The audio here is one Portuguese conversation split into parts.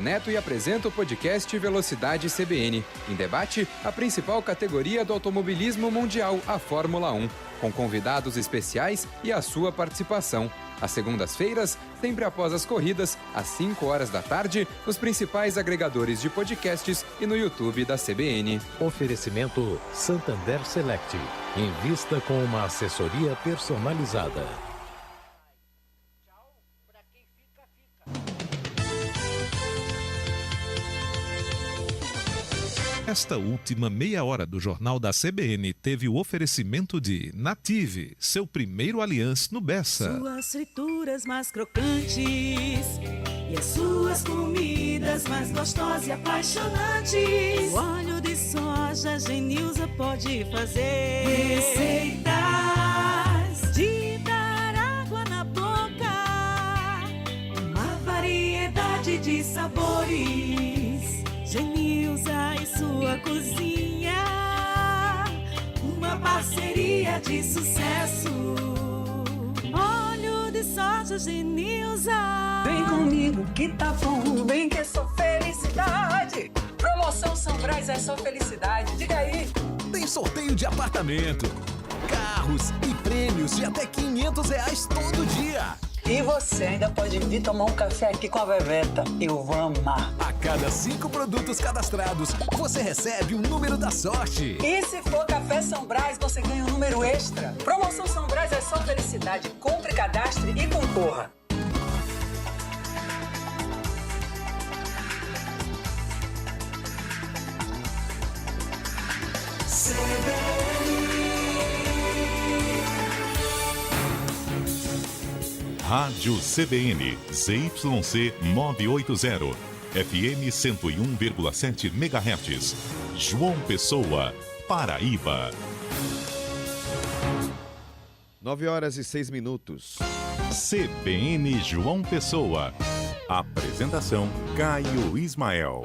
Neto e apresenta o podcast Velocidade CBN. Em debate, a principal categoria do automobilismo mundial, a Fórmula 1, com convidados especiais e a sua participação. Às segundas-feiras, sempre após as corridas, às 5 horas da tarde, nos principais agregadores de podcasts e no YouTube da CBN. Oferecimento Santander Select. Invista com uma assessoria personalizada. Esta última meia hora do Jornal da CBN teve o oferecimento de Native, seu primeiro Allianz no Bessa. Suas frituras mais crocantes e as suas comidas mais gostosas e apaixonantes. O óleo de soja Genilza pode fazer receitas de dar água na boca, uma variedade de sabores. Genilza e sua cozinha, uma parceria de sucesso. Óleo de soja Genilza. Vem comigo que tá bom, vem que é só felicidade. Promoção São Brás é só felicidade, diga aí. Tem sorteio de apartamento, carros e prêmios de até R$500 todo dia. E você ainda pode vir tomar um café aqui com a Veveta. Eu vou amar. A cada 5 produtos cadastrados, você recebe um número da sorte. E se for Café São Brás, você ganha um número extra. Promoção São Brás é só felicidade. Compre, cadastre e concorra. Rádio CBN, ZYC 980, FM 101,7 MHz, João Pessoa, Paraíba. 9h06. CBN João Pessoa. Apresentação, Caio Ismael.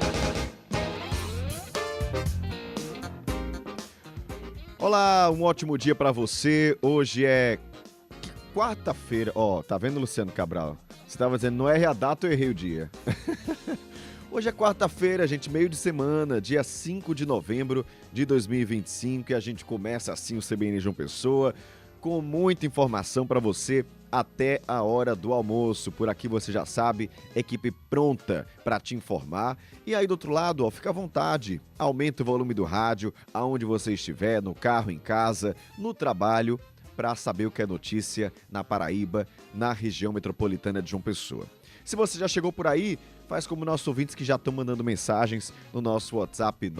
Olá, um ótimo dia para você. Hoje é quarta-feira. Tá vendo, Luciano Cabral? Você tava dizendo, não erre a data, eu errei o dia. Hoje é quarta-feira, gente, meio de semana, dia 5 de novembro de 2025, e a gente começa assim o CBN João Pessoa, com muita informação para você até a hora do almoço. Por aqui você já sabe, equipe pronta para te informar. E aí do outro lado, fica à vontade, aumenta o volume do rádio, aonde você estiver, no carro, em casa, no trabalho, para saber o que é notícia na Paraíba, na região metropolitana de João Pessoa. Se você já chegou por aí, faz como nossos ouvintes que já estão mandando mensagens no nosso WhatsApp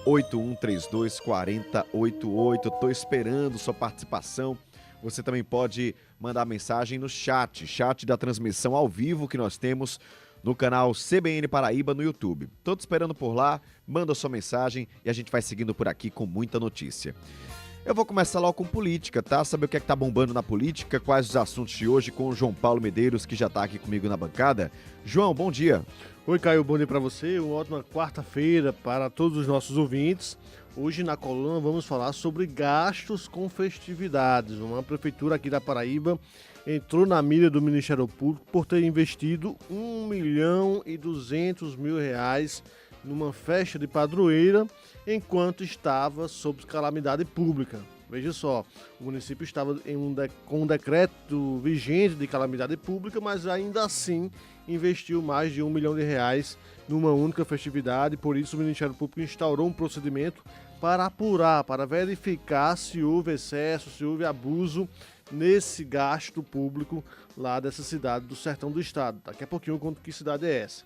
981324088. Estou esperando sua participação. Você também pode mandar mensagem no chat da transmissão ao vivo que nós temos no canal CBN Paraíba no YouTube. Tô te esperando por lá, manda sua mensagem e a gente vai seguindo por aqui com muita notícia. Eu vou começar logo com política, tá? Saber o que é que tá bombando na política, quais os assuntos de hoje com o João Paulo Medeiros, que já tá aqui comigo na bancada. João, bom dia. Oi, Caio, bom dia para você. Uma ótima quarta-feira para todos os nossos ouvintes. Hoje na coluna vamos falar sobre gastos com festividades. Uma prefeitura aqui da Paraíba entrou na mira do Ministério Público por ter investido R$1.200.000 numa festa de padroeira, enquanto estava sob calamidade pública. Veja só, o município estava com um decreto vigente de calamidade pública, mas ainda assim investiu mais de R$1 milhão numa única festividade. Por isso o Ministério Público instaurou um procedimento para apurar, para verificar se houve excesso, se houve abuso nesse gasto público lá dessa cidade do sertão do estado. Daqui a pouquinho eu conto que cidade é essa.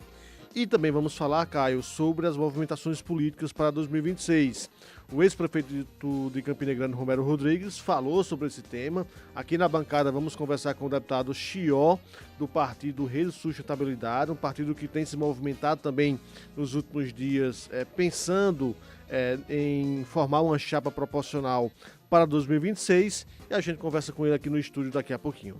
E também vamos falar, Caio, sobre as movimentações políticas para 2026. O ex-prefeito de Campina Grande, Romero Rodrigues, falou sobre esse tema. Aqui na bancada vamos conversar com o deputado Chió, do partido Rede Sustentabilidade, um partido que tem se movimentado também nos últimos dias, pensando em formar uma chapa proporcional para 2026. E a gente conversa com ele aqui no estúdio daqui a pouquinho.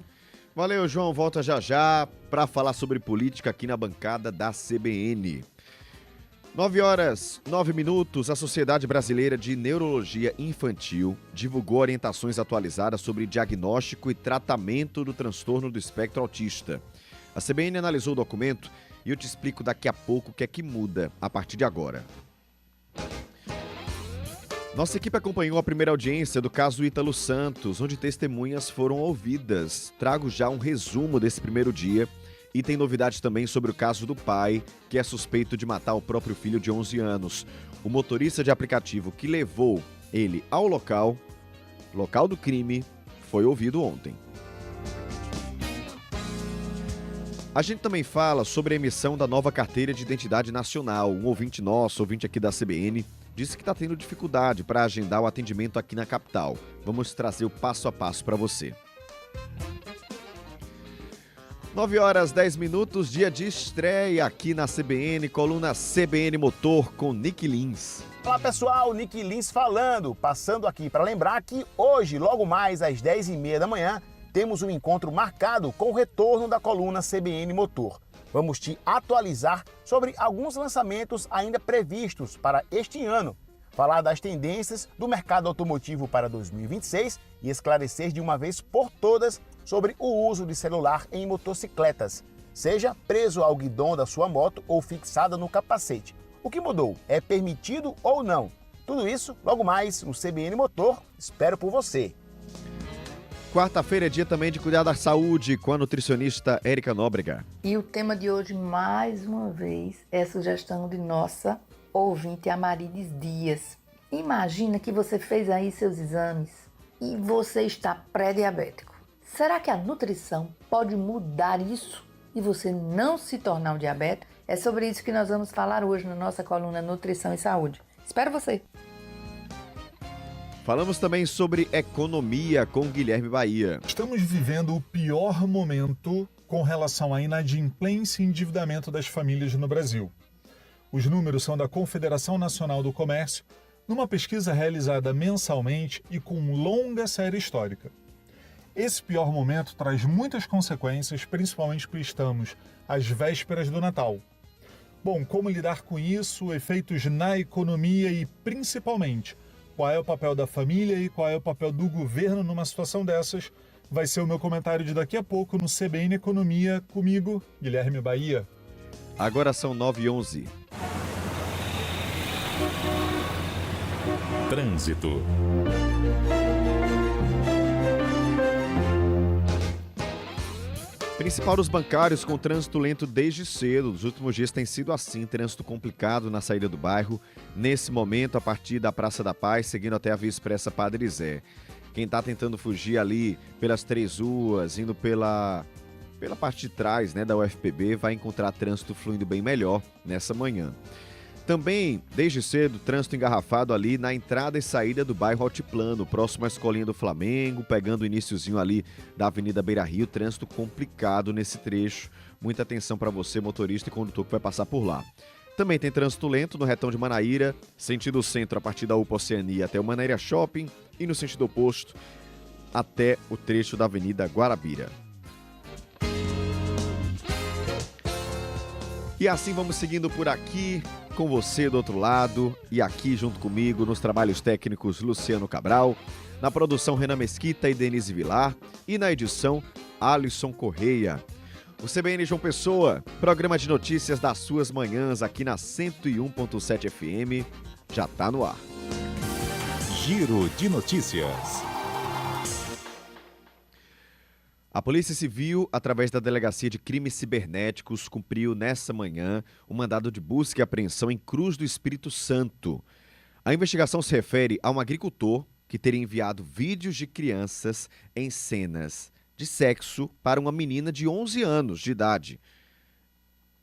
Valeu, João. Volta já para falar sobre política aqui na bancada da CBN. 9h09, a Sociedade Brasileira de Neurologia Infantil divulgou orientações atualizadas sobre diagnóstico e tratamento do transtorno do espectro autista. A CBN analisou o documento e eu te explico daqui a pouco o que é que muda a partir de agora. Nossa equipe acompanhou a primeira audiência do caso Ítalo Santos, onde testemunhas foram ouvidas. Trago já um resumo desse primeiro dia e tem novidades também sobre o caso do pai, que é suspeito de matar o próprio filho de 11 anos. O motorista de aplicativo que levou ele ao local do crime, foi ouvido ontem. A gente também fala sobre a emissão da nova carteira de identidade nacional. Um ouvinte nosso, ouvinte aqui da CBN, disse que está tendo dificuldade para agendar o atendimento aqui na capital. Vamos trazer o passo a passo para você. 9h10, dia de estreia aqui na CBN, coluna CBN Motor com Nick Lins. Olá pessoal, Nick Lins falando, passando aqui para lembrar que hoje, logo mais às 10h30 da manhã, temos um encontro marcado com o retorno da coluna CBN Motor. Vamos te atualizar sobre alguns lançamentos ainda previstos para este ano, falar das tendências do mercado automotivo para 2026 e esclarecer de uma vez por todas sobre o uso de celular em motocicletas, seja preso ao guidão da sua moto ou fixada no capacete. O que mudou? É permitido ou não? Tudo isso logo mais no CBN Motor. Espero por você. Quarta-feira é dia também de cuidar da saúde com a nutricionista Érica Nóbrega. E o tema de hoje, mais uma vez, é a sugestão de nossa ouvinte Amarides Dias. Imagina que você fez aí seus exames e você está pré-diabético. Será que a nutrição pode mudar isso e você não se tornar um diabético? É sobre isso que nós vamos falar hoje na nossa coluna Nutrição e Saúde. Espero você! Falamos também sobre economia com Guilherme Bahia. Estamos vivendo o pior momento com relação à inadimplência e endividamento das famílias no Brasil. Os números são da Confederação Nacional do Comércio, numa pesquisa realizada mensalmente e com longa série histórica. Esse pior momento traz muitas consequências, principalmente porque estamos às vésperas do Natal. Bom, como lidar com isso, efeitos na economia e, principalmente, qual é o papel da família e qual é o papel do governo numa situação dessas, vai ser o meu comentário de daqui a pouco no CBN Economia, comigo, Guilherme Bahia. Agora são 9h11. Trânsito. Principal dos bancários com trânsito lento desde cedo. Nos últimos dias tem sido assim, trânsito complicado na saída do bairro. Nesse momento, a partir da Praça da Paz, seguindo até a Via Expressa Padre Zé. Quem está tentando fugir ali pelas Três Ruas, indo pela parte de trás, né, da UFPB, vai encontrar trânsito fluindo bem melhor nessa manhã. Também, desde cedo, trânsito engarrafado ali na entrada e saída do bairro Altiplano, próximo à Escolinha do Flamengo, pegando o iniciozinho ali da Avenida Beira Rio, trânsito complicado nesse trecho. Muita atenção para você, motorista e condutor que vai passar por lá. Também tem trânsito lento no retão de Manaíra, sentido centro a partir da UPA Oceania até o Manaíra Shopping e no sentido oposto até o trecho da Avenida Guarabira. E assim vamos seguindo por aqui, com você do outro lado e aqui junto comigo nos trabalhos técnicos Luciano Cabral, na produção Renan Mesquita e Denise Vilar e na edição Alisson Correia. O CBN João Pessoa, programa de notícias das suas manhãs aqui na 101.7 FM, já está no ar. Giro de notícias. A Polícia Civil, através da Delegacia de Crimes Cibernéticos, cumpriu nessa manhã o mandado de busca e apreensão em Cruz do Espírito Santo. A investigação se refere a um agricultor que teria enviado vídeos de crianças em cenas de sexo para uma menina de 11 anos de idade.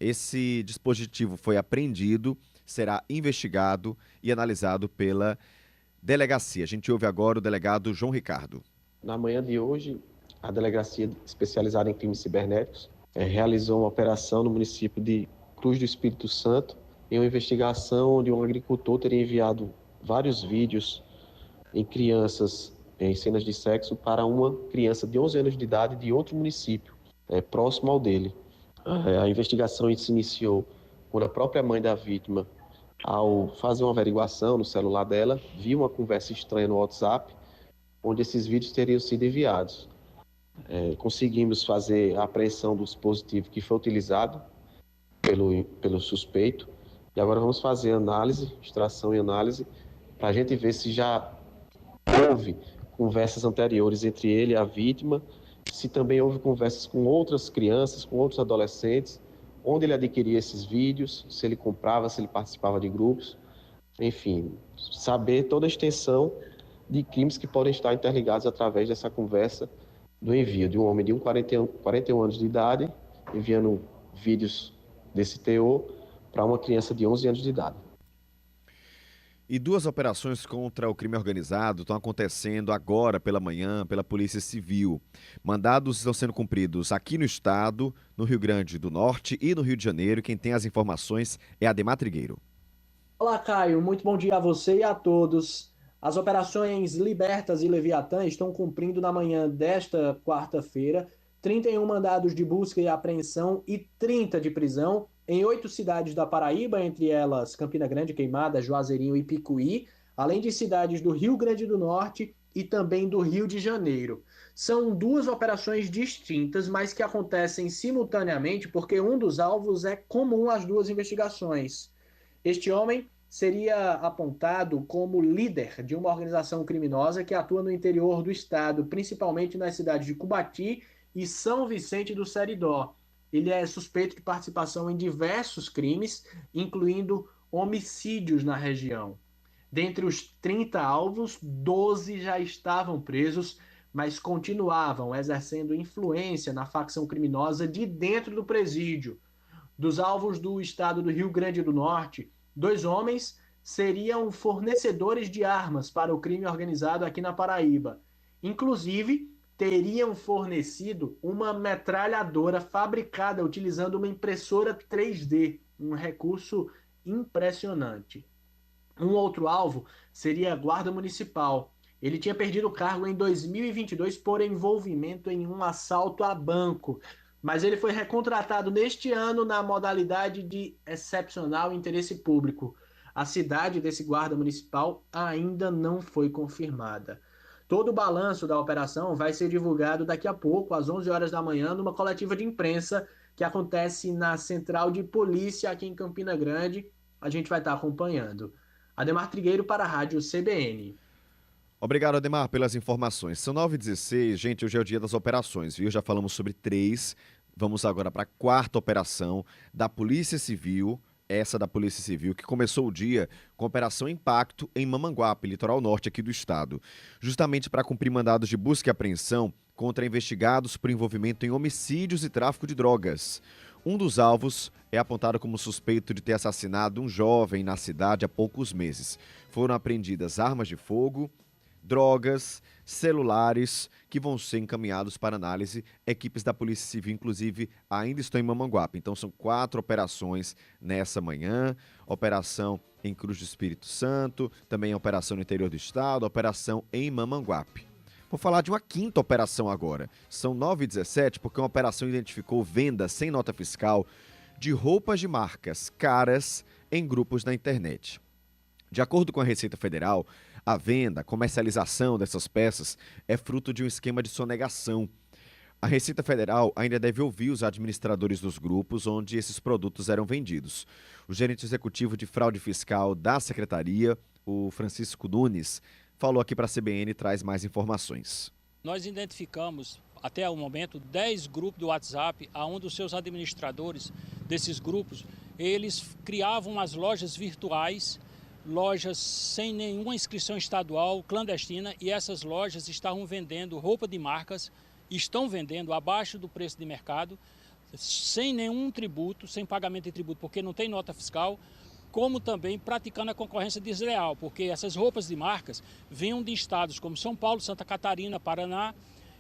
Esse dispositivo foi apreendido, será investigado e analisado pela delegacia. A gente ouve agora o delegado João Ricardo. Na manhã de hoje, a Delegacia Especializada em Crimes Cibernéticos realizou uma operação no município de Cruz do Espírito Santo em uma investigação onde um agricultor teria enviado vários vídeos em crianças em cenas de sexo para uma criança de 11 anos de idade de outro município, próximo ao dele. A investigação se iniciou quando a própria mãe da vítima, ao fazer uma averiguação no celular dela, viu uma conversa estranha no WhatsApp, onde esses vídeos teriam sido enviados. Conseguimos fazer a apreensão do dispositivo que foi utilizado pelo suspeito. E agora vamos fazer análise, extração e análise, para a gente ver se já houve conversas anteriores entre ele e a vítima, se também houve conversas com outras crianças, com outros adolescentes, onde ele adquiria esses vídeos, se ele comprava, se ele participava de grupos, enfim, saber toda a extensão de crimes que podem estar interligados através dessa conversa do envio de um homem de 41 anos de idade, enviando vídeos desse teor para uma criança de 11 anos de idade. E 2 operações contra o crime organizado estão acontecendo agora pela manhã pela Polícia Civil. Mandados estão sendo cumpridos aqui no estado, no Rio Grande do Norte e no Rio de Janeiro. Quem tem as informações é Ademar Trigueiro. Olá, Caio. Muito bom dia a você e a todos. As operações Libertas e Leviatã estão cumprindo na manhã desta quarta-feira 31 mandados de busca e apreensão e 30 de prisão em 8 cidades da Paraíba, entre elas Campina Grande, Queimada, Juazeirinho e Picuí, além de cidades do Rio Grande do Norte e também do Rio de Janeiro. São 2 operações distintas, mas que acontecem simultaneamente porque um dos alvos é comum às 2 investigações. Este homem seria apontado como líder de uma organização criminosa que atua no interior do estado, principalmente nas cidades de Cubati e São Vicente do Seridó. Ele é suspeito de participação em diversos crimes, incluindo homicídios na região. Dentre os 30 alvos, 12 já estavam presos, mas continuavam exercendo influência na facção criminosa de dentro do presídio. Dos alvos do estado do Rio Grande do Norte, 2 homens seriam fornecedores de armas para o crime organizado aqui na Paraíba. Inclusive, teriam fornecido uma metralhadora fabricada utilizando uma impressora 3D, um recurso impressionante. Um outro alvo seria a Guarda Municipal. Ele tinha perdido o cargo em 2022 por envolvimento em um assalto a banco, mas ele foi recontratado neste ano na modalidade de excepcional interesse público. A cidade desse Guarda Municipal ainda não foi confirmada. Todo o balanço da operação vai ser divulgado daqui a pouco, às 11 horas da manhã, numa coletiva de imprensa que acontece na Central de Polícia aqui em Campina Grande. A gente vai estar acompanhando. Ademar Trigueiro para a Rádio CBN. Obrigado, Ademar, pelas informações. São 9h16, gente, hoje é o dia das operações, viu? Já falamos sobre 3, vamos agora para a 4ª operação da Polícia Civil, essa da Polícia Civil, que começou o dia com a Operação Impacto em Mamanguape, litoral norte aqui do estado, justamente para cumprir mandados de busca e apreensão contra investigados por envolvimento em homicídios e tráfico de drogas. Um dos alvos é apontado como suspeito de ter assassinado um jovem na cidade há poucos meses. Foram apreendidas armas de fogo, drogas, celulares que vão ser encaminhados para análise. Equipes da Polícia Civil, inclusive, ainda estão em Mamanguape. Então são 4 operações nessa manhã. Operação em Cruz do Espírito Santo, também a operação no interior do estado, operação em Mamanguape. Vou falar de uma 5ª operação agora. São 9h17 porque uma operação identificou venda sem nota fiscal de roupas de marcas caras em grupos na internet. De acordo com a Receita Federal, a venda, comercialização dessas peças é fruto de um esquema de sonegação. A Receita Federal ainda deve ouvir os administradores dos grupos onde esses produtos eram vendidos. O gerente executivo de fraude fiscal da Secretaria, o Francisco Nunes, falou aqui para a CBN e traz mais informações. Nós identificamos, até o momento, 10 grupos do WhatsApp, onde um dos seus administradores desses grupos, eles criavam as lojas virtuais, lojas sem nenhuma inscrição estadual, clandestina, e essas lojas estavam vendendo roupa de marcas, estão vendendo abaixo do preço de mercado, sem nenhum tributo, sem pagamento de tributo, porque não tem nota fiscal, como também praticando a concorrência desleal, porque essas roupas de marcas vinham de estados como São Paulo, Santa Catarina, Paraná,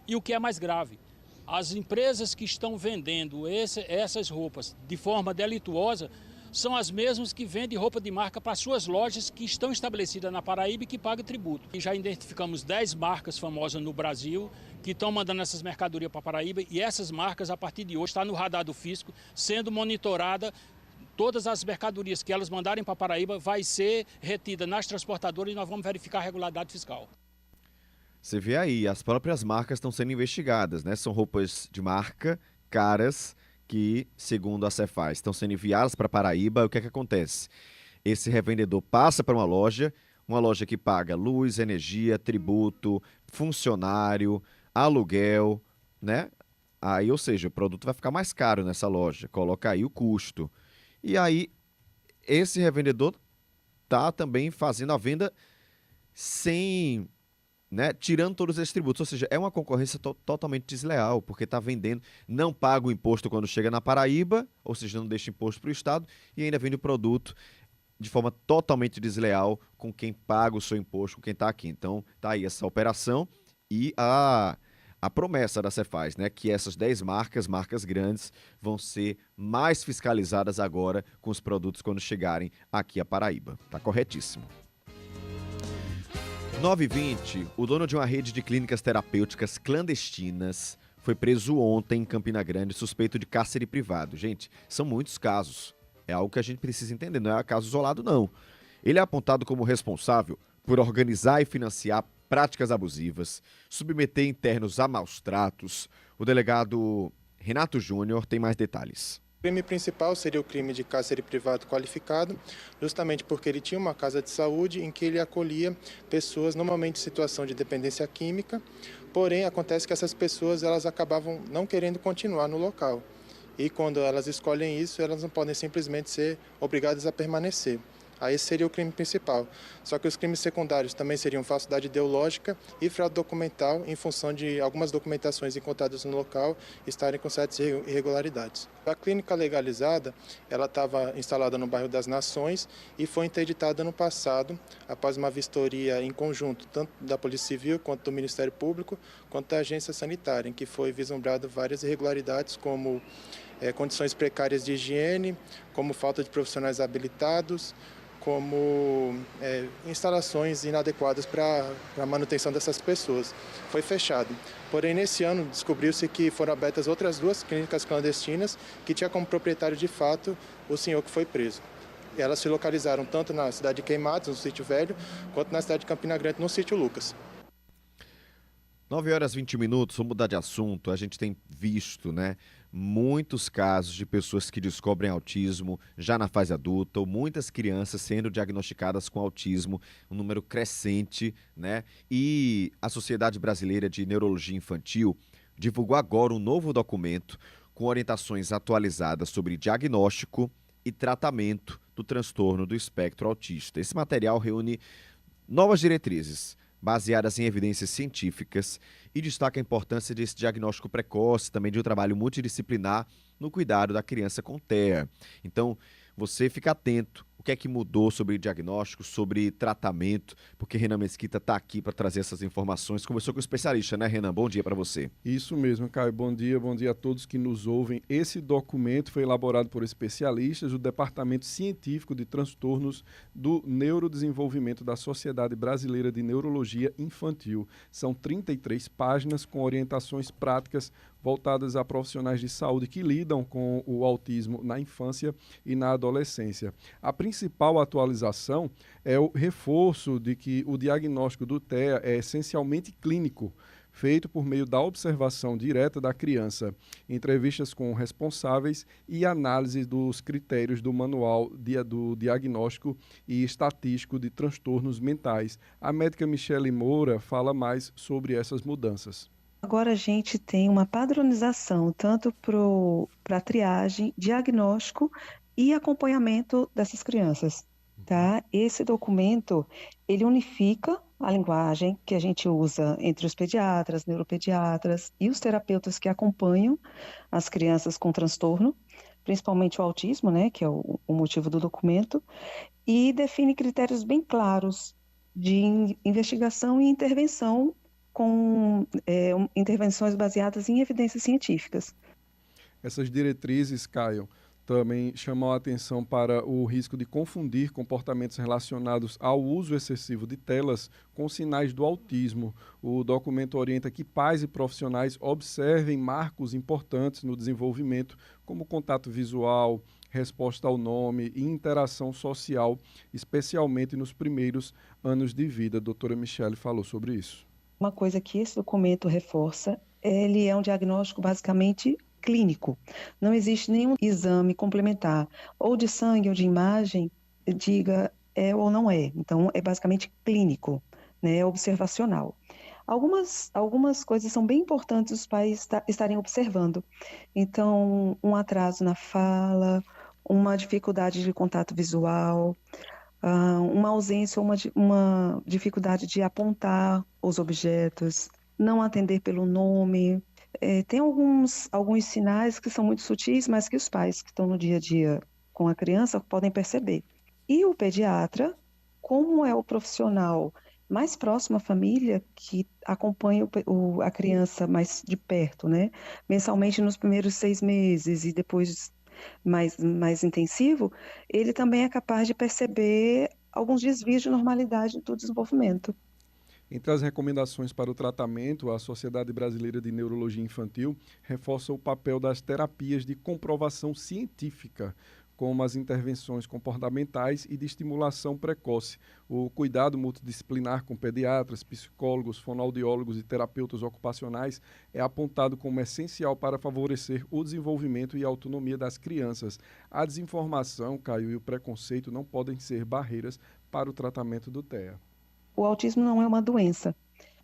e o que é mais grave, as empresas que estão vendendo essas roupas de forma delituosa são as mesmas que vendem roupa de marca para suas lojas que estão estabelecidas na Paraíba e que pagam tributo. E já identificamos 10 marcas famosas no Brasil que estão mandando essas mercadorias para a Paraíba, e essas marcas, a partir de hoje, estão no radar do fisco, sendo monitorada. Todas as mercadorias que elas mandarem para a Paraíba vai ser retida nas transportadoras e nós vamos verificar a regularidade fiscal. Você vê aí, as próprias marcas estão sendo investigadas, né? São roupas de marca, caras, que, segundo a Cefaz, estão sendo enviadas para Paraíba. O que é que acontece? Esse revendedor passa para uma loja que paga luz, energia, tributo, funcionário, aluguel, né? Aí, ou seja, o produto vai ficar mais caro nessa loja, coloca aí o custo. E aí, esse revendedor tá também fazendo a venda sem, né, tirando todos esses tributos. Ou seja, é uma concorrência totalmente desleal, porque está vendendo, não paga o imposto quando chega na Paraíba, ou seja, não deixa imposto para o Estado, e ainda vende o produto de forma totalmente desleal com quem paga o seu imposto, com quem está aqui. Então, tá aí essa operação e a promessa da Cefaz, né, que essas 10 marcas grandes, vão ser mais fiscalizadas agora com os produtos quando chegarem aqui a Paraíba. Tá corretíssimo. 9h20, o dono de uma rede de clínicas terapêuticas clandestinas foi preso ontem em Campina Grande, suspeito de cárcere privado. Gente, são muitos casos. É algo que a gente precisa entender, não é caso isolado, não. Ele é apontado como responsável por organizar e financiar práticas abusivas, submeter internos a maus tratos. O delegado Renato Júnior tem mais detalhes. O crime principal seria o crime de cárcere privado qualificado, justamente porque ele tinha uma casa de saúde em que ele acolhia pessoas normalmente em situação de dependência química, porém acontece que essas pessoas elas acabavam não querendo continuar no local. E quando elas escolhem isso, elas não podem simplesmente ser obrigadas a permanecer. Aí esse seria o crime principal. Só que os crimes secundários também seriam falsidade ideológica e fraude documental, em função de algumas documentações encontradas no local estarem com certas irregularidades. A clínica legalizada, ela estava instalada no bairro das Nações e foi interditada no passado, após uma vistoria em conjunto, tanto da Polícia Civil, quanto do Ministério Público, quanto da Agência Sanitária, em que foi vislumbrado várias irregularidades, como condições precárias de higiene, como falta de profissionais habilitados, como instalações inadequadas para a manutenção dessas pessoas. Foi fechado. Porém, nesse ano, descobriu-se que foram abertas outras 2 clínicas clandestinas que tinha como proprietário, de fato, o senhor que foi preso. E elas se localizaram tanto na cidade de Queimados, no Sítio Velho, quanto na cidade de Campina Grande, no Sítio Lucas. 9h20, vamos mudar de assunto. A gente tem visto, né, muitos casos de pessoas que descobrem autismo já na fase adulta, ou muitas crianças sendo diagnosticadas com autismo, um número crescente, né? E a Sociedade Brasileira de Neurologia Infantil divulgou agora um novo documento com orientações atualizadas sobre diagnóstico e tratamento do transtorno do espectro autista. Esse material reúne novas diretrizes baseadas em evidências científicas e destaca a importância desse diagnóstico precoce, também de um trabalho multidisciplinar no cuidado da criança com TEA. Então, você fica atento. O que é que mudou sobre diagnóstico, sobre tratamento, porque Renan Mesquita está aqui para trazer essas informações. Conversou com o especialista, né, Renan? Bom dia para você. Isso mesmo, Caio. Bom dia a todos que nos ouvem. Esse documento foi elaborado por especialistas do Departamento Científico de Transtornos do Neurodesenvolvimento da Sociedade Brasileira de Neurologia Infantil. São 33 páginas com orientações práticas voltadas a profissionais de saúde que lidam com o autismo na infância e na adolescência. A principal atualização é o reforço de que o diagnóstico do TEA é essencialmente clínico, feito por meio da observação direta da criança, entrevistas com responsáveis e análise dos critérios do Manual do Diagnóstico e Estatístico de Transtornos Mentais. A médica Michele Moura fala mais sobre essas mudanças. Agora a gente tem uma padronização tanto para triagem, diagnóstico e acompanhamento dessas crianças, tá? Esse documento, ele unifica a linguagem que a gente usa entre os pediatras, neuropediatras e os terapeutas que acompanham as crianças com transtorno, principalmente o autismo, né, que é o motivo do documento, e define critérios bem claros de investigação e intervenção com intervenções baseadas em evidências científicas. Essas diretrizes, Caio, também chamam a atenção para o risco de confundir comportamentos relacionados ao uso excessivo de telas com sinais do autismo. O documento orienta que pais e profissionais observem marcos importantes no desenvolvimento, como contato visual, resposta ao nome e interação social, especialmente nos primeiros anos de vida. A doutora Michele falou sobre isso. Uma coisa que esse documento reforça, ele é um diagnóstico basicamente clínico. Não existe nenhum exame complementar, ou de sangue ou de imagem, diga é ou não é. Então, é basicamente clínico, né, observacional. Algumas coisas são bem importantes os pais estarem observando. Então, um atraso na fala, uma dificuldade de contato visual, uma ausência ou uma dificuldade de apontar os objetos, não atender pelo nome. Tem alguns sinais que são muito sutis, mas que os pais que estão no dia a dia com a criança podem perceber. E o pediatra, como é o profissional mais próximo à família, que acompanha a criança mais de perto, né? Mensalmente nos primeiros 6 meses e depois mais intensivo, ele também é capaz de perceber alguns desvios de normalidade do desenvolvimento. Entre as recomendações para o tratamento, a Sociedade Brasileira de Neurologia Infantil reforça o papel das terapias de comprovação científica, como as intervenções comportamentais e de estimulação precoce. O cuidado multidisciplinar com pediatras, psicólogos, fonoaudiólogos e terapeutas ocupacionais é apontado como essencial para favorecer o desenvolvimento e a autonomia das crianças. A desinformação, Caio, e o preconceito não podem ser barreiras para o tratamento do TEA. O autismo não é uma doença,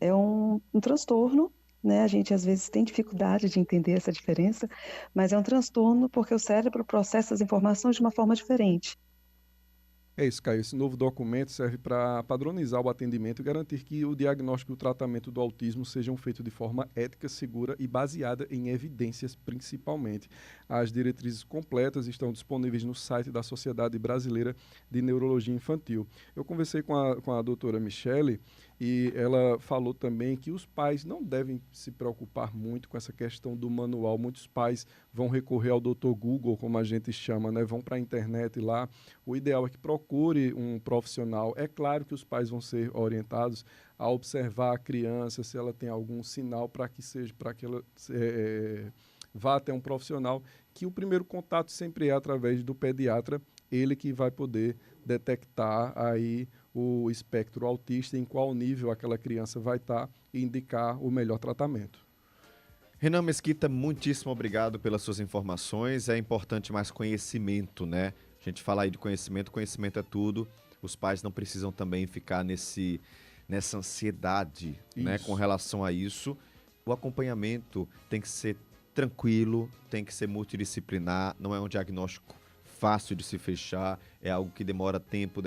é um transtorno, né? A gente às vezes tem dificuldade de entender essa diferença, mas é um transtorno porque o cérebro processa as informações de uma forma diferente. É isso, Caio. Esse novo documento serve para padronizar o atendimento e garantir que o diagnóstico e o tratamento do autismo sejam feitos de forma ética, segura e baseada em evidências, principalmente. As diretrizes completas estão disponíveis no site da Sociedade Brasileira de Neurologia Infantil. Eu conversei com a doutora Michele e ela falou também que os pais não devem se preocupar muito com essa questão do manual. Muitos pais vão recorrer ao Dr. Google, como a gente chama, né? Vão para a internet lá. O ideal é que procure um profissional. É claro que os pais vão ser orientados a observar a criança, se ela tem algum sinal para que ela vá até um profissional, que o primeiro contato sempre é através do pediatra, ele que vai poder detectar aí o espectro autista, em qual nível aquela criança vai estar e indicar o melhor tratamento. Renan Mesquita, muitíssimo obrigado pelas suas informações. É importante mais conhecimento, né? A gente fala aí de conhecimento, conhecimento é tudo. Os pais não precisam também ficar nessa ansiedade, né, com relação a isso. O acompanhamento tem que ser tranquilo, tem que ser multidisciplinar, não é um diagnóstico fácil de se fechar, é algo que demanda tempo.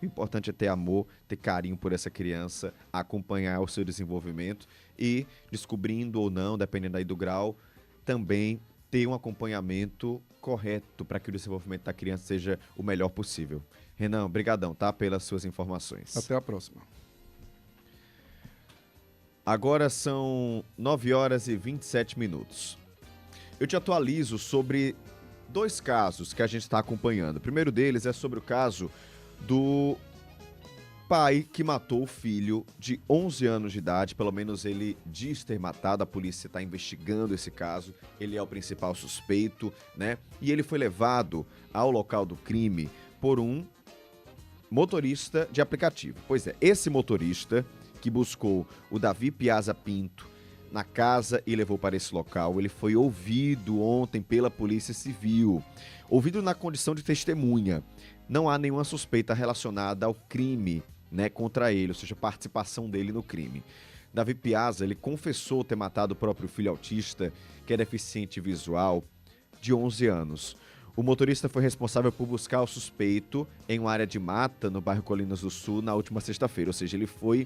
O importante é ter amor, ter carinho por essa criança, acompanhar o seu desenvolvimento e, descobrindo ou não, dependendo aí do grau, também ter um acompanhamento correto para que o desenvolvimento da criança seja o melhor possível. Renan, brigadão, tá? Pelas suas informações. Até a próxima. Agora são 9h27. Eu te atualizo sobre 2 casos que a gente está acompanhando. O primeiro deles é sobre o caso do pai que matou o filho de 11 anos de idade. Pelo menos ele diz ter matado, a polícia está investigando esse caso. Ele é o principal suspeito, né? E ele foi levado ao local do crime por um motorista de aplicativo. Pois é, esse motorista que buscou o Davi Piazza Pinto na casa e levou para esse local, ele foi ouvido ontem pela Polícia Civil. Ouvido na condição de testemunha. Não há nenhuma suspeita relacionada ao crime, né, contra ele, ou seja, participação dele no crime. Davi Piazza, ele confessou ter matado o próprio filho autista, que é deficiente visual, de 11 anos. O motorista foi responsável por buscar o suspeito em uma área de mata, no bairro Colinas do Sul, na última sexta-feira. Ou seja, ele foi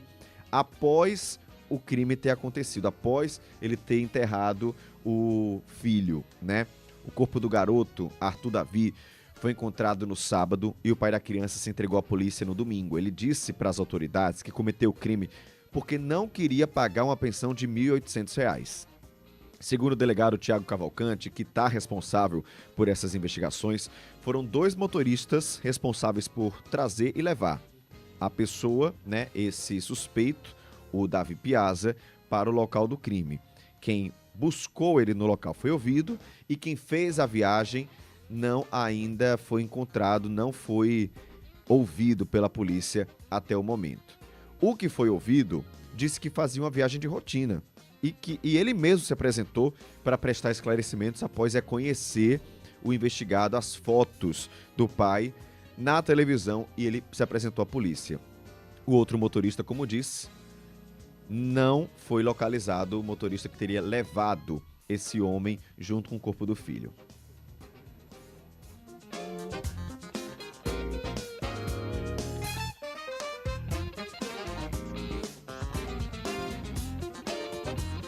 após o crime ter acontecido, após ele ter enterrado o filho, né? O corpo do garoto, Arthur Davi, foi encontrado no sábado e o pai da criança se entregou à polícia no domingo. Ele disse para as autoridades que cometeu o crime porque não queria pagar uma pensão de R$ 1.800. Segundo o delegado Tiago Cavalcante, que está responsável por essas investigações, foram 2 motoristas responsáveis por trazer e levar a pessoa, né, esse suspeito, o Davi Piazza, para o local do crime. Quem buscou ele no local foi ouvido e quem fez a viagem não ainda foi encontrado, não foi ouvido pela polícia até o momento. O que foi ouvido disse que fazia uma viagem de rotina e ele mesmo se apresentou para prestar esclarecimentos após reconhecer o investigado, as fotos do pai na televisão, e ele se apresentou à polícia. O outro motorista, como disse, não foi localizado, o motorista que teria levado esse homem junto com o corpo do filho.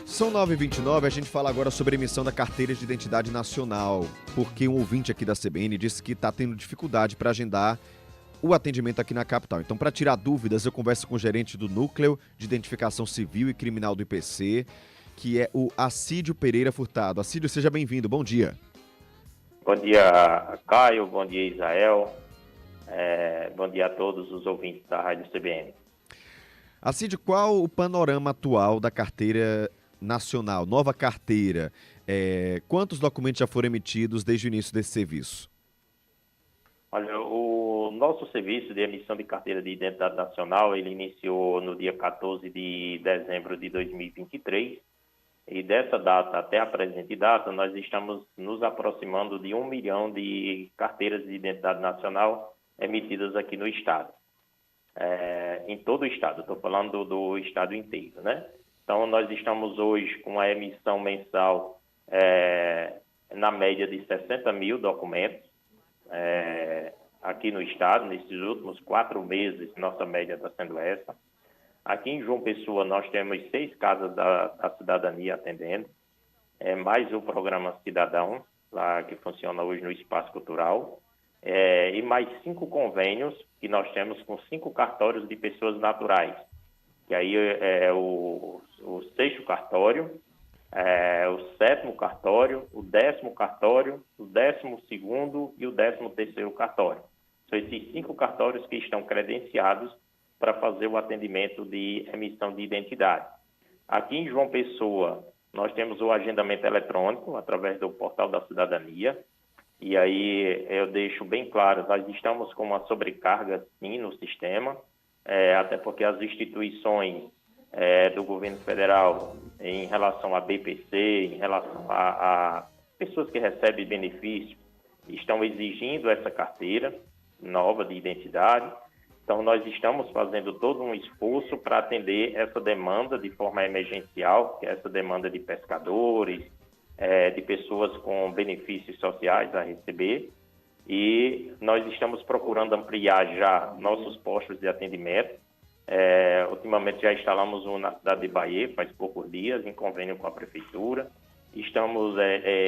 São 9h29, a gente fala agora sobre a emissão da carteira de identidade nacional, porque um ouvinte aqui da CBN disse que está tendo dificuldade para agendar o atendimento aqui na capital. Então, para tirar dúvidas, eu converso com o gerente do Núcleo de Identificação Civil e Criminal do IPC, que é o Acídio Pereira Furtado. Acídio, seja bem-vindo, bom dia. Bom dia, Caio, bom dia, Israel, bom dia a todos os ouvintes da Rádio CBN. Acídio, qual o panorama atual da carteira nacional, nova carteira? Quantos documentos já foram emitidos desde o início desse serviço? Olha, o nosso serviço de emissão de carteira de identidade nacional, ele iniciou no dia 14 de dezembro de 2023, e dessa data até a presente data, nós estamos nos aproximando de 1 milhão de carteiras de identidade nacional emitidas aqui no Estado. Em todo o Estado, estou falando do Estado inteiro, né? Então, nós estamos hoje com a emissão mensal na média de 60 mil documentos aqui no Estado. Nesses últimos 4 meses, nossa média está sendo essa. Aqui em João Pessoa, nós temos 6 casas da cidadania atendendo, mais o programa Cidadão, lá que funciona hoje no Espaço Cultural, e mais 5 convênios que nós temos com 5 cartórios de pessoas naturais, que aí é o 6º cartório, o 7º cartório, o 10º cartório, o 12º e o 13º cartório. São esses 5 cartórios que estão credenciados para fazer o atendimento de emissão de identidade. Aqui em João Pessoa, nós temos o agendamento eletrônico através do Portal da Cidadania, e aí eu deixo bem claro, nós estamos com uma sobrecarga sim no sistema, até porque as instituições do governo federal, em relação à BPC, em relação a pessoas que recebem benefício, estão exigindo essa carteira nova de identidade. Então, nós estamos fazendo todo um esforço para atender essa demanda de forma emergencial, que é essa demanda de pescadores, de pessoas com benefícios sociais a receber. E nós estamos procurando ampliar já nossos postos de atendimento. Ultimamente já instalamos um na cidade de Bahia, faz poucos dias, em convênio com a Prefeitura. Estamos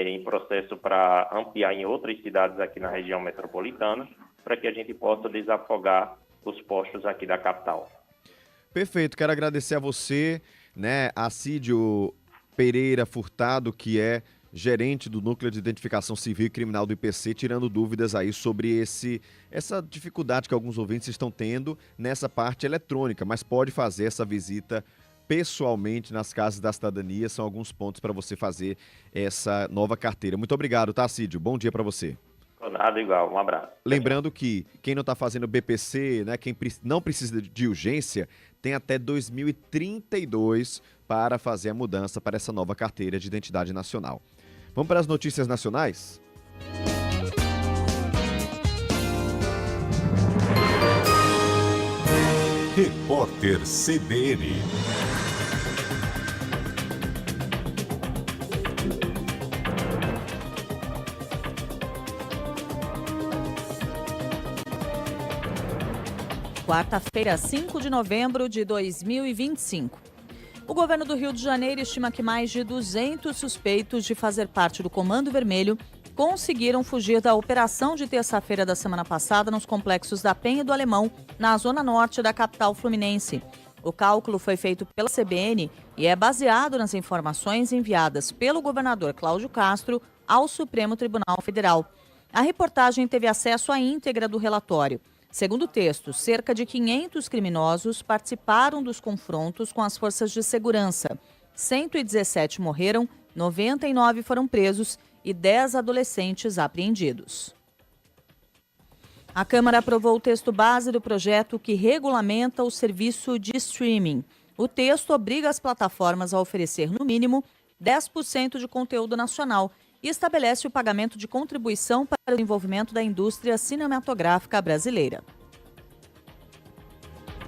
em processo para ampliar em outras cidades aqui na região metropolitana, para que a gente possa desafogar os postos aqui da capital. Perfeito, quero agradecer a você, Acídio Pereira Furtado, que é gerente do Núcleo de Identificação Civil e Criminal do IPC, tirando dúvidas aí sobre essa dificuldade que alguns ouvintes estão tendo nessa parte eletrônica, mas pode fazer essa visita pessoalmente nas casas da cidadania, são alguns pontos para você fazer essa nova carteira. Muito obrigado, tá, Acídio? Bom dia para você. Nada igual, um abraço. Lembrando que quem não está fazendo BPC, quem não precisa de urgência, tem até 2032 para fazer a mudança para essa nova carteira de identidade nacional. Vamos para as notícias nacionais? Repórter CBN. Quarta-feira, 5 de novembro de 2025. O governo do Rio de Janeiro estima que mais de 200 suspeitos de fazer parte do Comando Vermelho conseguiram fugir da operação de terça-feira da semana passada nos complexos da Penha e do Alemão, na zona norte da capital fluminense. O cálculo foi feito pela CBN e é baseado nas informações enviadas pelo governador Cláudio Castro ao Supremo Tribunal Federal. A reportagem teve acesso à íntegra do relatório. Segundo o texto, cerca de 500 criminosos participaram dos confrontos com as forças de segurança. 117 morreram, 99 foram presos e 10 adolescentes apreendidos. A Câmara aprovou o texto base do projeto que regulamenta o serviço de streaming. O texto obriga as plataformas a oferecer, no mínimo, 10% de conteúdo nacional e estabelece o pagamento de contribuição para o desenvolvimento da indústria cinematográfica brasileira.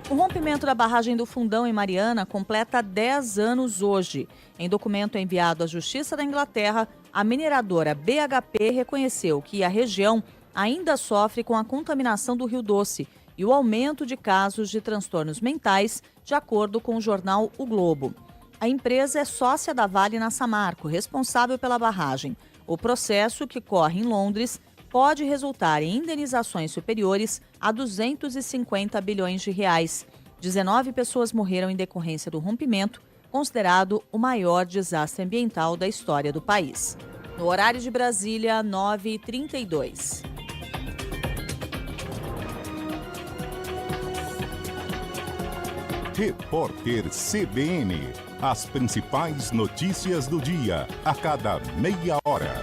O rompimento da barragem do Fundão em Mariana completa 10 anos hoje. Em documento enviado à Justiça da Inglaterra, a mineradora BHP reconheceu que a região ainda sofre com a contaminação do Rio Doce e o aumento de casos de transtornos mentais, de acordo com o jornal O Globo. A empresa é sócia da Vale na Samarco, responsável pela barragem. O processo, que corre em Londres, pode resultar em indenizações superiores a 250 bilhões de reais. 19 pessoas morreram em decorrência do rompimento, considerado o maior desastre ambiental da história do país. No horário de Brasília, 9h32. Repórter CBN. As principais notícias do dia, a cada meia hora.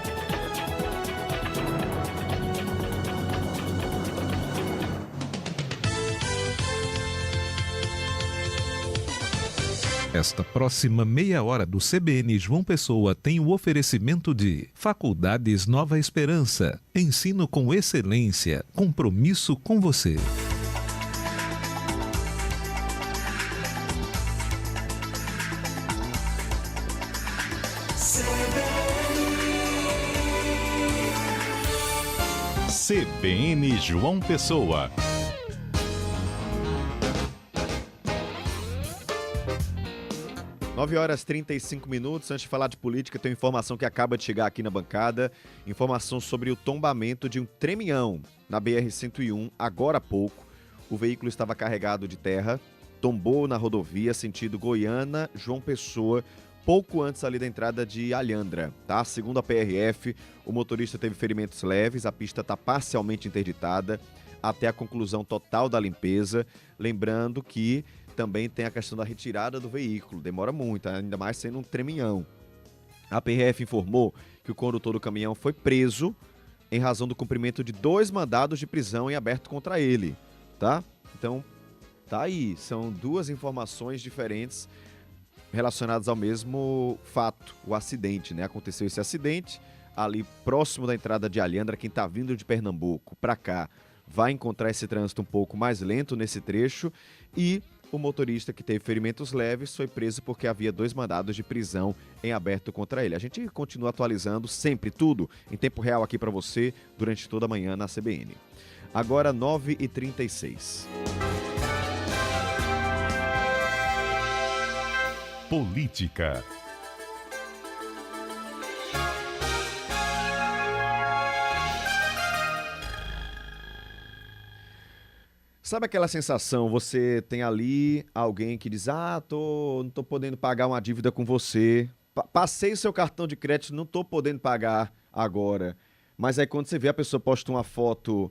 Esta próxima meia hora do CBN João Pessoa tem o oferecimento de Faculdades Nova Esperança. Ensino com excelência. Compromisso com você. CBN João Pessoa. Nove horas e 35 minutos. Antes de falar de política, tem informação que acaba de chegar aqui na bancada. Informação sobre o tombamento de um tremião na BR-101, agora há pouco. O veículo estava carregado de terra, tombou na rodovia sentido Goiânia, João Pessoa, pouco antes ali da entrada de Alhandra, tá? Segundo a PRF, o motorista teve ferimentos leves, a pista está parcialmente interditada até a conclusão total da limpeza. Lembrando que também tem a questão da retirada do veículo, demora muito, ainda mais sendo um treminhão. A PRF informou que o condutor do caminhão foi preso em razão do cumprimento de 2 mandados de prisão em aberto contra ele, tá? Então, tá aí, são 2 informações diferentes relacionadas ao mesmo fato, o acidente, né? Aconteceu esse acidente ali próximo da entrada de Alhandra. Quem está vindo de Pernambuco para cá vai encontrar esse trânsito um pouco mais lento nesse trecho, e o motorista, que teve ferimentos leves, foi preso porque havia 2 mandados de prisão em aberto contra ele. A gente continua atualizando sempre tudo em tempo real aqui para você durante toda a manhã na CBN. Agora 9h36. Política. Sabe aquela sensação, você tem ali alguém que diz, não tô podendo pagar uma dívida com você, passei o seu cartão de crédito, não tô podendo pagar agora. Mas aí quando você vê a pessoa posta uma foto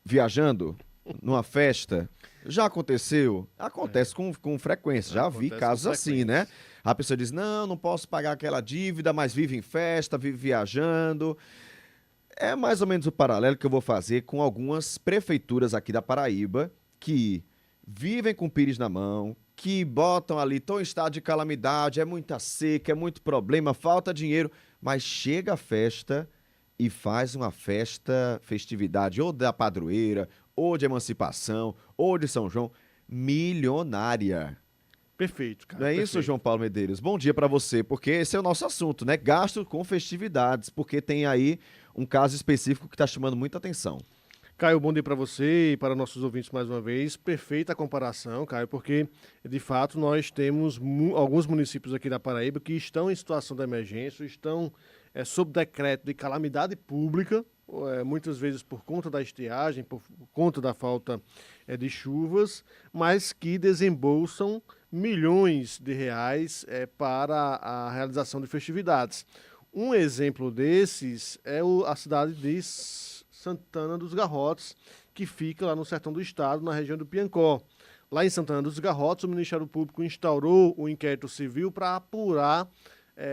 viajando numa festa, já aconteceu? Acontece com frequência, já vi casos assim, né? A pessoa diz, não posso pagar aquela dívida, mas vive em festa, vive viajando. É mais ou menos o paralelo que eu vou fazer com algumas prefeituras aqui da Paraíba que vivem com o pires na mão, que botam ali, estão em estado de calamidade, é muita seca, é muito problema, falta dinheiro, mas chega a festa e faz uma festividade ou da padroeira, ou de emancipação, ou de São João, milionária. Perfeito, cara. Não é perfeito. isso, João Paulo Medeiros? Bom dia para você, porque esse é o nosso assunto, né? Gasto com festividades, porque tem aí um caso específico que está chamando muita atenção. Caio, bom dia para você e para nossos ouvintes mais uma vez. Perfeita comparação, Caio, porque de fato nós temos alguns municípios aqui da Paraíba que estão em situação de emergência, estão sob decreto de calamidade pública, muitas vezes por conta da estiagem, por conta da falta de chuvas, mas que desembolsam milhões de reais para a realização de festividades. Um exemplo desses é a cidade de Santana dos Garrotes, que fica lá no sertão do estado, na região do Piancó. Lá em Santana dos Garrotes, o Ministério Público instaurou o inquérito civil para apurar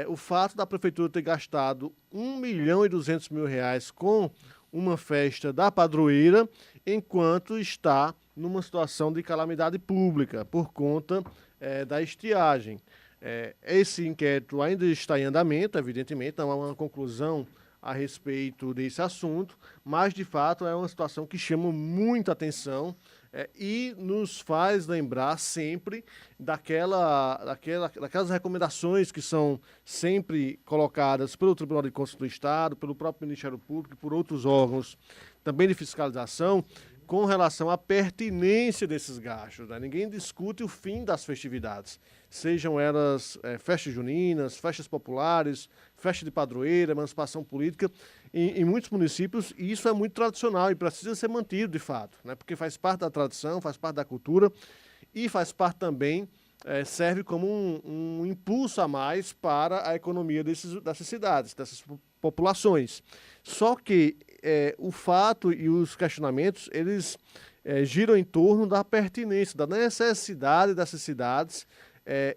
o fato da prefeitura ter gastado R$1.200.000 com uma festa da padroeira, enquanto está numa situação de calamidade pública, por conta da estiagem. Esse inquérito ainda está em andamento, evidentemente, não há uma conclusão a respeito desse assunto, mas, de fato, é uma situação que chama muita atenção e nos faz lembrar sempre daquelas recomendações que são sempre colocadas pelo Tribunal de Contas do Estado, pelo próprio Ministério Público e por outros órgãos também de fiscalização, com relação à pertinência desses gastos. Né? Ninguém discute o fim das festividades, sejam elas festas juninas, festas populares, festa de padroeira, emancipação política. Em muitos municípios, isso é muito tradicional e precisa ser mantido de fato, né? Porque faz parte da tradição, faz parte da cultura e faz parte também, serve como um impulso a mais para a economia dessas cidades, dessas populações. Só que o fato e os questionamentos, eles giram em torno da pertinência, da necessidade dessas cidades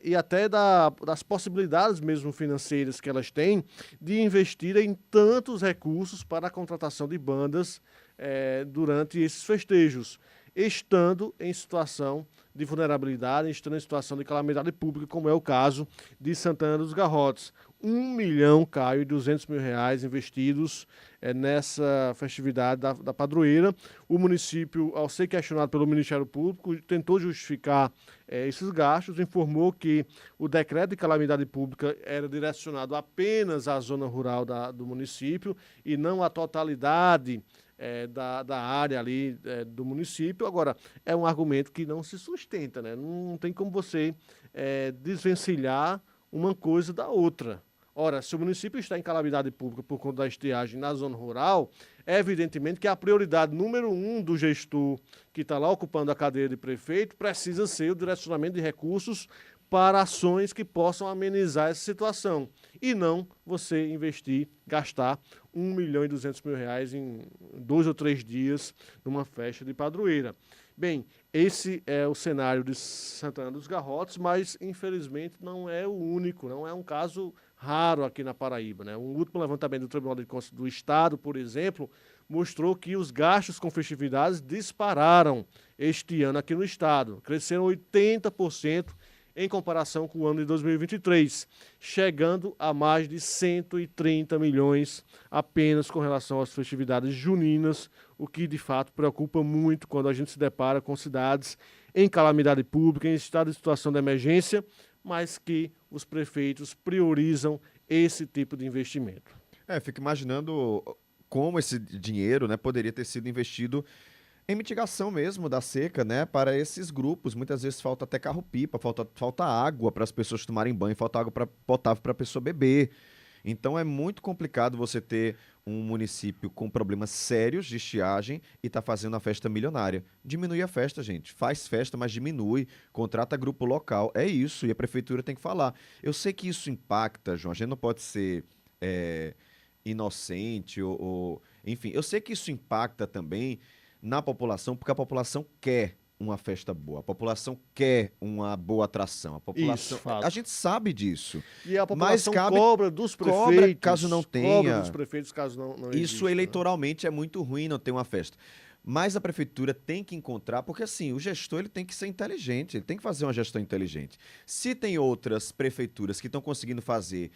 e até das possibilidades mesmo financeiras que elas têm de investir em tantos recursos para a contratação de bandas durante esses festejos, estando em situação de vulnerabilidade, estando em situação de calamidade pública, como é o caso de Santana dos Garrotes. 1 milhão, Caio, e 200 mil reais investidos nessa festividade da padroeira. O município, ao ser questionado pelo Ministério Público, tentou justificar esses gastos, informou que o decreto de calamidade pública era direcionado apenas à zona rural do município e não à totalidade da área ali do município. Agora, é um argumento que não se sustenta, né? Não tem como você desvencilhar uma coisa da outra. Ora, se o município está em calamidade pública por conta da estiagem na zona rural, é evidentemente que a prioridade número 1 do gestor que está lá ocupando a cadeira de prefeito precisa ser o direcionamento de recursos para ações que possam amenizar essa situação. E não você investir, gastar 1 milhão e 200 mil reais em 2 ou 3 dias numa festa de padroeira. Bem, esse é o cenário de Santana dos Garrotes, mas infelizmente não é o único, não é um caso raro aqui na Paraíba, né? Um último levantamento do Tribunal de Contas do Estado, por exemplo, mostrou que os gastos com festividades dispararam este ano aqui no Estado. Cresceram 80% em comparação com o ano de 2023, chegando a mais de 130 milhões apenas com relação às festividades juninas, o que de fato preocupa muito quando a gente se depara com cidades em calamidade pública, em estado de situação de emergência, mas que os prefeitos priorizam esse tipo de investimento. Fico imaginando como esse dinheiro, né, poderia ter sido investido em mitigação mesmo da seca, né, para esses grupos. Muitas vezes falta até carro-pipa, falta água para as pessoas tomarem banho, falta água potável para a pessoa beber. Então é muito complicado você ter um município com problemas sérios de estiagem e tá fazendo uma festa milionária. Diminui a festa, gente. Faz festa, mas diminui. Contrata grupo local. É isso, e a prefeitura tem que falar. Eu sei que isso impacta, João. A gente não pode ser inocente enfim, eu sei que isso impacta também na população, porque a população quer uma festa boa, a população quer uma boa atração, a população, a gente sabe disso. E a população cobra dos prefeitos, caso não tenha. Cobra dos prefeitos caso não Isso exista, eleitoralmente é muito ruim não ter uma festa. Mas a prefeitura tem que encontrar, porque assim, o gestor ele tem que ser inteligente, ele tem que fazer uma gestão inteligente. Se tem outras prefeituras que estão conseguindo fazer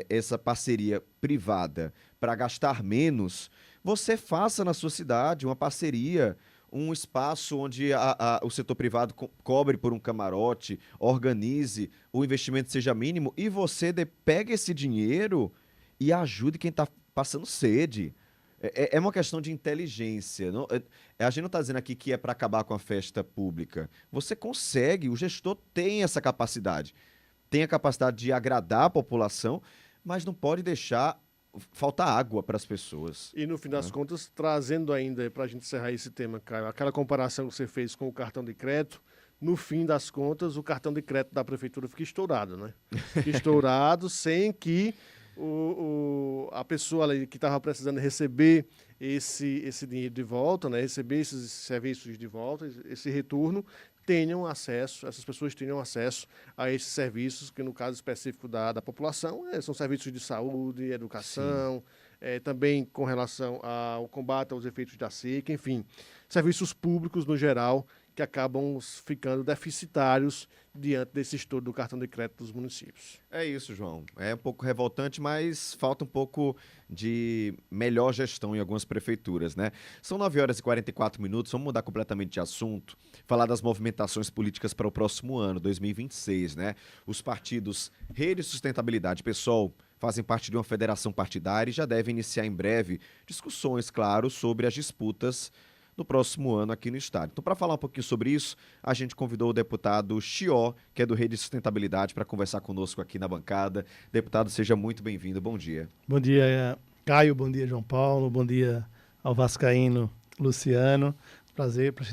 essa parceria privada para gastar menos, você faça na sua cidade uma parceria, um espaço onde o setor privado cobre por um camarote, organize, o investimento seja mínimo e você pegue esse dinheiro e ajude quem está passando sede. É uma questão de inteligência. A gente não está dizendo aqui que é para acabar com a festa pública. Você consegue, o gestor tem essa capacidade. Tem a capacidade de agradar a população, mas não pode deixar faltar água para as pessoas. E no fim das contas, trazendo ainda, para a gente encerrar esse tema, Caio, aquela comparação que você fez com o cartão de crédito, no fim das contas, o cartão de crédito da prefeitura fica estourado, né? Fica estourado sem que a pessoa ali que estava precisando receber esse dinheiro de volta, né? Receber esses serviços de volta, esse retorno, essas pessoas tenham acesso a esses serviços, que no caso específico da população, são serviços de saúde, educação, também com relação ao combate aos efeitos da seca, enfim, serviços públicos no geral, que acabam ficando deficitários diante desse estouro do cartão de crédito dos municípios. É isso, João. É um pouco revoltante, mas falta um pouco de melhor gestão em algumas prefeituras, né? São 9h44, vamos mudar completamente de assunto, falar das movimentações políticas para o próximo ano, 2026, né? Os partidos Rede Sustentabilidade e PSOL fazem parte de uma federação partidária e já devem iniciar em breve discussões, claro, sobre as disputas no próximo ano aqui no estado. Então, para falar um pouquinho sobre isso, a gente convidou o deputado Chió, que é do Rede Sustentabilidade, para conversar conosco aqui na bancada. Deputado, seja muito bem-vindo. Bom dia. Bom dia, Caio. Bom dia, João Paulo. Bom dia ao vascaíno Luciano. Prazer para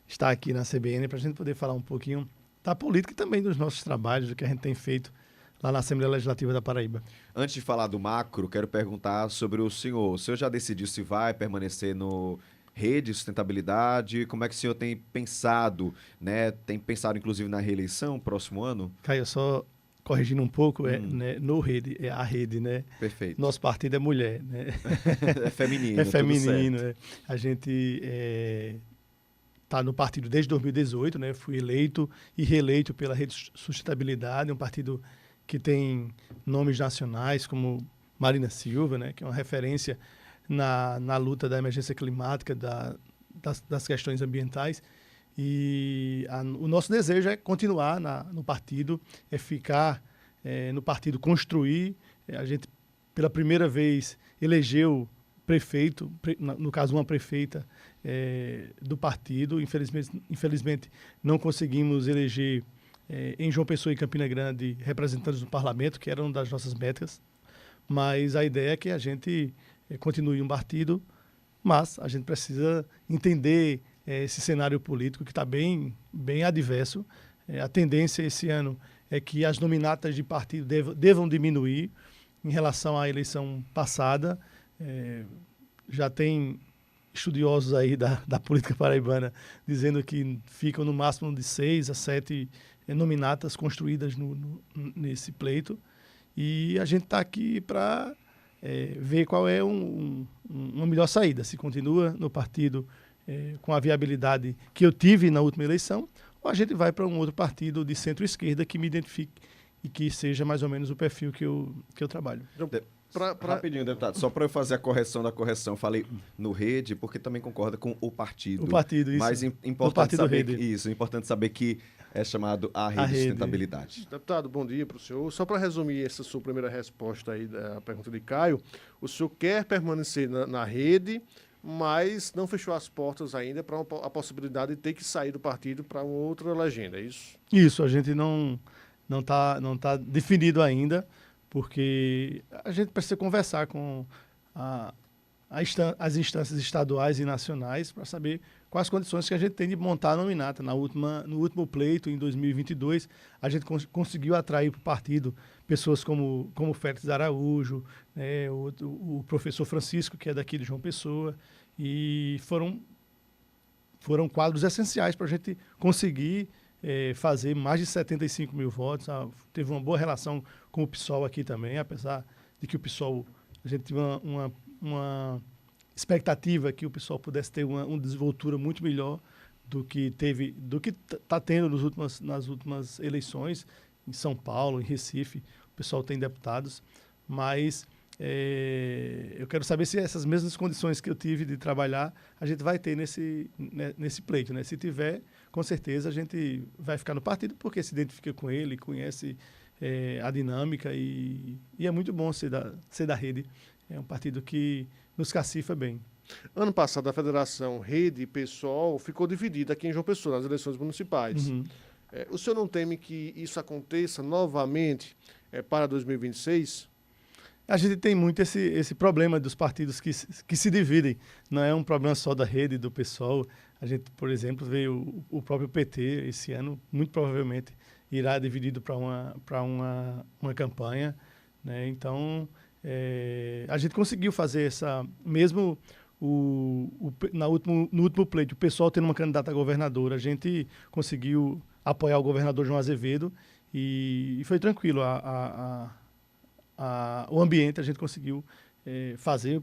estar aqui na CBN, para a gente poder falar um pouquinho da política e também dos nossos trabalhos, do que a gente tem feito lá na Assembleia Legislativa da Paraíba. Antes de falar do macro, quero perguntar sobre o senhor. O senhor já decidiu se vai permanecer no Rede Sustentabilidade? Como é que o senhor tem pensado, né? Tem pensado, inclusive, na reeleição próximo ano? Caio, só corrigindo um pouco, né, no Rede, é a Rede, né? Perfeito. Nosso partido é mulher, né? É feminino, é feminino, tudo certo. A gente está no partido desde 2018, né? Fui eleito e reeleito pela Rede Sustentabilidade, um partido que tem nomes nacionais como Marina Silva, né? Que é uma referência na luta da emergência climática, das questões ambientais. E o nosso desejo é continuar no partido, é ficar no partido, construir. A gente, pela primeira vez, elegeu prefeito, no caso uma prefeita do partido. Infelizmente não conseguimos eleger em João Pessoa e Campina Grande representantes do parlamento, que eram das nossas metas, mas a ideia é que a gente continue um partido, mas a gente precisa entender esse cenário político que está bem adverso. A tendência esse ano é que as nominatas de partido devam diminuir em relação à eleição passada. Já tem estudiosos aí da política paraibana dizendo que ficam no máximo de 6 a 7 nominatas construídas nesse pleito. E a gente está aqui para ver qual é uma melhor saída. Se continua no partido com a viabilidade que eu tive na última eleição, ou a gente vai para um outro partido de centro-esquerda que me identifique e que seja mais ou menos o perfil que eu trabalho. Rapidinho, deputado, só para eu fazer a correção da correção, falei no Rede, porque também concorda com o partido. O partido, isso. Mas importante saber isso, importante saber que é chamado a Rede Sustentabilidade. Deputado, bom dia para o senhor. Só para resumir essa sua primeira resposta aí da pergunta de Caio, o senhor quer permanecer na Rede, mas não fechou as portas ainda para a possibilidade de ter que sair do partido para uma outra legenda, é isso? Isso, a gente não tá definido ainda, porque a gente precisa conversar com as instâncias estaduais e nacionais para saber quais condições que a gente tem de montar a nominata. No último pleito, em 2022, a gente conseguiu atrair para o partido pessoas como Félix Araújo, né, o professor Francisco, que é daqui de João Pessoa, e foram quadros essenciais para a gente conseguir fazer mais de 75 mil votos. Teve uma boa relação com o PSOL aqui também, apesar de que o PSOL, a gente teve uma expectativa que o PSOL pudesse ter uma desenvoltura muito melhor do que está tendo nas últimas eleições, em São Paulo, em Recife. O PSOL tem deputados, mas eu quero saber se essas mesmas condições que eu tive de trabalhar, a gente vai ter nesse pleito, né? Se tiver, com certeza a gente vai ficar no partido, porque se identifica com ele, conhece a dinâmica e é muito bom ser da Rede. É um partido que nos cacifa bem. Ano passado, a Federação Rede e PSOL ficou dividida aqui em João Pessoa, nas eleições municipais. Uhum. O senhor não teme que isso aconteça novamente para 2026? A gente tem muito esse problema dos partidos que se dividem. Não é um problema só da Rede e do PSOL. A gente, por exemplo, vê o próprio PT esse ano, muito provavelmente, irá dividido para uma campanha, né? Então, a gente conseguiu fazer mesmo no último pleito, o PSOL tendo uma candidata a governador, a gente conseguiu apoiar o governador João Azevedo e foi tranquilo. O ambiente, a gente conseguiu fazer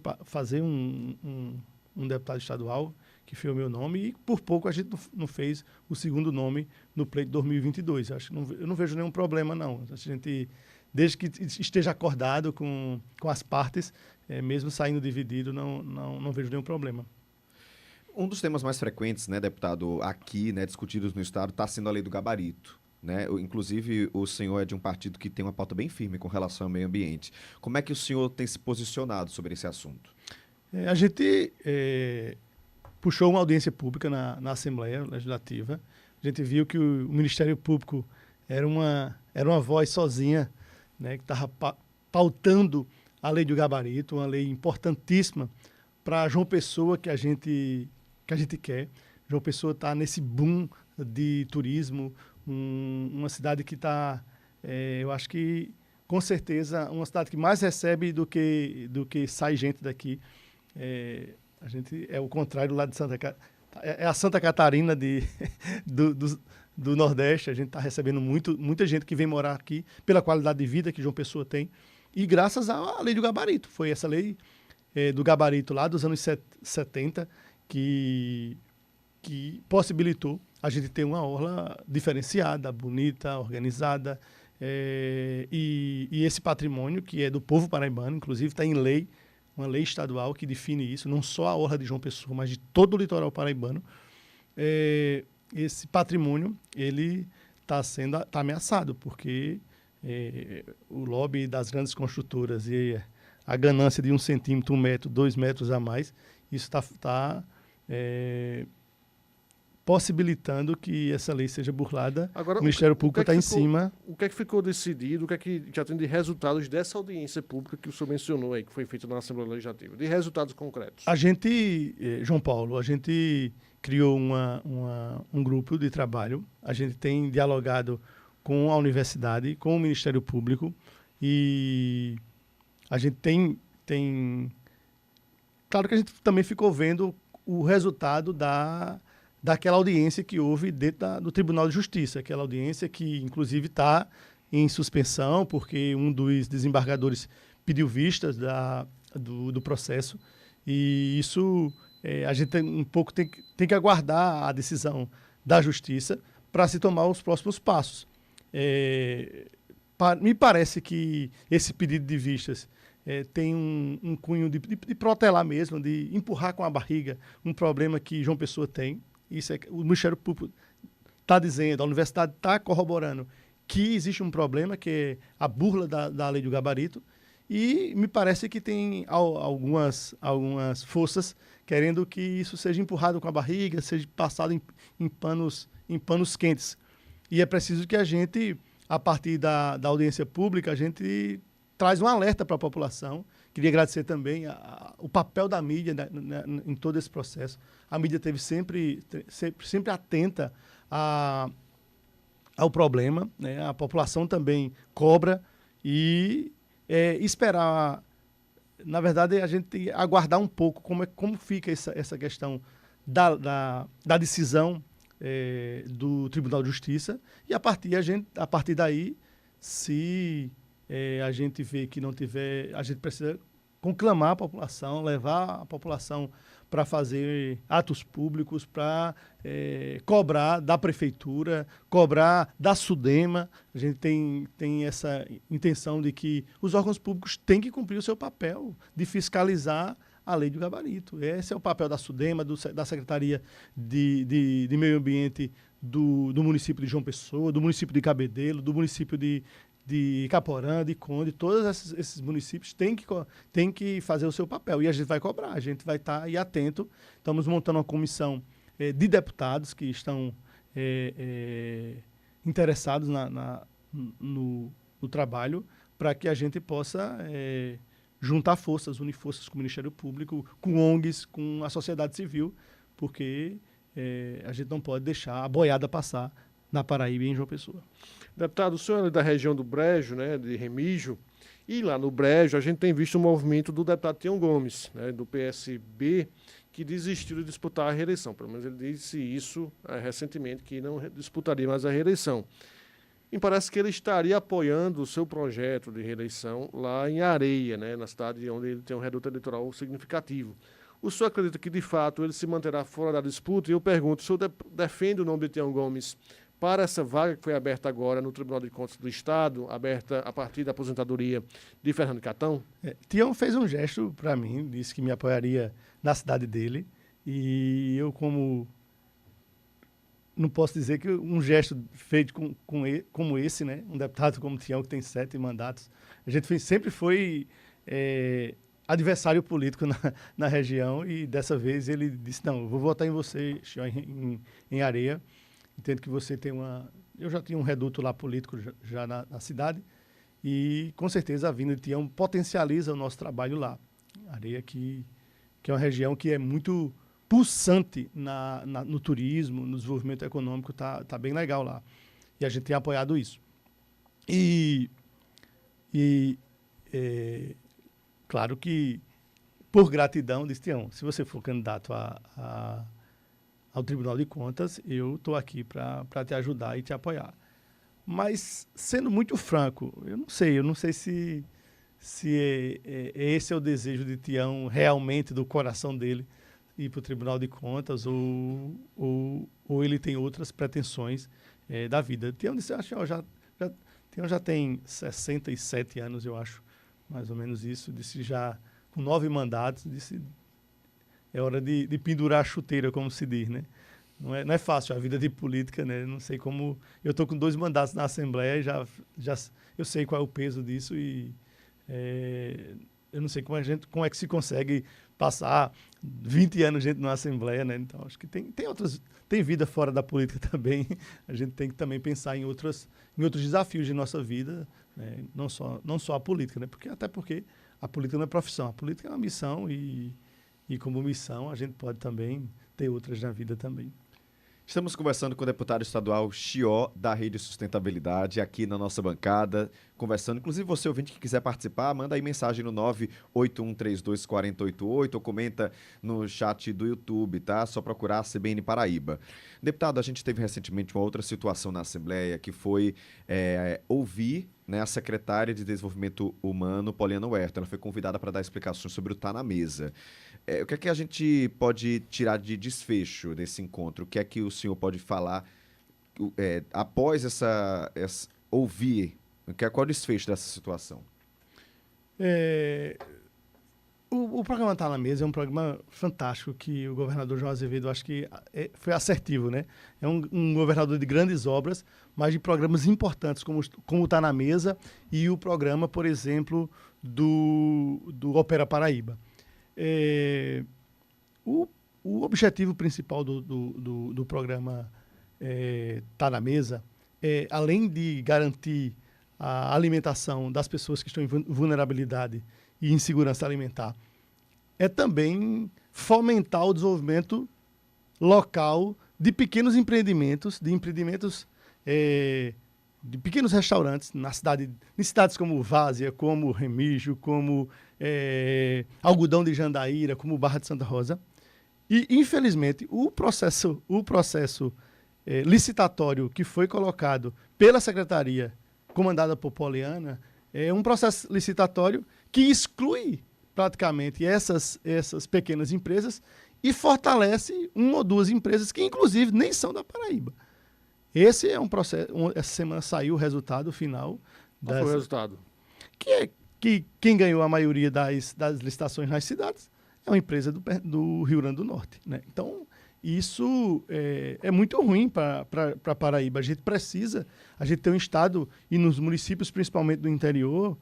um deputado estadual, que foi o meu nome, e por pouco a gente não fez o segundo nome no pleito 2022. Eu não vejo nenhum problema, não. A gente, desde que esteja acordado com as partes, mesmo saindo dividido, não vejo nenhum problema. Um dos temas mais frequentes, né, deputado, aqui, né, discutidos no Estado, está sendo a lei do gabarito. Né? Inclusive, o senhor é de um partido que tem uma pauta bem firme com relação ao meio ambiente. Como é que o senhor tem se posicionado sobre esse assunto? A gente puxou uma audiência pública na Assembleia Legislativa. A gente viu que o Ministério Público era uma voz sozinha, né, que estava pautando a lei do gabarito, uma lei importantíssima para João Pessoa que a gente quer. João Pessoa está nesse boom de turismo, uma cidade que está, eu acho que, com certeza, uma cidade que mais recebe do que sai gente daqui. A gente é o contrário lá de Santa Catarina. É a Santa Catarina do Nordeste. A gente está recebendo muita gente que vem morar aqui pela qualidade de vida que João Pessoa tem. E graças à lei do gabarito. Foi essa lei do gabarito lá dos anos 70 que possibilitou a gente ter uma orla diferenciada, bonita, organizada. E esse patrimônio, que é do povo paraibano, inclusive está em lei, uma lei estadual que define isso, não só a orla de João Pessoa, mas de todo o litoral paraibano. Esse patrimônio ele está ameaçado, porque o lobby das grandes construtoras e a ganância de 1 centímetro, 1 metro, 2 metros a mais, isso está possibilitando que essa lei seja burlada. Agora, o Ministério Público está em cima. O que é que ficou decidido, o que é que já tem de resultados dessa audiência pública que o senhor mencionou aí, que foi feita na Assembleia Legislativa, de resultados concretos? A gente, João Paulo, a gente criou um grupo de trabalho, a gente tem dialogado com a universidade, com o Ministério Público, e a gente tem... Claro que a gente também ficou vendo o resultado daquela audiência que houve dentro do Tribunal de Justiça, aquela audiência que, inclusive, está em suspensão, porque um dos desembargadores pediu vistas do processo, e isso a gente tem que aguardar a decisão da Justiça para se tomar os próximos passos. Me parece que esse pedido de vistas tem um cunho de protelar mesmo, de empurrar com a barriga um problema que João Pessoa tem. Isso o Ministério Público está dizendo, a universidade está corroborando que existe um problema, que é a burla da lei do gabarito, e me parece que tem algumas forças querendo que isso seja empurrado com a barriga, seja passado em panos quentes. E é preciso que a gente, a partir da audiência pública, a gente traz um alerta para a população. Queria agradecer também o papel da mídia em todo esse processo. A mídia esteve sempre atenta ao problema, né? A população também cobra e esperar. Na verdade, a gente tem que aguardar um pouco como fica essa questão da decisão do Tribunal de Justiça, e a partir daí, se a gente vê que não tiver, a gente precisa conclamar a população, levar a população para fazer atos públicos, para cobrar da prefeitura, cobrar da SUDEMA. A gente tem essa intenção de que os órgãos públicos têm que cumprir o seu papel de fiscalizar a lei do gabarito. Esse é o papel da SUDEMA, da Secretaria de Meio Ambiente do município de João Pessoa, do município de Cabedelo, do município de Caporã, de Conde. Todos esses municípios têm que fazer o seu papel, e a gente vai cobrar, a gente vai estar aí atento. Estamos montando uma comissão de deputados que estão interessados no trabalho, para que a gente possa juntar forças, unir forças com o Ministério Público, com ONGs, com a sociedade civil, porque a gente não pode deixar a boiada passar na Paraíba e em João Pessoa. Deputado, o senhor é da região do Brejo, né, de Remígio, e lá no Brejo a gente tem visto o movimento do deputado Tião Gomes, né, do PSB, que desistiu de disputar a reeleição. Pelo menos ele disse isso recentemente, que não disputaria mais a reeleição. E parece que ele estaria apoiando o seu projeto de reeleição lá em Areia, né, na cidade onde ele tem um reduto eleitoral significativo. O senhor acredita que, de fato, ele se manterá fora da disputa? E eu pergunto, o senhor defende o nome de Tião Gomes para essa vaga que foi aberta agora no Tribunal de Contas do Estado, aberta a partir da aposentadoria de Fernando Catão? Tião fez um gesto para mim, disse que me apoiaria na cidade dele, e eu, como não posso dizer que um gesto feito como esse, né? Um deputado como Tião, que tem 7 mandatos, a gente sempre foi adversário político na região, e dessa vez ele disse, não, eu vou votar em você, em Areia. Entendo que você tem eu já tinha um reduto lá político já na cidade, e com certeza a vinda de Tião potencializa o nosso trabalho lá. Areia que é uma região que é muito pulsante no turismo, no desenvolvimento econômico, tá bem legal lá. E a gente tem apoiado isso. Claro que, por gratidão, disse Tião, se você for candidato ao Tribunal de Contas, eu estou aqui para te ajudar e te apoiar. Mas, sendo muito franco, eu não sei se esse é o desejo de Tião realmente, do coração dele, ir para o Tribunal de Contas, ou ele tem outras pretensões da vida. Tião disse, Tião já tem 67 anos, eu acho, mais ou menos isso, disse já com 9 mandatos, disse... É hora de pendurar a chuteira, como se diz, né? Não é fácil a vida de política, né? Não sei como... Eu estou com 2 mandatos na Assembleia e eu sei qual é o peso disso, e eu não sei como é que se consegue passar 20 anos dentro de uma Assembleia, né? Então, acho que tem vida fora da política também. A gente tem que também pensar em outros desafios de nossa vida, né? Não só a política, né? Até porque a política não é profissão, a política é uma missão, e como missão a gente pode também ter outras na vida também. Estamos conversando com o deputado estadual Chió, da Rede Sustentabilidade, aqui na nossa bancada, conversando. Inclusive, você, ouvinte, que quiser participar, manda aí mensagem no 981324088 ou comenta no chat do YouTube, tá? Só procurar a CBN Paraíba. Deputado, a gente teve recentemente uma outra situação na Assembleia, que foi ouvir, né, a secretária de Desenvolvimento Humano, Poliana Huerta. Ela foi convidada para dar explicações sobre o Tá na Mesa. O que é que a gente pode tirar de desfecho desse encontro? O que é que o senhor pode falar após ouvir? Qual é o desfecho dessa situação? O programa Tá na Mesa é um programa fantástico que o governador João Azevedo, acho que foi assertivo, né? É um governador de grandes obras, mas de programas importantes como Tá na Mesa e o programa, por exemplo, do Opera Paraíba. O objetivo principal do programa Tá na Mesa é, além de garantir a alimentação das pessoas que estão em vulnerabilidade e insegurança alimentar, é também fomentar o desenvolvimento local de pequenos empreendimentos, de pequenos restaurantes em cidades como Várzea, como Remígio, como Algodão de Jandaíra, como Barra de Santa Rosa. E, infelizmente, o processo licitatório que foi colocado pela Secretaria, comandada por Poliana, é um processo licitatório que exclui praticamente essas pequenas empresas e fortalece 1 ou 2 empresas que, inclusive, nem são da Paraíba. Esse é um processo. Essa semana saiu o resultado final. Qual foi o resultado? Que quem ganhou a maioria das licitações nas cidades é uma empresa do Rio Grande do Norte, né? Então, isso é muito ruim para Paraíba. A gente ter um estado, e nos municípios, principalmente do interior,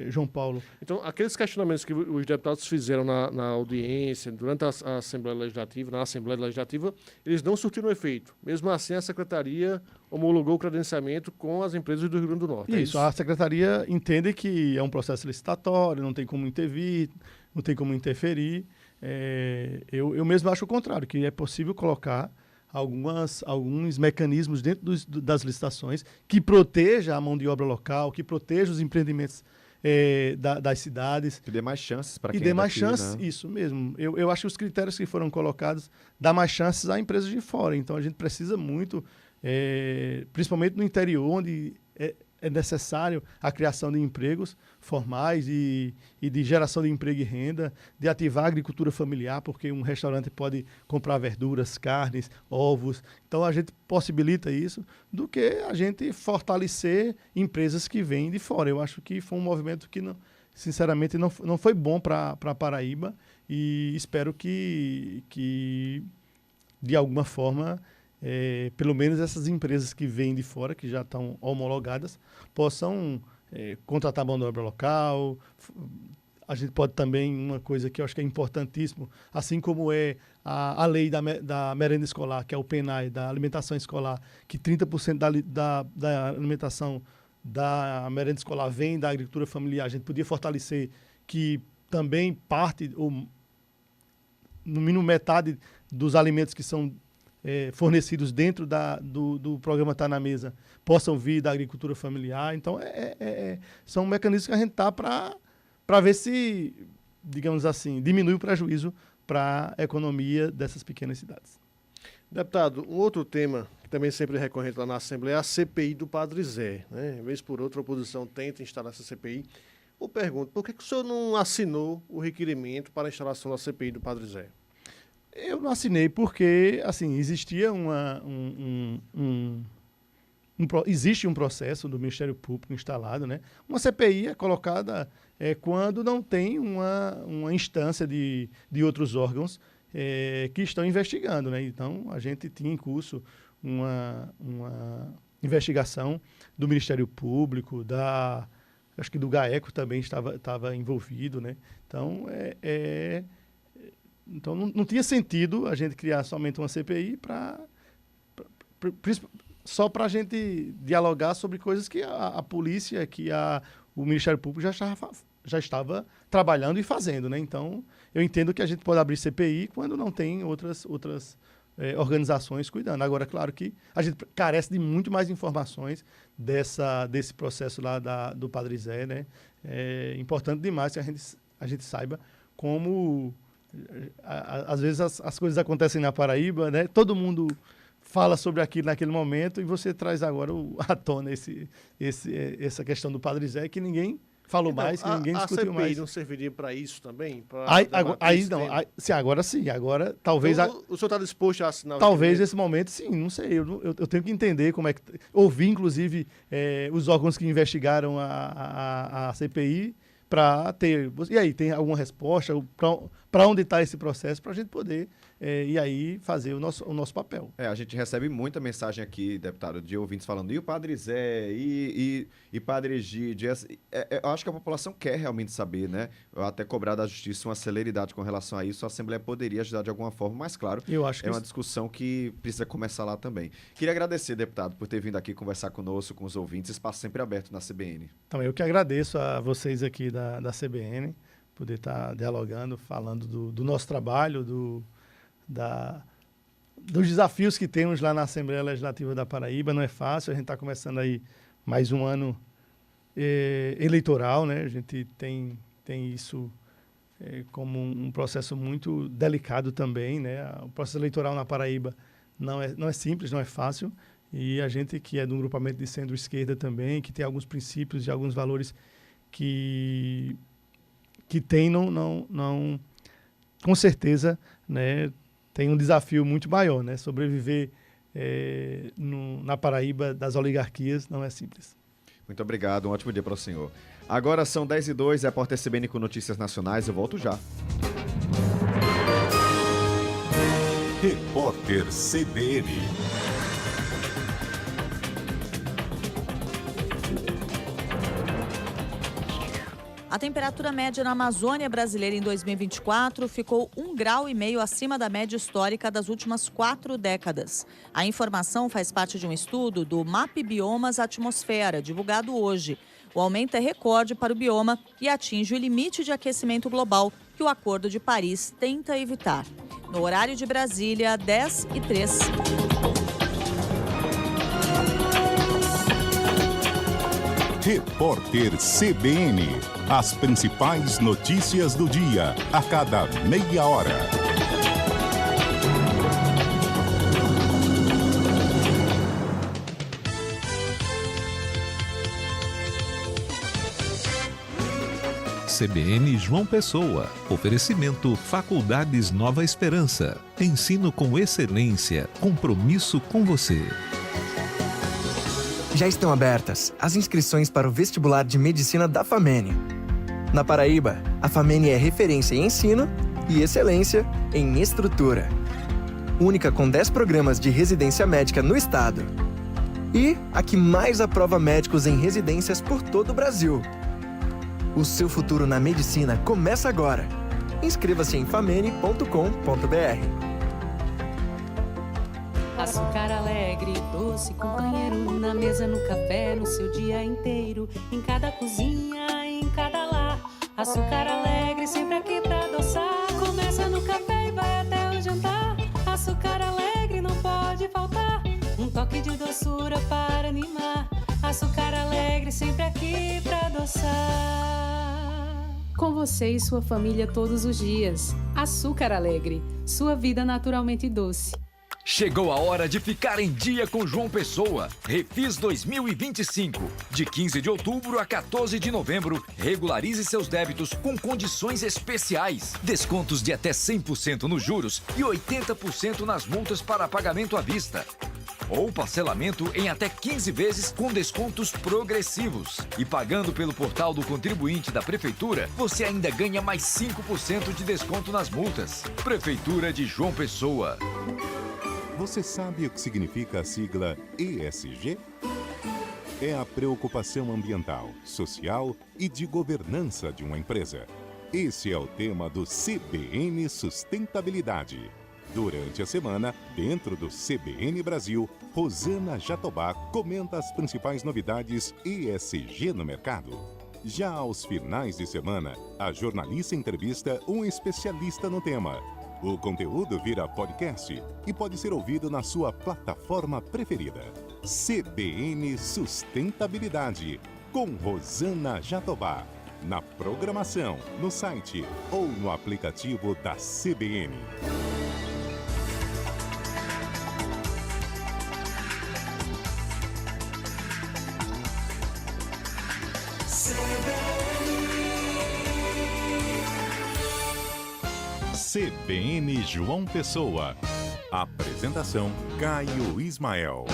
João Paulo. Então, aqueles questionamentos que os deputados fizeram na audiência, durante a Assembleia Legislativa, na Assembleia Legislativa, eles não surtiram efeito. Mesmo assim, a Secretaria homologou o credenciamento com as empresas do Rio Grande do Norte. Isso, a Secretaria entende que é um processo licitatório, não tem como intervir, não tem como interferir. Eu mesmo acho o contrário, que é possível colocar alguns mecanismos dentro das licitações que proteja a mão de obra local, que proteja os empreendimentos das cidades. Que dê mais chances para quem dê mais chances, né? Isso mesmo. Eu acho que os critérios que foram colocados dão mais chances a empresas de fora. Então, a gente precisa muito, principalmente no interior, onde é necessário a criação de empregos formais e de geração de emprego e renda, de ativar a agricultura familiar, porque um restaurante pode comprar verduras, carnes, ovos. Então, a gente possibilita isso do que a gente fortalecer empresas que vêm de fora. Eu acho que foi um movimento que, sinceramente, não foi bom para a Paraíba e espero que de alguma forma, pelo menos essas empresas que vêm de fora, que já estão homologadas, possam contratar mão de obra local. A gente pode também, uma coisa que eu acho que é importantíssimo, assim como é a lei da merenda escolar, que é o PENAE, da alimentação escolar, que 30% da alimentação da merenda escolar vem da agricultura familiar. A gente podia fortalecer que também parte, ou no mínimo metade dos alimentos que são fornecidos dentro do programa Tá na Mesa possam vir da agricultura familiar. Então, são mecanismos que a gente está para ver se, digamos assim, diminui o prejuízo para a economia dessas pequenas cidades. Deputado, um outro tema que também sempre é recorrente lá na Assembleia é a CPI do Padre Zé. Né? Vez por outra, a oposição tenta instalar essa CPI. Eu pergunto, por que o senhor não assinou o requerimento para a instalação da CPI do Padre Zé? Eu não assinei porque, assim, existia existe um processo do Ministério Público instalado, né? Uma CPI é colocada quando não tem uma instância de outros órgãos que estão investigando, né? Então, a gente tinha em curso uma investigação do Ministério Público, acho que do GAECO também estava envolvido, né? Então, Então, não tinha sentido a gente criar somente uma CPI só para a gente dialogar sobre coisas que a polícia, que o Ministério Público já estava trabalhando e fazendo, né? Então, eu entendo que a gente pode abrir CPI quando não tem outras organizações cuidando. Agora, claro que a gente carece de muito mais informações desse processo lá do Padre Zé, né? É importante demais que a gente saiba como... Às vezes as coisas acontecem na Paraíba, né? Todo mundo fala sobre aquilo naquele momento e você traz agora à tona essa questão do Padre Zé que ninguém falou mais, que ninguém discutiu mais. A CPI não serviria para isso também? Agora sim. Agora talvez... Então, o senhor está disposto a assinar? Talvez nesse momento sim, não sei. Eu tenho que entender como é que... Ouvi, inclusive, os órgãos que investigaram a CPI para ter... E aí, tem alguma resposta? Para onde está esse processo? Para a gente poder, e aí, fazer o nosso papel. A gente recebe muita mensagem aqui, deputado, de ouvintes falando, e o Padre Zé, e Padre Egídio? Eu acho que a população quer realmente saber, né? Até cobrar da Justiça uma celeridade com relação a isso, a Assembleia poderia ajudar de alguma forma, mas, claro, eu acho que uma discussão que precisa começar lá também. Queria agradecer, deputado, por ter vindo aqui conversar conosco, com os ouvintes, espaço sempre aberto na CBN. Então, eu que agradeço a vocês aqui da CBN, poder estar dialogando, falando do nosso trabalho, dos desafios que temos lá na Assembleia Legislativa da Paraíba. Não é fácil, a gente está começando aí mais um ano eleitoral, né? A gente tem isso como um processo muito delicado também, né? O processo eleitoral na Paraíba não é simples, não é fácil, e a gente que é de um grupamento de centro-esquerda também, que tem alguns princípios e alguns valores que tem, com certeza, né, tem um desafio muito maior, né? Sobreviver na Paraíba das oligarquias não é simples. Muito obrigado, um ótimo dia para o senhor. Agora são 10h02, repórter CBN com notícias nacionais, eu volto já. Repórter CBN. A temperatura média na Amazônia brasileira em 2024 ficou 1,5 graus acima da média histórica das últimas 4 décadas. A informação faz parte de um estudo do MAP Biomas Atmosfera, divulgado hoje. O aumento é recorde para o bioma e atinge o limite de aquecimento global que o Acordo de Paris tenta evitar. No horário de Brasília, 10h03. Repórter CBN. As principais notícias do dia, a cada meia hora. CBN João Pessoa. Oferecimento Faculdades Nova Esperança. Ensino com excelência. Compromisso com você. Já estão abertas as inscrições para o vestibular de medicina da FAMENE. Na Paraíba, a FAMENE é referência em ensino e excelência em estrutura. Única com 10 programas de residência médica no estado. E a que mais aprova médicos em residências por todo o Brasil. O seu futuro na medicina começa agora. Inscreva-se em famene.com.br. Açúcar alegre, doce companheiro, na mesa, no café, no seu dia inteiro, em cada cozinha, em cada lar. Açúcar alegre, sempre aqui pra adoçar. Começa no café e vai até o jantar. Açúcar alegre não pode faltar. Um toque de doçura para animar. Açúcar alegre, sempre aqui pra adoçar. Com você e sua família todos os dias. Açúcar alegre, sua vida naturalmente doce. Chegou a hora de ficar em dia com João Pessoa. Refis 2025. De 15 de outubro a 14 de novembro, regularize seus débitos com condições especiais. Descontos de até 100% nos juros e 80% nas multas para pagamento à vista. Ou parcelamento em até 15 vezes com descontos progressivos. E pagando pelo portal do contribuinte da Prefeitura, você ainda ganha mais 5% de desconto nas multas. Prefeitura de João Pessoa. Você sabe o que significa a sigla ESG? É a preocupação ambiental, social e de governança de uma empresa. Esse é o tema do CBN Sustentabilidade. Durante a semana, dentro do CBN Brasil, Rosana Jatobá comenta as principais novidades ESG no mercado. Já aos finais de semana, a jornalista entrevista um especialista no tema. O conteúdo vira podcast e pode ser ouvido na sua plataforma preferida. CBN Sustentabilidade, com Rosana Jatobá. Na programação, no site ou no aplicativo da CBN. CBN João Pessoa. Apresentação Caio Ismael.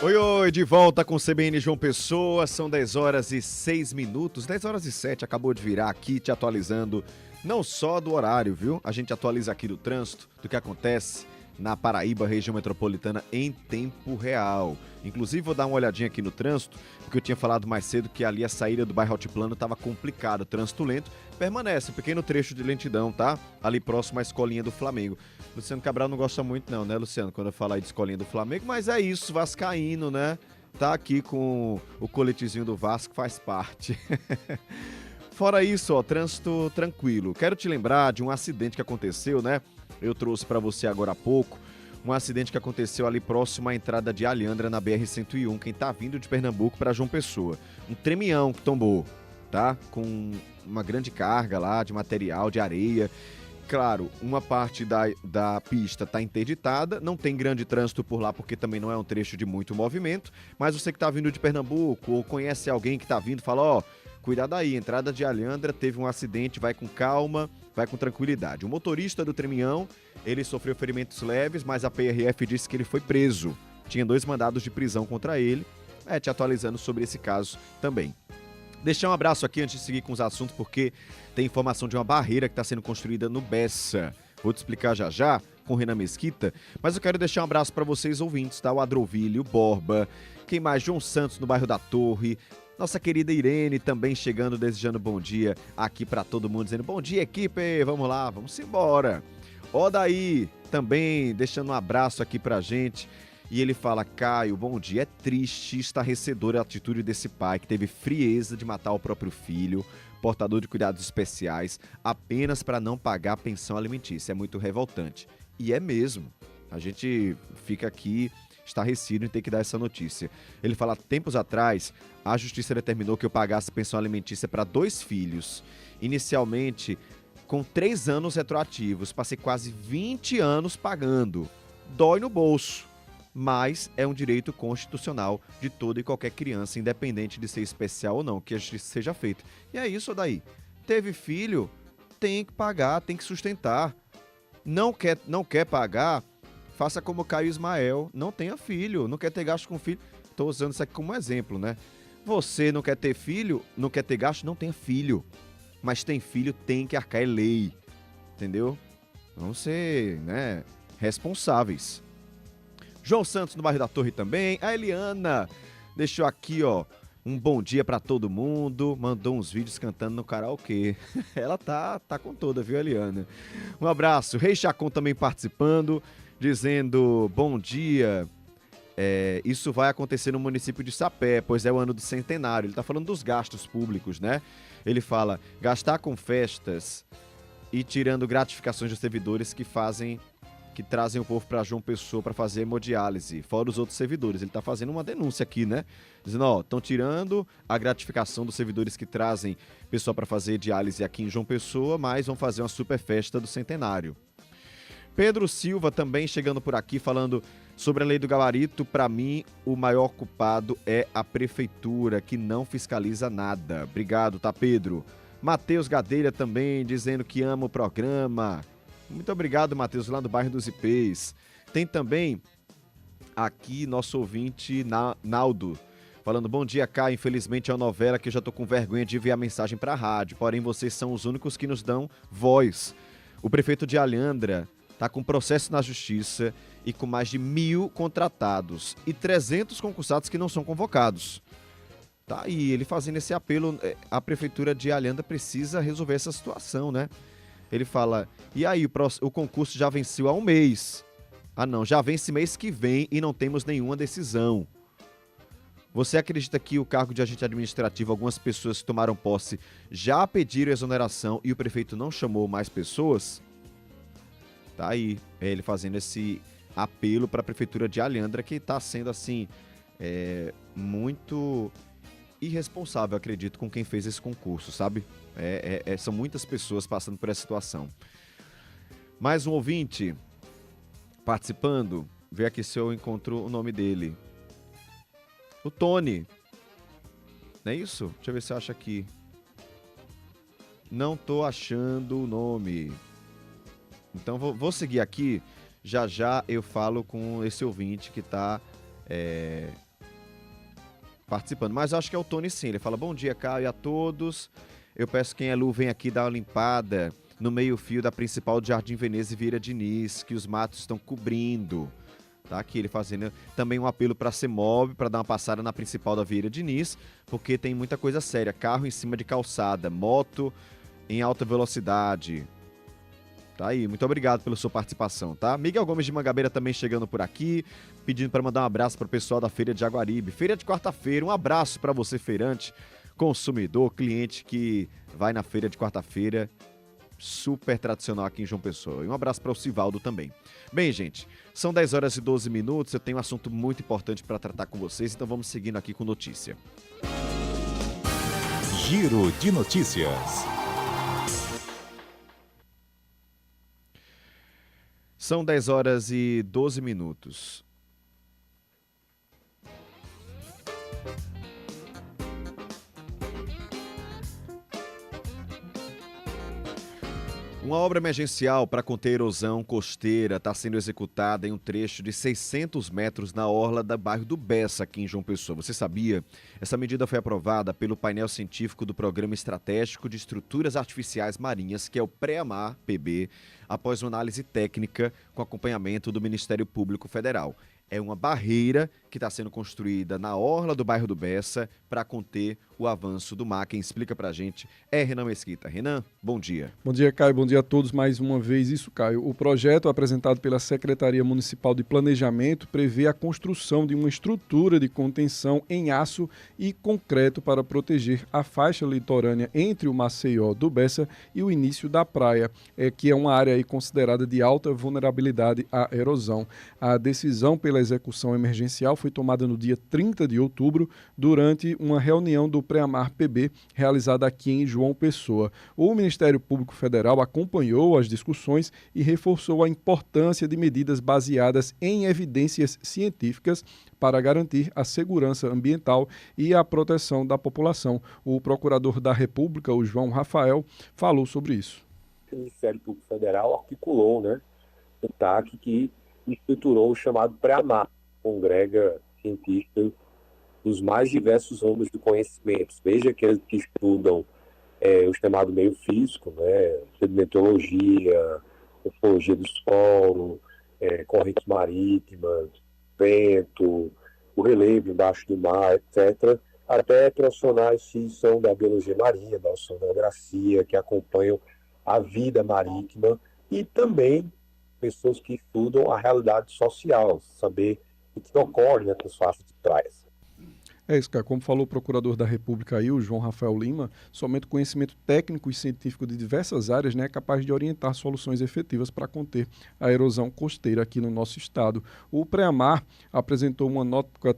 Oi, de volta com o CBN João Pessoa, são 10 horas e 6 minutos, 10 horas e 7, acabou de virar aqui te atualizando, não só do horário, viu? A gente atualiza aqui do trânsito, do que acontece na Paraíba, região metropolitana, em tempo real. Inclusive, vou dar uma olhadinha aqui no trânsito, porque eu tinha falado mais cedo que ali a saída do bairro Altiplano estava complicado, trânsito lento. Permanece um pequeno trecho de lentidão, tá? Ali próximo à escolinha do Flamengo. Luciano Cabral não gosta muito não, né, Luciano, quando eu falar aí de escolinha do Flamengo, mas é isso, vascaíno, né? Tá aqui com o coletezinho do Vasco, faz parte. Fora isso, ó, trânsito tranquilo. Quero te lembrar de um acidente que aconteceu, né? Eu trouxe para você agora há pouco. Um acidente que aconteceu ali próximo à entrada de Alhandra, na BR-101. Quem tá vindo de Pernambuco para João Pessoa. Um tremião que tombou, tá? Com uma grande carga lá de material, de areia. Claro, uma parte da pista está interditada, não tem grande trânsito por lá porque também não é um trecho de muito movimento, mas você que está vindo de Pernambuco ou conhece alguém que está vindo, fala, ó, cuidado aí, entrada de Alhandra, teve um acidente, vai com calma, vai com tranquilidade. O motorista do tremião, ele sofreu ferimentos leves, mas a PRF disse que ele foi preso. Tinha 2 mandados de prisão contra ele, te atualizando sobre esse caso também. Deixar um abraço aqui antes de seguir com os assuntos, porque tem informação de uma barreira que está sendo construída no Bessa. Vou te explicar já já com o Renan Mesquita, mas eu quero deixar um abraço para vocês ouvintes, tá? O Adrovílio, o Borba, quem mais? João Santos no bairro da Torre, nossa querida Irene também chegando, desejando bom dia aqui para todo mundo, dizendo bom dia equipe, vamos lá, vamos embora. Ó daí também deixando um abraço aqui pra gente. E ele fala: Caio, bom dia. É triste, estarrecedora a atitude desse pai que teve frieza de matar o próprio filho, portador de cuidados especiais, apenas para não pagar a pensão alimentícia. É muito revoltante. E é mesmo. A gente fica aqui estarrecido em ter que dar essa notícia. Ele fala: tempos atrás, a justiça determinou que eu pagasse pensão alimentícia para 2 filhos. Inicialmente, com 3 anos retroativos. Passei quase 20 anos pagando. Dói no bolso. Mas é um direito constitucional de toda e qualquer criança, independente de ser especial ou não, que a justiça seja feita. E é isso daí. Teve filho, tem que pagar, tem que sustentar. Não quer pagar, faça como Caio Ismael, não tenha filho, não quer ter gasto com filho. Estou usando isso aqui como exemplo, né? Você não quer ter filho, não quer ter gasto, não tenha filho. Mas tem filho, tem que arcar, é lei. Entendeu? Vamos ser, né, responsáveis. João Santos, no bairro da Torre também. A Eliana deixou aqui, ó, um bom dia pra todo mundo. Mandou uns vídeos cantando no karaokê. Ela tá com toda, viu, Eliana? Um abraço. Rei Chacon também participando, dizendo bom dia. Isso vai acontecer no município de Sapé, pois é o ano do centenário. Ele tá falando dos gastos públicos, né? Ele fala: gastar com festas e tirando gratificações dos servidores que trazem o povo para João Pessoa para fazer hemodiálise, fora os outros servidores. Ele está fazendo uma denúncia aqui, né? Dizendo, ó, estão tirando a gratificação dos servidores que trazem pessoa para fazer diálise aqui em João Pessoa, mas vão fazer uma super festa do centenário. Pedro Silva também chegando por aqui falando sobre a lei do gabarito. Para mim, o maior culpado é a prefeitura, que não fiscaliza nada. Obrigado, tá, Pedro? Matheus Gadelha também dizendo que ama o programa. Muito obrigado, Matheus, lá do bairro dos Ipês. Tem também aqui nosso ouvinte, Naldo, falando: bom dia, Caio. Infelizmente é uma novela que eu já tô com vergonha de enviar mensagem pra rádio, porém vocês são os únicos que nos dão voz. O prefeito de Alhandra tá com processo na justiça e com mais de 1.000 contratados e 300 concursados que não são convocados. Tá aí, ele fazendo esse apelo. A prefeitura de Alhandra precisa resolver essa situação, né? Ele fala: e aí, o concurso já venceu há um mês. Ah não, já vence mês que vem e não temos nenhuma decisão. Você acredita que o cargo de agente administrativo, algumas pessoas que tomaram posse já pediram exoneração e o prefeito não chamou mais pessoas? Tá aí, ele fazendo esse apelo para a prefeitura de Alhandra, que está sendo assim, muito irresponsável, acredito, com quem fez esse concurso, sabe? São muitas pessoas passando por essa situação. Mais um ouvinte participando. Vê aqui se eu encontro o nome dele. O Tony. Não é isso? Deixa eu ver se eu acho aqui. Não tô achando o nome. Então vou seguir aqui. Já já eu falo com esse ouvinte que tá participando. Mas eu acho que é o Tony sim. Ele fala: bom dia, Caio, a todos. Eu peço quem é Lu, vem aqui dar uma limpada no meio-fio da principal de Jardim Veneza e Vieira Diniz, que os matos estão cobrindo. Tá aqui ele fazendo também um apelo para a CEMOB, para dar uma passada na principal da Vieira Diniz, porque tem muita coisa séria. Carro em cima de calçada, moto em alta velocidade. Tá aí, muito obrigado pela sua participação, tá? Miguel Gomes de Mangabeira também chegando por aqui, pedindo para mandar um abraço para o pessoal da Feira de Jaguaribe. Feira de quarta-feira, um abraço para você, feirante, consumidor, cliente que vai na feira de quarta-feira, super tradicional aqui em João Pessoa. E um abraço para o Sivaldo também. Bem, gente, são 10 horas e 12 minutos, eu tenho um assunto muito importante para tratar com vocês, então vamos seguindo aqui com notícia. Giro de notícias. São 10 horas e 12 minutos. Uma obra emergencial para conter erosão costeira está sendo executada em um trecho de 600 metros na orla do bairro do Bessa, aqui em João Pessoa. Você sabia? Essa medida foi aprovada pelo painel científico do Programa Estratégico de Estruturas Artificiais Marinhas, que é o PREAMAR, PB, após uma análise técnica com acompanhamento do Ministério Público Federal. É uma barreira que está sendo construída na orla do bairro do Bessa para conter o avanço do mar. Quem explica para a gente é Renan Mesquita. Renan, bom dia. Bom dia, Caio. Bom dia a todos mais uma vez. Isso, Caio. O projeto apresentado pela Secretaria Municipal de Planejamento prevê a construção de uma estrutura de contenção em aço e concreto para proteger a faixa litorânea entre o Maceió do Bessa e o início da praia, que é uma área aí considerada de alta vulnerabilidade à erosão. A decisão pela execução emergencial foi tomada no dia 30 de outubro, durante uma reunião do Preamar PB, realizada aqui em João Pessoa. O Ministério Público Federal acompanhou as discussões e reforçou a importância de medidas baseadas em evidências científicas para garantir a segurança ambiental e a proteção da população. O Procurador da República, o João Rafael, falou sobre isso. O Ministério Público Federal articulou, o TAC, que estruturou o chamado Preamar, congrega cientistas dos mais diversos ramos do conhecimento, desde aqueles que estudam o chamado meio físico, sedimentologia, morfologia do solo, correntes marítimas, vento, o relevo embaixo do mar, etc., até profissionais que são da biologia marinha, da oceanografia, que acompanham a vida marítima, e também pessoas que estudam a realidade social, saber o que ocorre nessas faixas de praias. É isso, cara. Como falou o Procurador da República aí, o João Rafael Lima, somente o conhecimento técnico e científico de diversas áreas é capaz de orientar soluções efetivas para conter a erosão costeira aqui no nosso estado. O Preamar apresentou uma nota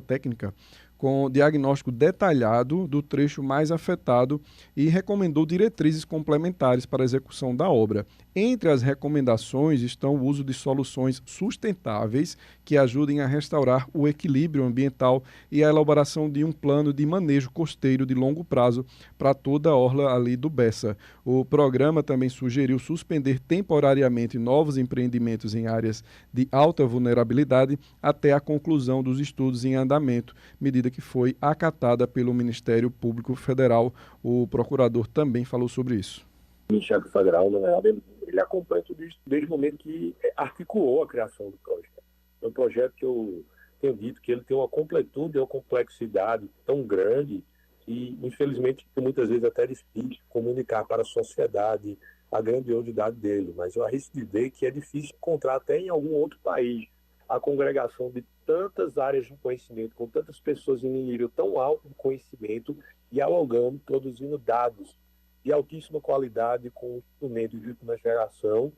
técnica com diagnóstico detalhado do trecho mais afetado e recomendou diretrizes complementares para a execução da obra. Entre as recomendações estão o uso de soluções sustentáveis que ajudem a restaurar o equilíbrio ambiental e a elaboração de um plano de manejo costeiro de longo prazo para toda a orla ali do Bessa. O programa também sugeriu suspender temporariamente novos empreendimentos em áreas de alta vulnerabilidade até a conclusão dos estudos em andamento, medida que foi acatada pelo Ministério Público Federal. O procurador também falou sobre isso. O Ministério Federal, na verdade, ele acompanha tudo isso desde o momento que articulou a criação do projeto. É um projeto que eu tenho dito que ele tem uma completude e uma complexidade tão grande e, infelizmente, muitas vezes até difícil comunicar para a sociedade a grandiosidade dele. Mas eu arrisco dizer que é difícil encontrar até em algum outro país a congregação de tantas áreas de conhecimento, com tantas pessoas em nível tão alto de conhecimento, dialogando, produzindo dados de altíssima qualidade com instrumentos de última geração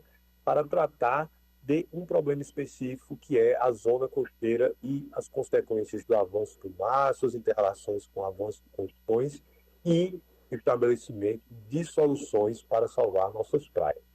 para tratar de um problema específico que é a zona costeira e as consequências do avanço do mar, suas interrelações com o avanço de construções e estabelecimento de soluções para salvar nossas praias.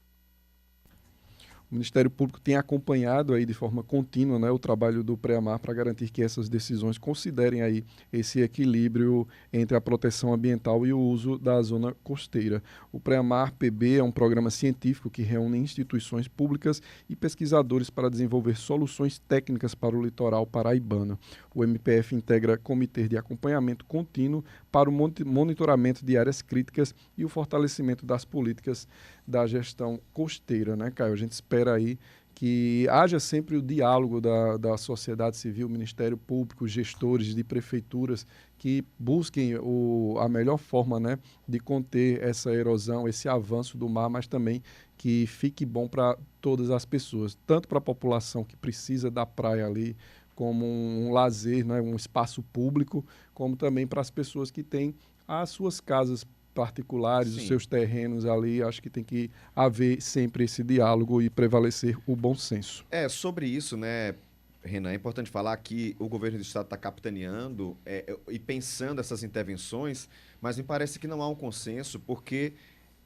O Ministério Público tem acompanhado aí de forma contínua, o trabalho do Preamar para garantir que essas decisões considerem aí esse equilíbrio entre a proteção ambiental e o uso da zona costeira. O Preamar PB é um programa científico que reúne instituições públicas e pesquisadores para desenvolver soluções técnicas para o litoral paraibano. O MPF integra comitês de acompanhamento contínuo para o monitoramento de áreas críticas e o fortalecimento das políticas da gestão costeira, Caio? A gente espera aí que haja sempre o diálogo da sociedade civil, Ministério Público, gestores de prefeituras, que busquem a melhor forma de conter essa erosão, esse avanço do mar, mas também que fique bom para todas as pessoas, tanto para a população que precisa da praia ali, como um lazer, um espaço público, como também para as pessoas que têm as suas casas particulares, os seus terrenos ali. Acho que tem que haver sempre esse diálogo e prevalecer o bom senso. Sobre isso, Renan, é importante falar que o governo do estado está capitaneando e pensando essas intervenções, mas me parece que não há um consenso, porque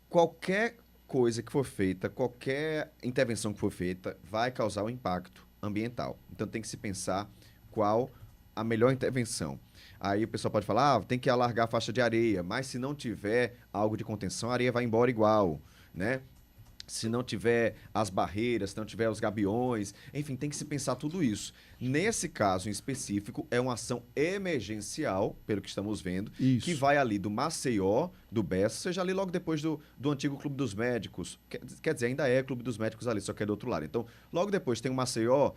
qualquer coisa que for feita, qualquer intervenção que for feita, vai causar um impacto ambiental. Então tem que se pensar qual a melhor intervenção. Aí o pessoal pode falar, tem que alargar a faixa de areia, mas se não tiver algo de contenção, a areia vai embora igual, Se não tiver as barreiras, se não tiver os gabiões, enfim, tem que se pensar tudo isso. Nesse caso em específico, é uma ação emergencial, pelo que estamos vendo, que vai ali do Maceió, do Bessa, seja ali logo depois do antigo Clube dos Médicos. Quer dizer, ainda é Clube dos Médicos ali, só que é do outro lado. Então, logo depois tem o Maceió,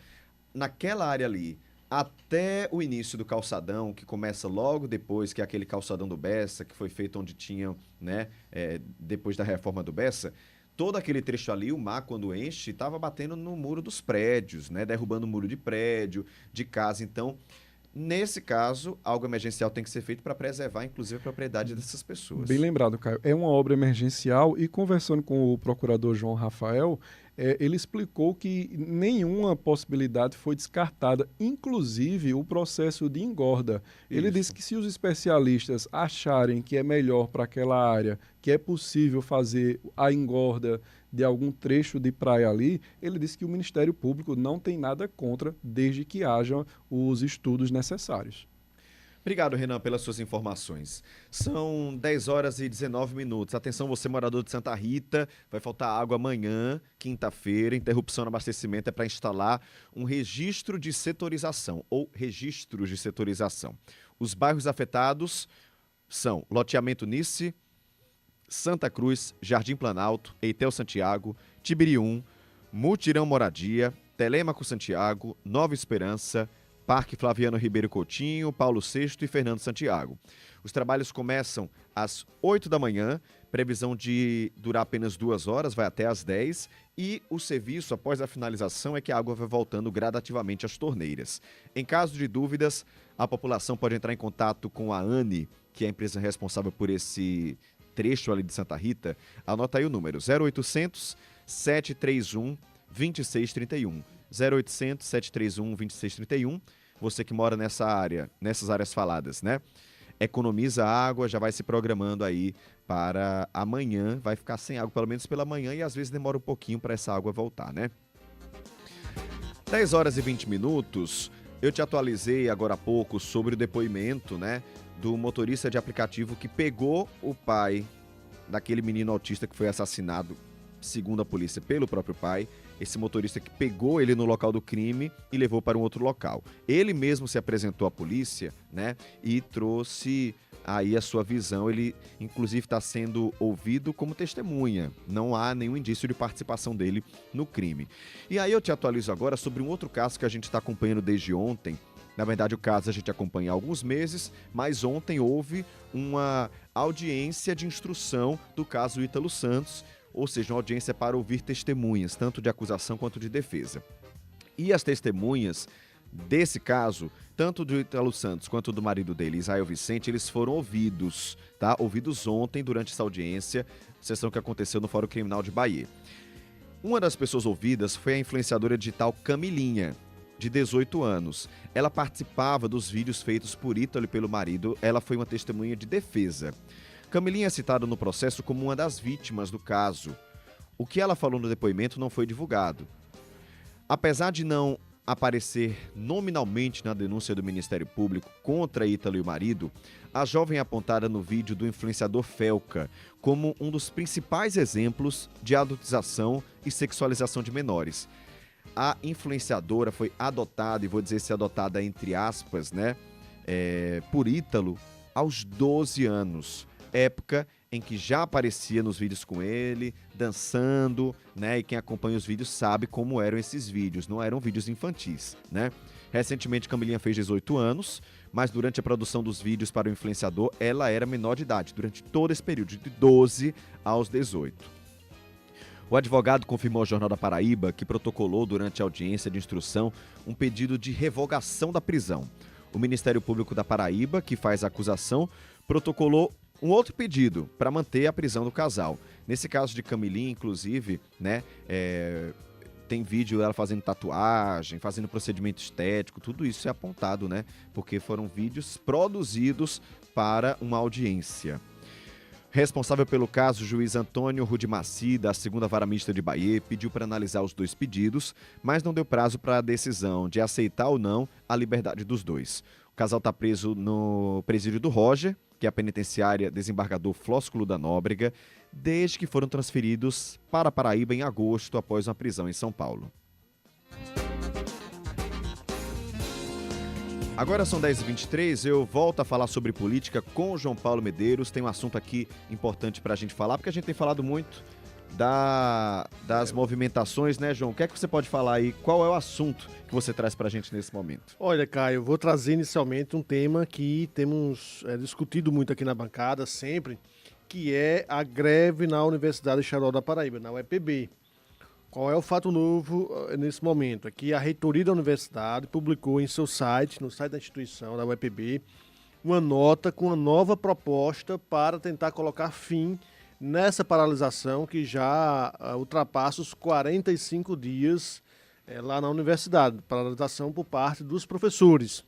naquela área ali, até o início do calçadão, que começa logo depois, que é aquele calçadão do Bessa, que foi feito onde tinha, né, depois da reforma do Bessa, todo aquele trecho ali, o mar, quando enche, estava batendo no muro dos prédios, né, derrubando o muro de prédio, de casa. Então, nesse caso, algo emergencial tem que ser feito para preservar, inclusive, a propriedade dessas pessoas. Bem lembrado, Caio. É uma obra emergencial e, conversando com o procurador João Rafael, ele explicou que nenhuma possibilidade foi descartada, inclusive o processo de engorda. Ele disse que se os especialistas acharem que é melhor para aquela área, que é possível fazer a engorda de algum trecho de praia ali, ele disse que o Ministério Público não tem nada contra, desde que hajam os estudos necessários. Obrigado, Renan, pelas suas informações. São 10 horas e 19 minutos. Atenção, você morador de Santa Rita, vai faltar água amanhã, quinta-feira. Interrupção no abastecimento é para instalar um registro de setorização ou registros de setorização. Os bairros afetados são Loteamento Nice, Santa Cruz, Jardim Planalto, Eitel Santiago, Tibirium, Mutirão Moradia, Telêmaco Santiago, Nova Esperança, Parque Flaviano Ribeiro Coutinho, Paulo VI e Fernando Santiago. Os trabalhos começam às 8 da manhã, previsão de durar apenas 2 horas, vai até às 10, e o serviço, após a finalização, é que a água vai voltando gradativamente às torneiras. Em caso de dúvidas, a população pode entrar em contato com a ANE, que é a empresa responsável por esse trecho ali de Santa Rita. Anota aí o número, 0800 731 2631. 0800 731 2631. Você que mora nessa área, nessas áreas faladas, né? Economiza água, já vai se programando aí para amanhã, vai ficar sem água pelo menos pela manhã e às vezes demora um pouquinho para essa água voltar, né? 10 horas e 20 minutos, eu te atualizei agora há pouco sobre o depoimento, né, do motorista de aplicativo que pegou o pai daquele menino autista que foi assassinado, segundo a polícia, pelo próprio pai. Esse motorista que pegou ele no local do crime e levou para um outro local. Ele mesmo se apresentou à polícia, né, e trouxe aí a sua visão. Ele, inclusive, está sendo ouvido como testemunha. Não há nenhum indício de participação dele no crime. E aí eu te atualizo agora sobre um outro caso que a gente está acompanhando desde ontem. Na verdade, o caso a gente acompanha há alguns meses, mas ontem houve uma audiência de instrução do caso Ítalo Santos, ou seja, uma audiência para ouvir testemunhas, tanto de acusação quanto de defesa. E as testemunhas desse caso, tanto do Ítalo Santos quanto do marido dele, Israel Vicente, eles foram ouvidos, tá? Ouvidos ontem durante essa audiência, sessão que aconteceu no Fórum Criminal de Bahia. Uma das pessoas ouvidas foi a influenciadora digital Camilinha, de 18 anos. Ela participava dos vídeos feitos por Ítalo e pelo marido, ela foi uma testemunha de defesa. Camilinha é citada no processo como uma das vítimas do caso. O que ela falou no depoimento não foi divulgado. Apesar de não aparecer nominalmente na denúncia do Ministério Público contra Ítalo e o marido, a jovem é apontada no vídeo do influenciador Felca como um dos principais exemplos de adultização e sexualização de menores. A influenciadora foi adotada, e vou dizer se adotada entre aspas, né, por Ítalo aos 12 anos. Época em que já aparecia nos vídeos com ele, dançando, né? E quem acompanha os vídeos sabe como eram esses vídeos, não eram vídeos infantis, né? Recentemente, Camilinha fez 18 anos, mas durante a produção dos vídeos para o influenciador, ela era menor de idade, durante todo esse período, de 12 aos 18. O advogado confirmou ao Jornal da Paraíba que protocolou durante a audiência de instrução um pedido de revogação da prisão. O Ministério Público da Paraíba, que faz a acusação, protocolou um outro pedido para manter a prisão do casal. Nesse caso de Camilinha, inclusive, né, tem vídeo dela fazendo tatuagem, fazendo procedimento estético, tudo isso é apontado, né, porque foram vídeos produzidos para uma audiência. Responsável pelo caso, o juiz Antônio Rudimaci, da 2ª Vara Mista de Bahia, pediu para analisar os dois pedidos, mas não deu prazo para a decisão de aceitar ou não a liberdade dos dois. O casal está preso no presídio do Roger, que é a penitenciária Desembargador Flósculo da Nóbrega, desde que foram transferidos para Paraíba em agosto, após uma prisão em São Paulo. Agora são 10h23, eu volto a falar sobre política com o João Paulo Medeiros. Tem um assunto aqui importante para a gente falar, porque a gente tem falado muito das movimentações, né, João? O que é que você pode falar aí? Qual é o assunto que você traz pra gente nesse momento? Olha, Caio, vou trazer inicialmente um tema que temos discutido muito aqui na bancada sempre, que é a greve na Universidade Estadual da Paraíba, na UEPB. Qual é o fato novo nesse momento? É que a reitoria da universidade publicou em seu site, no site da instituição, da UEPB, uma nota com uma nova proposta para tentar colocar fim nessa paralisação que já ultrapassa os 45 dias lá na universidade, paralisação por parte dos professores.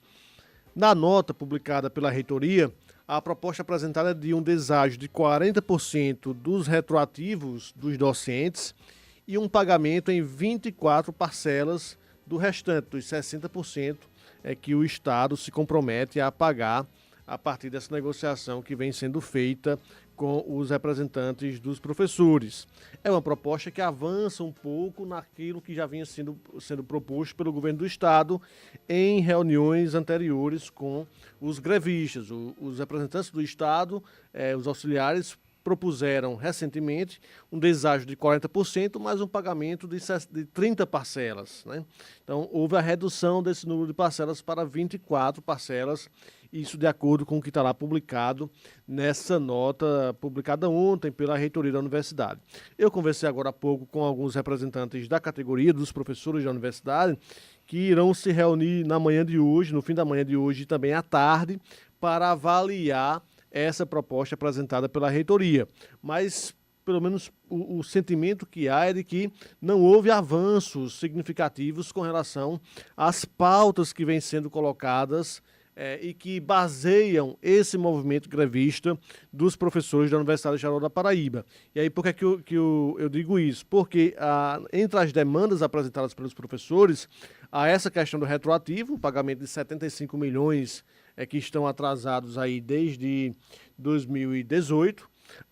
Na nota publicada pela reitoria, a proposta apresentada é de um deságio de 40% dos retroativos dos docentes e um pagamento em 24 parcelas do restante, dos 60% que o Estado se compromete a pagar a partir dessa negociação que vem sendo feita com os representantes dos professores. É uma proposta que avança um pouco naquilo que já vinha sendo proposto pelo governo do Estado em reuniões anteriores com os grevistas. Os representantes do Estado, os auxiliares, propuseram recentemente um deságio de 40%, mais um pagamento de 30 parcelas, né? Então, houve a redução desse número de parcelas para 24 parcelas, isso de acordo com o que está lá publicado nessa nota publicada ontem pela reitoria da universidade. Eu conversei agora há pouco com alguns representantes da categoria dos professores da universidade que irão se reunir na manhã de hoje, no fim da manhã de hoje e também à tarde, para avaliar essa proposta apresentada pela reitoria. Mas, pelo menos, o sentimento que há é de que não houve avanços significativos com relação às pautas que vêm sendo colocadas e que baseiam esse movimento grevista dos professores da Universidade Estadual da Paraíba. E aí, por que eu digo isso? Porque entre as demandas apresentadas pelos professores, há essa questão do retroativo, o pagamento de 75 milhões que estão atrasados aí desde 2018.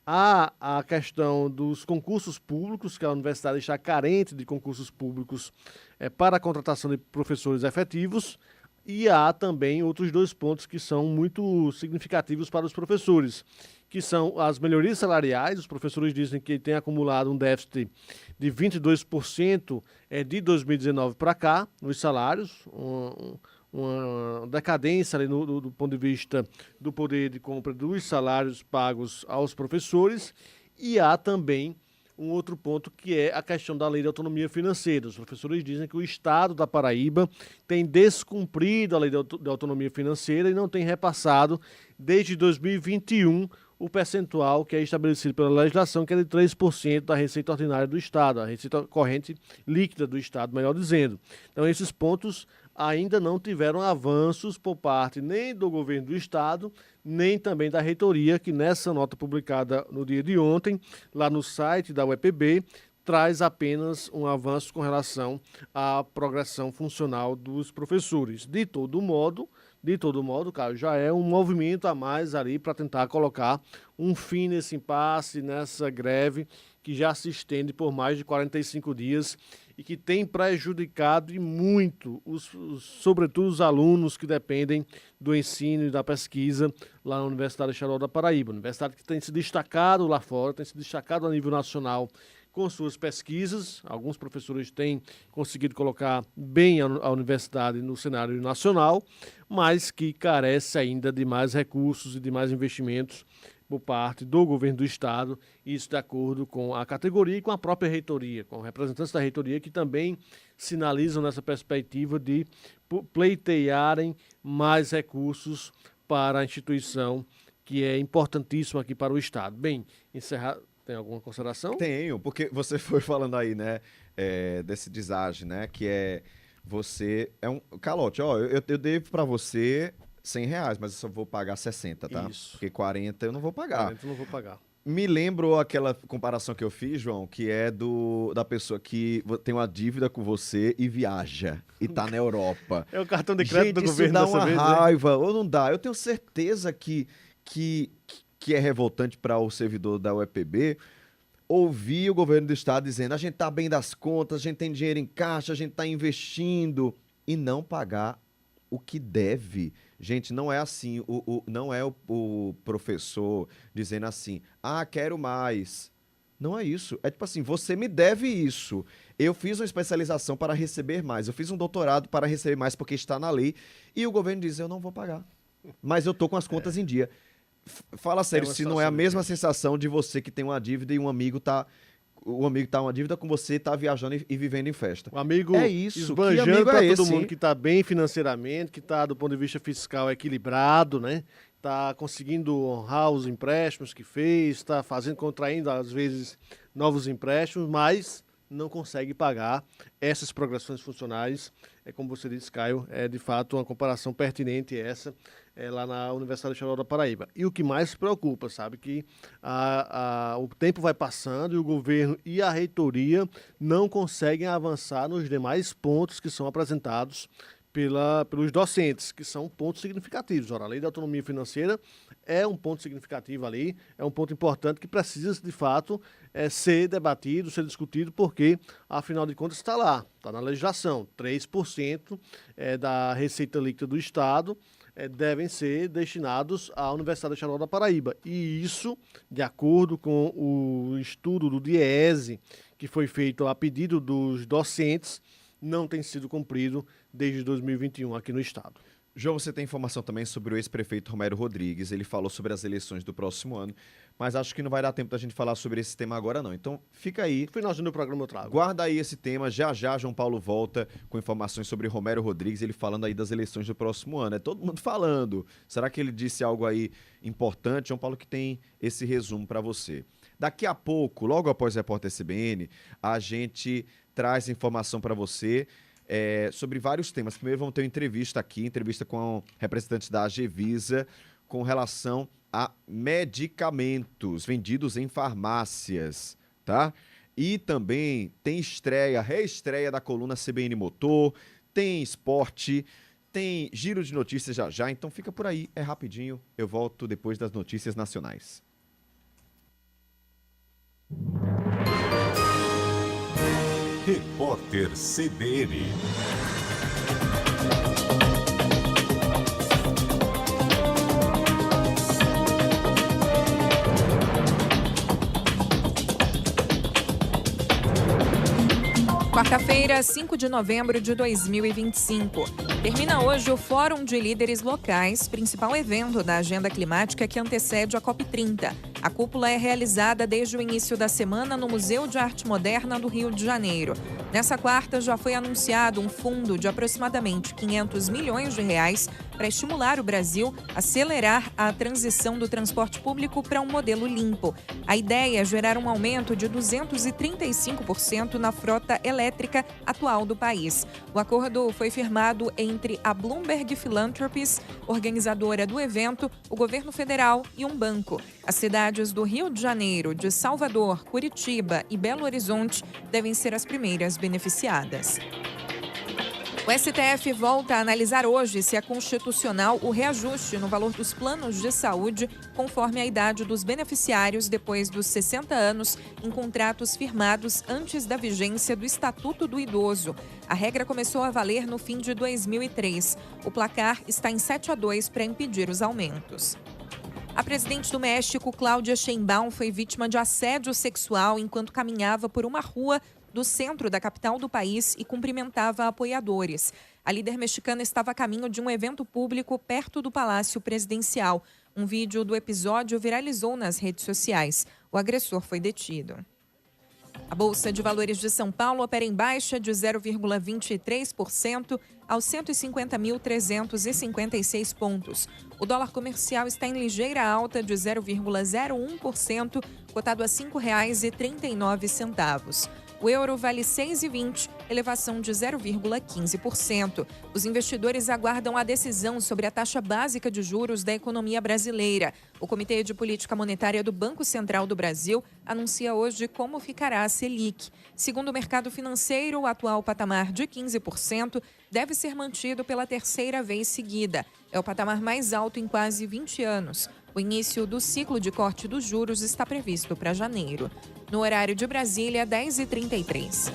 Há a questão dos concursos públicos, que a universidade está carente de concursos públicos para a contratação de professores efetivos. E há também outros dois pontos que são muito significativos para os professores, que são as melhorias salariais. Os professores dizem que tem acumulado um déficit de 22% de 2019 para cá, nos salários, uma decadência ali do ponto de vista do poder de compra dos salários pagos aos professores. E há também um outro ponto que é a questão da lei de autonomia financeira. Os professores dizem que o Estado da Paraíba tem descumprido a lei de autonomia financeira e não tem repassado desde 2021 o percentual que é estabelecido pela legislação, que é de 3% da receita ordinária do Estado, a receita corrente líquida do Estado, melhor dizendo. Então, esses pontos ainda não tiveram avanços por parte nem do governo do Estado, nem também da reitoria, que nessa nota publicada no dia de ontem, lá no site da UEPB, traz apenas um avanço com relação à progressão funcional dos professores. De todo modo, Caio, já é um movimento a mais ali para tentar colocar um fim nesse impasse, nessa greve que já se estende por mais de 45 dias e que tem prejudicado e muito, sobretudo os alunos que dependem do ensino e da pesquisa lá na Universidade Estadual da Paraíba. Universidade que tem se destacado lá fora, tem se destacado a nível nacional com suas pesquisas. Alguns professores têm conseguido colocar bem a universidade no cenário nacional, mas que carece ainda de mais recursos e de mais investimentos por parte do governo do Estado, isso de acordo com a categoria e com a própria reitoria, com representantes da reitoria que também sinalizam nessa perspectiva de pleitearem mais recursos para a instituição, que é importantíssima aqui para o Estado. Bem, encerrar. Tem alguma consideração? Tenho, porque você foi falando aí, né, desse deságio, né, que é você, é um calote, ó, eu devo para você R$100, mas eu só vou pagar 60, tá? Isso. Porque 40 eu não vou pagar. 40 eu não vou pagar. Me lembrou aquela comparação que eu fiz, João, que é da pessoa que tem uma dívida com você e viaja, e tá na Europa. É o cartão de crédito do governo dá dessa uma vez, raiva, ou não dá? Eu tenho certeza que é revoltante para o servidor da UEPB ouvir o governo do Estado dizendo: a gente tá bem das contas, a gente tem dinheiro em caixa, a gente tá investindo, e não pagar o que deve. Gente, não é assim, não é o professor dizendo assim: ah, quero mais. Não é isso. É tipo assim, você me deve isso. Eu fiz uma especialização para receber mais. Eu fiz um doutorado para receber mais porque está na lei. E o governo diz, eu não vou pagar. Mas eu tô com as contas em dia. Fala sério, se não é a mesma sensação de você que tem uma dívida e um amigo tá... O amigo tá uma dívida com você, tá viajando e vivendo em festa. O amigo é isso, esbanjando para todo mundo que tá bem financeiramente, que tá do ponto de vista fiscal equilibrado, né? Tá conseguindo honrar os empréstimos que fez, tá contraindo às vezes novos empréstimos, mas não consegue pagar essas progressões funcionais. É como você disse, Caio, é de fato uma comparação pertinente essa, lá na Universidade Estadual da Paraíba. E o que mais preocupa, sabe, que o tempo vai passando e o governo e a reitoria não conseguem avançar nos demais pontos que são apresentados pelos docentes, que são pontos significativos. Ora, a lei da autonomia financeira é um ponto significativo ali, é um ponto importante que precisa, de fato, ser debatido, ser discutido, porque, afinal de contas, está lá, está na legislação. 3% da receita líquida do Estado devem ser destinados à Universidade Estadual da Paraíba. E isso, de acordo com o estudo do DIEESE, que foi feito a pedido dos docentes, não tem sido cumprido desde 2021 aqui no estado. João, você tem informação também sobre o ex-prefeito Romero Rodrigues. Ele falou sobre as eleições do próximo ano, mas acho que não vai dar tempo da gente falar sobre esse tema agora não. Então fica aí. Finalzinho do programa eu trago. Guarda aí esse tema. Já João Paulo volta com informações sobre Romero Rodrigues, ele falando aí das eleições do próximo ano. É todo mundo falando. Será que ele disse algo aí importante? João Paulo que tem esse resumo para você. Daqui a pouco, logo após o Repórter CBN, a gente traz informação para você sobre vários temas. Primeiro vamos ter uma entrevista com representantes da Agevisa com relação a medicamentos vendidos em farmácias, tá? E também tem reestreia da coluna CBN Motor, tem esporte, tem giro de notícias já, então fica por aí, é rapidinho, eu volto depois das notícias nacionais. Repórter CBN. Quarta-feira, 5 de novembro de 2025. Termina hoje o Fórum de Líderes Locais, principal evento da agenda climática que antecede a COP30. A cúpula é realizada desde o início da semana no Museu de Arte Moderna do Rio de Janeiro. Nessa quarta, já foi anunciado um fundo de aproximadamente R$500 milhões para estimular o Brasil a acelerar a transição do transporte público para um modelo limpo. A ideia é gerar um aumento de 235% na frota elétrica atual do país. O acordo foi firmado entre a Bloomberg Philanthropies, organizadora do evento, o governo federal e um banco. As cidades do Rio de Janeiro, de Salvador, Curitiba e Belo Horizonte devem ser as primeiras beneficiadas. O STF volta a analisar hoje se é constitucional o reajuste no valor dos planos de saúde conforme a idade dos beneficiários depois dos 60 anos em contratos firmados antes da vigência do Estatuto do Idoso. A regra começou a valer no fim de 2003. O placar está em 7-2 para impedir os aumentos. A presidente do México, Cláudia Sheinbaum, foi vítima de assédio sexual enquanto caminhava por uma rua do centro da capital do país e cumprimentava apoiadores. A líder mexicana estava a caminho de um evento público perto do Palácio Presidencial. Um vídeo do episódio viralizou nas redes sociais. O agressor foi detido. A Bolsa de Valores de São Paulo opera em baixa de 0,23% aos 150.356 pontos. O dólar comercial está em ligeira alta de 0,01%, cotado a R$ 5,39. O euro vale R$ 6,20, elevação de 0,15%. Os investidores aguardam a decisão sobre a taxa básica de juros da economia brasileira. O Comitê de Política Monetária do Banco Central do Brasil anuncia hoje como ficará a Selic. Segundo o mercado financeiro, o atual patamar de 15% deve ser mantido pela terceira vez seguida. É o patamar mais alto em quase 20 anos. O início do ciclo de corte dos juros está previsto para janeiro. No horário de Brasília, 10h33.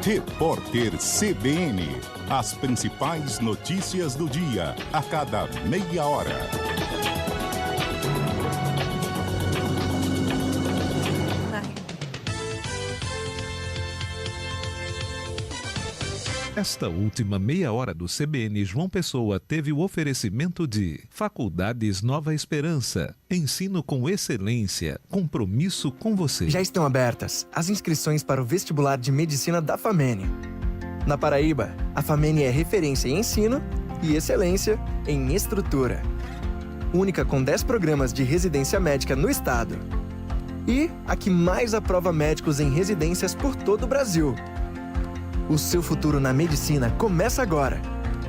Repórter CBN. As principais notícias do dia, a cada meia hora. Esta última meia hora do CBN João Pessoa teve o oferecimento de Faculdades Nova Esperança. Ensino com excelência. Compromisso com você. Já estão abertas as inscrições para o vestibular de medicina da FAMENE. Na Paraíba, a FAMENE é referência em ensino e excelência em estrutura. Única com 10 programas de residência médica no estado. E a que mais aprova médicos em residências por todo o Brasil. O seu futuro na medicina começa agora.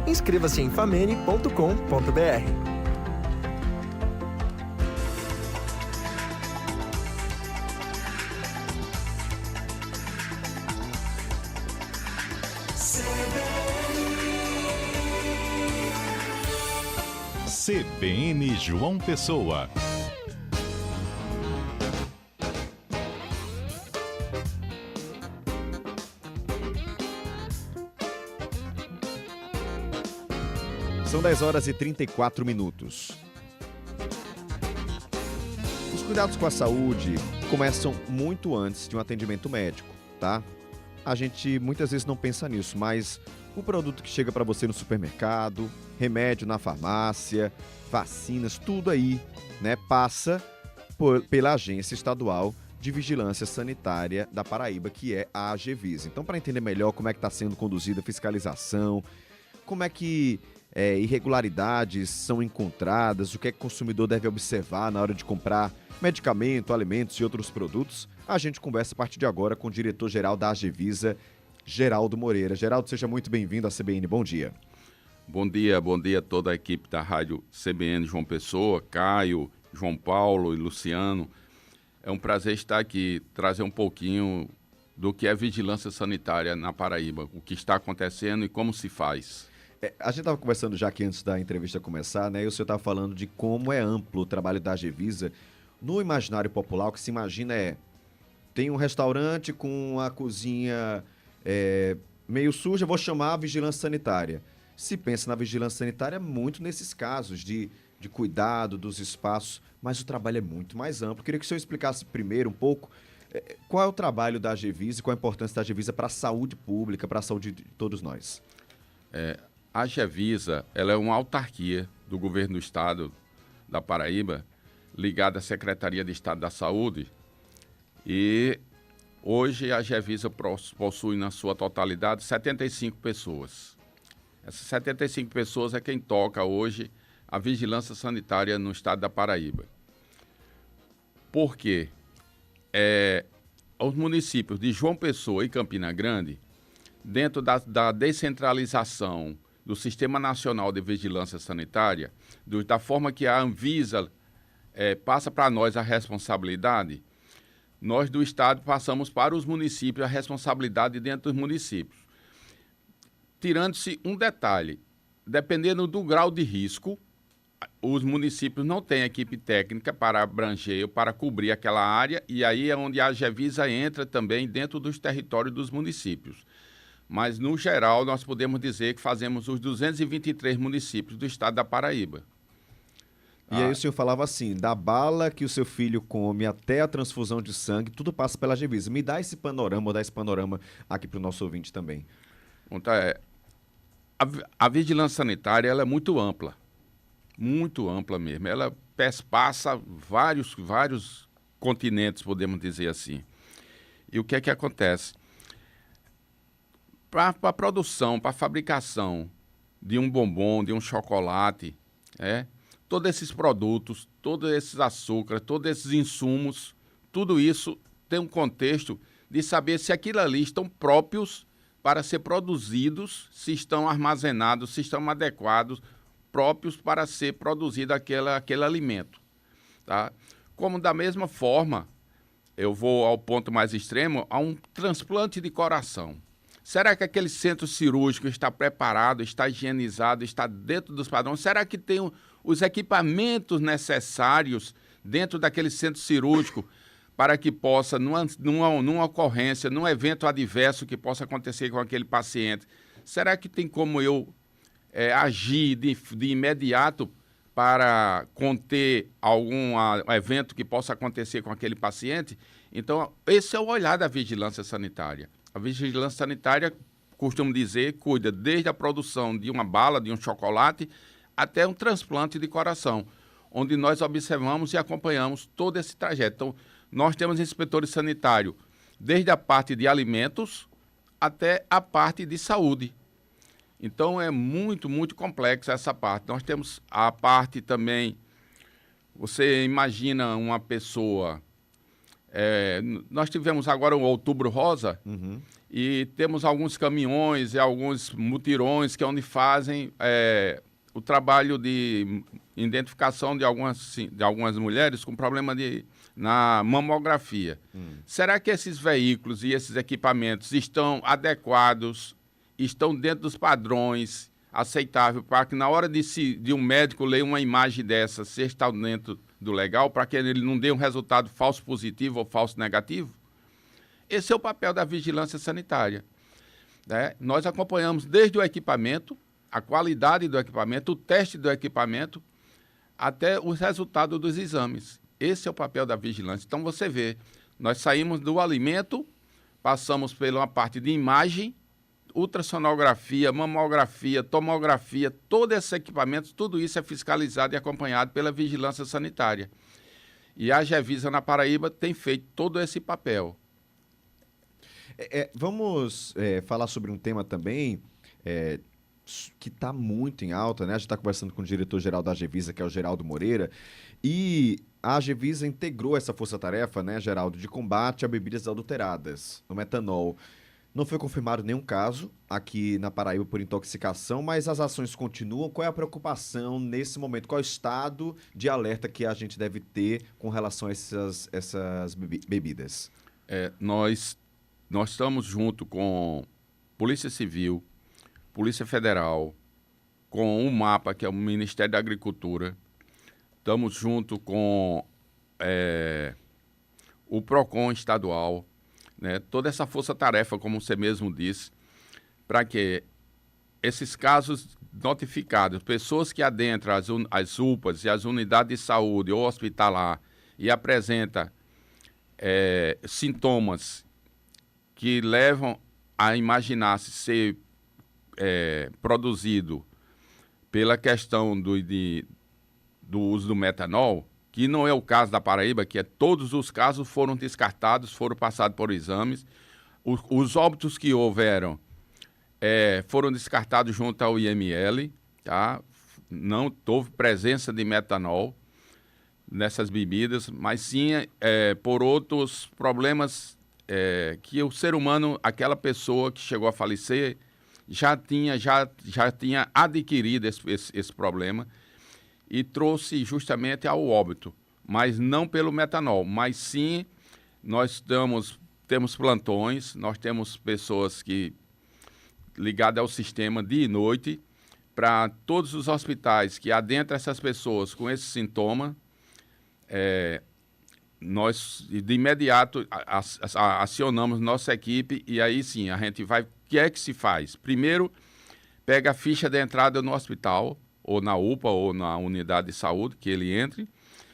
Inscreva-se em famene.com.br. CBN João Pessoa. São 10 horas e 34 minutos. Os cuidados com a saúde começam muito antes de um atendimento médico, tá? A gente muitas vezes não pensa nisso, mas o produto que chega para você no supermercado, remédio na farmácia, vacinas, tudo aí, né, passa pela Agência Estadual de Vigilância Sanitária da Paraíba, que é a AGVISA. Então, para entender melhor como é que está sendo conduzida a fiscalização, como é que irregularidades são encontradas, o que é que o consumidor deve observar na hora de comprar medicamento, alimentos e outros produtos, a gente conversa a partir de agora com o diretor-geral da AGVISA, Geraldo Moreira. Geraldo, seja muito bem-vindo à CBN. Bom dia. Bom dia a toda a equipe da Rádio CBN João Pessoa, Caio, João Paulo e Luciano. É um prazer estar aqui, trazer um pouquinho do que é vigilância sanitária na Paraíba, o que está acontecendo e como se faz. A gente estava conversando já aqui antes da entrevista começar, né? E o senhor estava falando de como é amplo o trabalho da AGVISA. No imaginário popular, o que se imagina tem um restaurante com a cozinha meio suja, vou chamar a vigilância sanitária. Se pensa na vigilância sanitária muito nesses casos de cuidado dos espaços, mas o trabalho é muito mais amplo. Queria que o senhor explicasse primeiro um pouco qual é o trabalho da AGVISA e qual a importância da AGVISA para a saúde pública, para a saúde de todos nós. A AGVISA, ela é uma autarquia do governo do estado da Paraíba, ligada à Secretaria de Estado da Saúde, e hoje a AGVISA possui na sua totalidade 75 pessoas. Essas 75 pessoas é quem toca hoje a vigilância sanitária no estado da Paraíba. Por quê? Os municípios de João Pessoa e Campina Grande, dentro da descentralização do Sistema Nacional de Vigilância Sanitária, da forma que a Anvisa passa para nós a responsabilidade, nós do Estado passamos para os municípios a responsabilidade dentro dos municípios. Tirando-se um detalhe, dependendo do grau de risco, os municípios não têm equipe técnica para abranger, para cobrir aquela área, e aí é onde a AGVISA entra também dentro dos territórios dos municípios. Mas, no geral, nós podemos dizer que fazemos os 223 municípios do estado da Paraíba. E aí o senhor falava assim, da bala que o seu filho come até a transfusão de sangue, tudo passa pela AGVISA. Me dá esse panorama, aqui para o nosso ouvinte também. Então, a vigilância sanitária ela é muito ampla mesmo. Ela passa vários continentes, podemos dizer assim. E o que é que acontece? Para a produção, para a fabricação de um bombom, de um chocolate, todos esses produtos, todos esses açúcares, todos esses insumos, tudo isso tem um contexto de saber se aquilo ali estão próprios para ser produzidos, se estão armazenados, se estão adequados, próprios para ser produzido aquele alimento. Tá? Como da mesma forma, eu vou ao ponto mais extremo, a um transplante de coração. Será que aquele centro cirúrgico está preparado, está higienizado, está dentro dos padrões? Será que tem os equipamentos necessários dentro daquele centro cirúrgico para que possa, numa ocorrência, num evento adverso que possa acontecer com aquele paciente, será que tem como eu agir de imediato para conter algum evento que possa acontecer com aquele paciente? Então, esse é o olhar da vigilância sanitária. A vigilância sanitária, costumo dizer, cuida desde a produção de uma bala, de um chocolate, até um transplante de coração, onde nós observamos e acompanhamos todo esse trajeto. Então, nós temos inspetores sanitários desde a parte de alimentos até a parte de saúde. Então, é muito, muito complexa essa parte. Nós temos a parte também, você imagina uma pessoa... nós tivemos agora o Outubro Rosa, e temos alguns caminhões e alguns mutirões que é onde fazem o trabalho de identificação de algumas mulheres com problema na mamografia. Será que esses veículos e esses equipamentos estão adequados, estão dentro dos padrões aceitáveis para que na hora de um médico ler uma imagem dessa, se está dentro do legal, para que ele não dê um resultado falso positivo ou falso negativo? Esse é o papel da vigilância sanitária, né? Nós acompanhamos desde o equipamento, a qualidade do equipamento, o teste do equipamento, até os resultados dos exames. Esse é o papel da vigilância. Então, você vê, nós saímos do alimento, passamos pela parte de imagem, ultrassonografia, mamografia, tomografia, todos esses equipamentos, tudo isso é fiscalizado e acompanhado pela vigilância sanitária. E a Agevisa na Paraíba tem feito todo esse papel. Vamos falar sobre um tema também que está muito em alta, né? A gente está conversando com o diretor-geral da Agevisa, que é o Geraldo Moreira, e a Agevisa integrou essa força-tarefa, né, Geraldo, de combate a bebidas adulteradas, no metanol. Não foi confirmado nenhum caso aqui na Paraíba por intoxicação, mas as ações continuam. Qual é a preocupação nesse momento? Qual é o estado de alerta que a gente deve ter com relação a essas bebidas? Nós estamos junto com Polícia Civil, Polícia Federal, com o MAPA, que é o Ministério da Agricultura. Estamos junto com o PROCON estadual, né? Toda essa força-tarefa, como você mesmo disse, para que esses casos notificados, pessoas que adentram as UPAs e as unidades de saúde ou hospitalar e apresentam sintomas que levam a imaginar-se ser produzido pela questão do uso do metanol, que não é o caso da Paraíba, que todos os casos foram descartados, foram passados por exames. Os óbitos que houveram foram descartados junto ao IML, tá? Não houve presença de metanol nessas bebidas, mas sim por outros problemas que o ser humano, aquela pessoa que chegou a falecer, já tinha adquirido esse problema e trouxe justamente ao óbito, mas não pelo metanol, mas sim nós temos plantões, nós temos pessoas ligadas ao sistema dia e noite, para todos os hospitais que adentram essas pessoas com esse sintoma, nós de imediato acionamos nossa equipe e aí sim a gente vai. O que é que se faz? Primeiro, pega a ficha de entrada no hospital, ou na UPA, ou na unidade de saúde, que ele entre.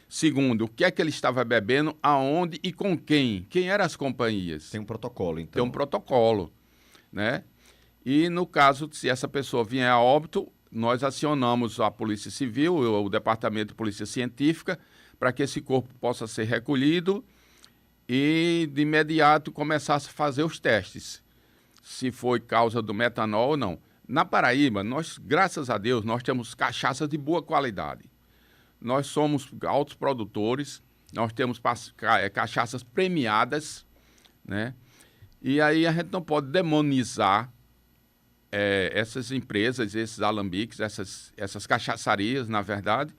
Segundo, o que é que ele estava bebendo, aonde e com quem? Quem eram as companhias? Tem um protocolo, então. Tem um protocolo, né? E no caso, se essa pessoa vier a óbito, nós acionamos a Polícia Civil, o Departamento de Polícia Científica, para que esse corpo possa ser recolhido e, de imediato, começar a fazer os testes, se foi causa do metanol ou não. Na Paraíba, nós, graças a Deus, nós temos cachaça de boa qualidade. Nós somos altos produtores, nós temos cachaças premiadas, né? E aí a gente não pode demonizar essas empresas, esses alambiques, essas cachaçarias, na verdade.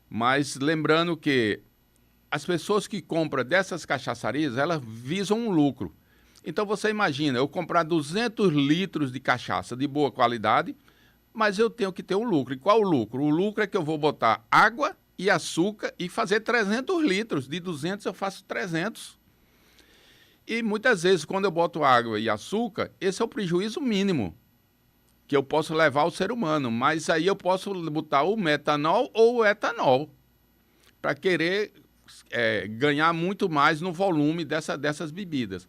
Mas lembrando que as pessoas que compram dessas cachaçarias, elas visam um lucro. Então você imagina, eu comprar 200 litros de cachaça de boa qualidade, mas eu tenho que ter um lucro. E qual o lucro? O lucro é que eu vou botar água e açúcar e fazer 300 litros. De 200 eu faço 300. E muitas vezes, quando eu boto água e açúcar, esse é o prejuízo mínimo. que eu posso levar ao ser humano, mas aí eu posso botar o metanol ou o etanol para querer ganhar muito mais no volume dessas bebidas.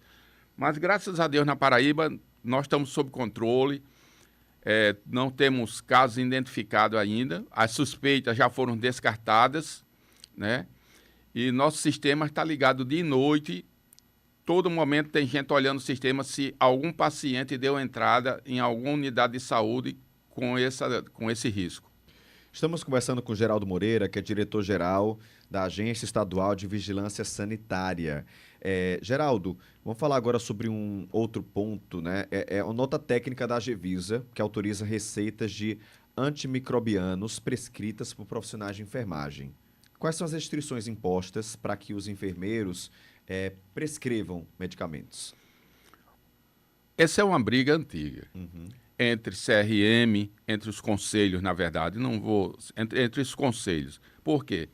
Mas, graças a Deus, na Paraíba, nós estamos sob controle, não temos casos identificados ainda, as suspeitas já foram descartadas, né? E nosso sistema está ligado dia e noite, todo momento tem gente olhando o sistema se algum paciente deu entrada em alguma unidade de saúde com esse risco. Estamos conversando com Geraldo Moreira, que é diretor-geral da Agência Estadual de Vigilância Sanitária. Geraldo, vamos falar agora sobre um outro ponto, né? É uma nota técnica da Agevisa, que autoriza receitas de antimicrobianos prescritas por profissionais de enfermagem. Quais são as restrições impostas para que os enfermeiros prescrevam medicamentos? Essa é uma briga antiga. Entre CRM, entre os conselhos, na verdade, entre os conselhos. Por quê?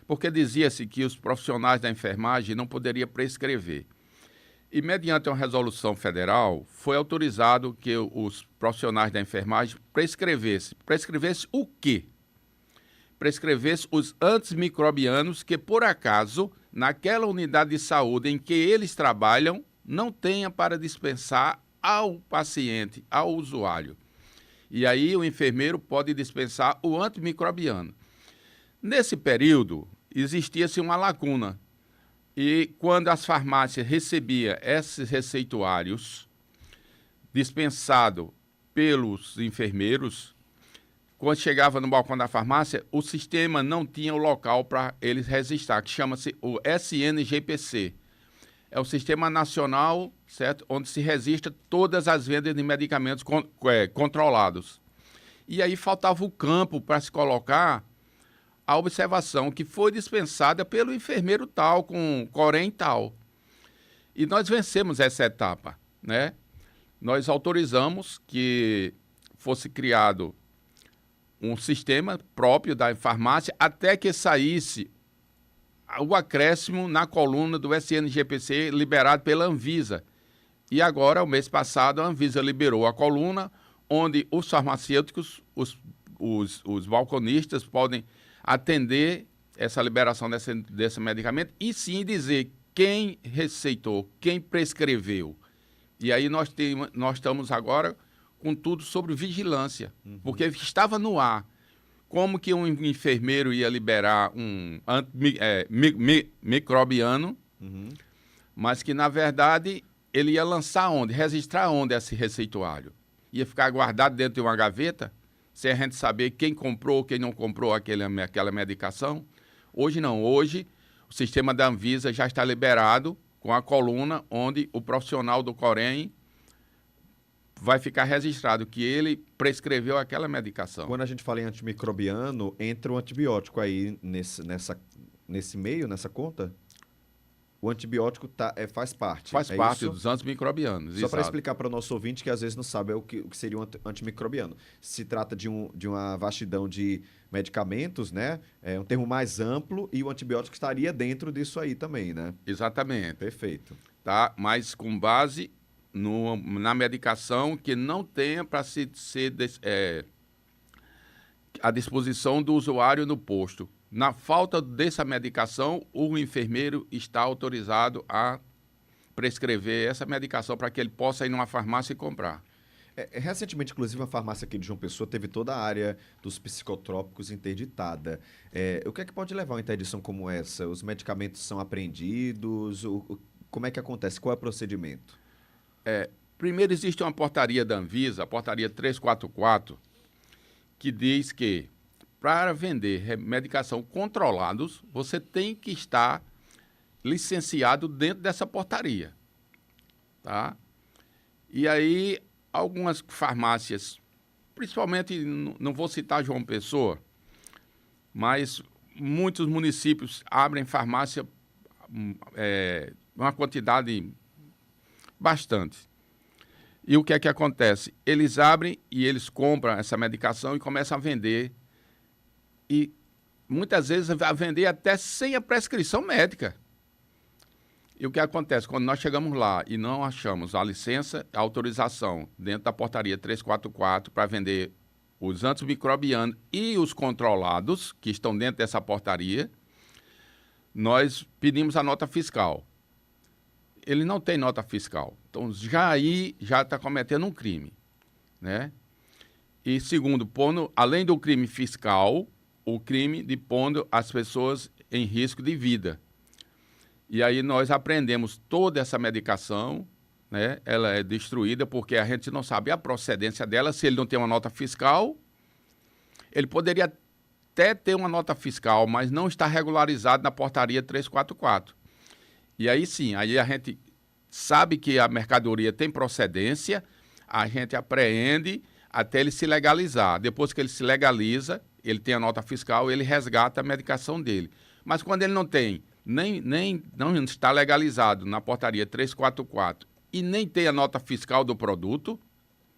Porque dizia-se que os profissionais da enfermagem não poderiam prescrever. E, mediante uma resolução federal, foi autorizado que os profissionais da enfermagem prescrevessem. Prescrevesse o quê? Prescrevesse os antimicrobianos que, por acaso, naquela unidade de saúde em que eles trabalham, não tenha para dispensar ao paciente, ao usuário. E aí o enfermeiro pode dispensar o antimicrobiano. Nesse período, existia-se uma lacuna. E quando as farmácias recebiam esses receituários dispensados pelos enfermeiros, quando chegava no balcão da farmácia, o sistema não tinha o local para eles registrar, que chama-se o SNGPC. É o Sistema Nacional, certo? Onde se registra todas as vendas de medicamentos controlados. E aí faltava o campo para se colocar a observação que foi dispensada pelo enfermeiro tal, com Corém tal. E nós vencemos essa etapa, né? Nós autorizamos que fosse criado um sistema próprio da farmácia até que saísse o acréscimo na coluna do SNGPC liberado pela Anvisa. E agora, o mês passado, a Anvisa liberou a coluna onde os farmacêuticos, os balconistas podem atender essa liberação desse medicamento e sim dizer quem receitou, quem prescreveu. E aí nós estamos agora com tudo sobre vigilância, porque estava no ar. Como que um enfermeiro ia liberar um microbiano, mas que, na verdade, ele ia lançar onde? Registrar onde esse receituário? Ia ficar guardado dentro de uma gaveta, sem a gente saber quem comprou, quem não comprou aquela medicação? Hoje não. Hoje, o sistema da Anvisa já está liberado com a coluna onde o profissional do Corém vai ficar registrado que ele prescreveu aquela medicação. Quando a gente fala em antimicrobiano, entra o antibiótico aí nesse meio, nessa conta? O antibiótico faz parte. Faz parte dos antimicrobianos. Só para explicar para o nosso ouvinte que às vezes não sabe o que seria um antimicrobiano. Se trata de uma vastidão de medicamentos, né? É um termo mais amplo e o antibiótico estaria dentro disso aí também, né? Exatamente. Perfeito. Tá? Mas com base na medicação que não tenha para ser à disposição do usuário no posto. Na falta dessa medicação, o enfermeiro está autorizado a prescrever essa medicação para que ele possa ir numa farmácia e comprar. Recentemente, inclusive, a farmácia aqui de João Pessoa teve toda a área dos psicotrópicos interditada. O que é que pode levar a uma interdição como essa? Os medicamentos são apreendidos? Como é que acontece? Qual é o procedimento? Primeiro, existe uma portaria da Anvisa, a portaria 344, que diz que para vender medicação controlados, você tem que estar licenciado dentro dessa portaria, tá? E aí, algumas farmácias, principalmente, não vou citar João Pessoa, mas muitos municípios abrem farmácia, uma quantidade bastante. E o que é que acontece? Eles abrem e eles compram essa medicação e começam a vender. E muitas vezes a vender até sem a prescrição médica. E o que acontece? Quando nós chegamos lá e não achamos a licença, a autorização dentro da portaria 344 para vender os antimicrobianos e os controlados, que estão dentro dessa portaria, nós pedimos a nota fiscal. Ele não tem nota fiscal. Então, já está cometendo um crime, né? E segundo, pondo, além do crime fiscal, o crime de pondo as pessoas em risco de vida. E aí nós apreendemos toda essa medicação, né? Ela é destruída porque a gente não sabe a procedência dela. Se ele não tem uma nota fiscal, ele poderia até ter uma nota fiscal, mas não está regularizado na portaria 344. E aí sim, aí a gente sabe que a mercadoria tem procedência, a gente apreende até ele se legalizar. Depois que ele se legaliza, ele tem a nota fiscal, ele resgata a medicação dele. Mas quando ele não tem, não está legalizado na portaria 344 e nem tem a nota fiscal do produto,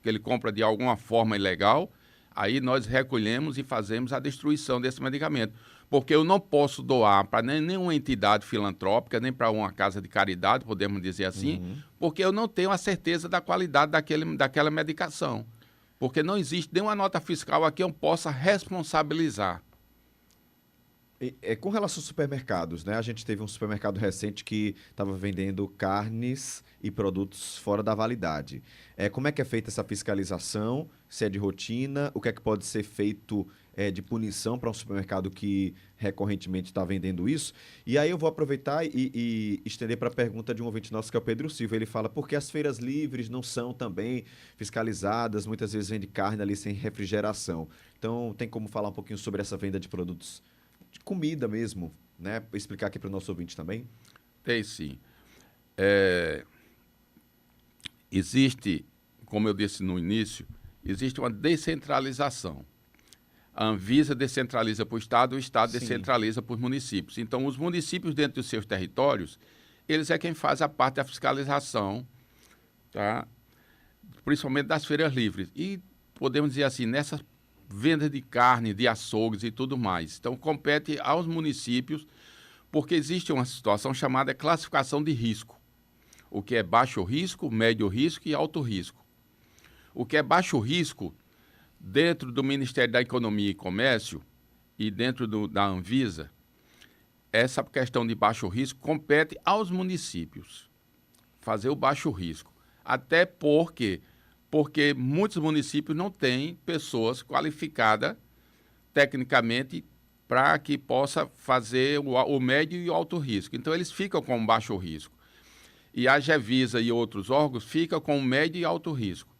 que ele compra de alguma forma ilegal, aí nós recolhemos e fazemos a destruição desse medicamento. Porque eu não posso doar para nenhuma entidade filantrópica, nem para uma casa de caridade, podemos dizer assim, porque eu não tenho a certeza da qualidade daquela medicação. Porque não existe nenhuma nota fiscal a que eu possa responsabilizar. Com relação aos supermercados, né? A gente teve um supermercado recente que estava vendendo carnes e produtos fora da validade. Como é que é feita essa fiscalização? Se é de rotina? O que é que pode ser feito de punição para um supermercado que recorrentemente está vendendo isso? E aí eu vou aproveitar e estender para a pergunta de um ouvinte nosso, que é o Pedro Silva. Ele fala, por que as feiras livres não são também fiscalizadas? Muitas vezes vende carne ali sem refrigeração. Então, tem como falar um pouquinho sobre essa venda de produtos de comida mesmo, né? Explicar aqui para o nosso ouvinte também? Tem sim. Existe, como eu disse no início, existe uma descentralização. A Anvisa descentraliza para o Estado descentraliza para os municípios. Então, os municípios, dentro dos seus territórios, eles é quem faz a parte da fiscalização, tá? Principalmente das feiras livres. E podemos dizer assim, nessas vendas de carne, de açougues e tudo mais. Então, compete aos municípios, porque existe uma situação chamada classificação de risco. O que é baixo risco, médio risco e alto risco. O que é baixo risco, dentro do Ministério da Economia e Comércio e dentro da Anvisa, essa questão de baixo risco compete aos municípios fazer o baixo risco. Até porque muitos municípios não têm pessoas qualificadas tecnicamente para que possa fazer o médio e o alto risco. Então, eles ficam com baixo risco. E a Anvisa e outros órgãos ficam com médio e alto risco.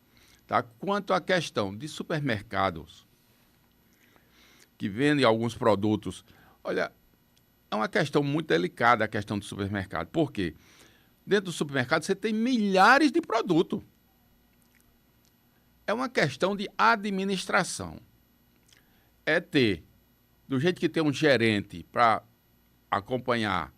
Tá? Quanto à questão de supermercados que vendem alguns produtos, olha, é uma questão muito delicada a questão do supermercado. Por quê? Dentro do supermercado você tem milhares de produtos. É uma questão de administração. É ter, do jeito que tem um gerente para acompanhar,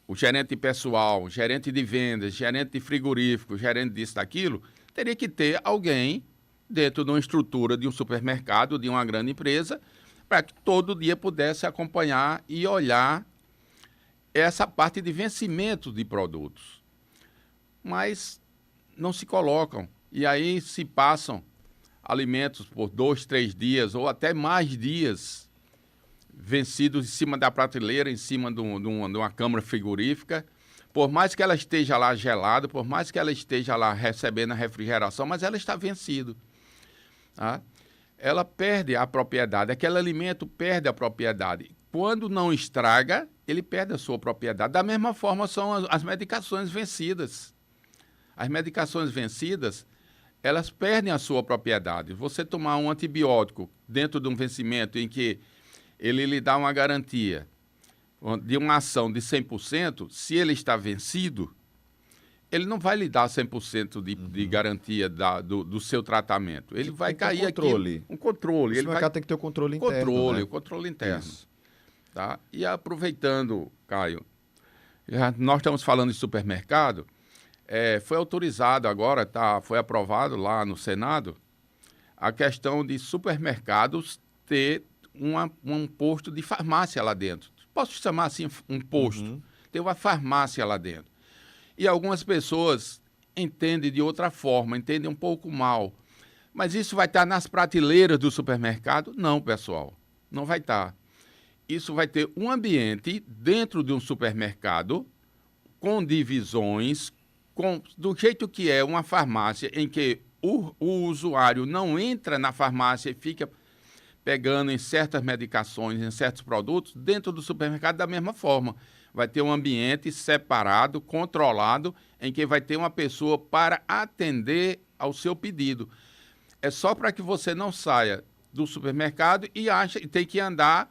o gerente pessoal, gerente de vendas, gerente de frigorífico, gerente disso, daquilo, teria que ter alguém dentro de uma estrutura de um supermercado, de uma grande empresa, para que todo dia pudesse acompanhar e olhar essa parte de vencimento de produtos. Mas não se colocam. E aí se passam alimentos por 2, 3 dias ou até mais dias vencidos em cima da prateleira, em cima de uma câmara frigorífica. Por mais que ela esteja lá gelada, por mais que ela esteja lá recebendo a refrigeração, mas ela está vencida. Tá? Ela perde a propriedade, aquele alimento perde a propriedade. Quando não estraga, ele perde a sua propriedade. Da mesma forma são as medicações vencidas. As medicações vencidas, elas perdem a sua propriedade. Você tomar um antibiótico dentro de um vencimento em que ele lhe dá uma garantia de uma ação de 100%, se ele está vencido, ele não vai lhe dar 100% de garantia do seu tratamento. Ele vai cair aqui. Um controle. O mercado tem que ter o controle interno. O controle interno. Tá? E aproveitando, Caio, nós estamos falando de supermercado, foi autorizado agora, foi aprovado lá no Senado, a questão de supermercados ter um posto de farmácia lá dentro. Posso chamar assim um posto? Tem uma farmácia lá dentro. E algumas pessoas entendem de outra forma, entendem um pouco mal. Mas isso vai estar nas prateleiras do supermercado? Não, pessoal, não vai estar. Isso vai ter um ambiente dentro de um supermercado com divisões, do jeito que é uma farmácia, em que o usuário não entra na farmácia e fica pegando em certas medicações, em certos produtos, dentro do supermercado da mesma forma. Vai ter um ambiente separado, controlado, em que vai ter uma pessoa para atender ao seu pedido. É só para que você não saia do supermercado e tem que andar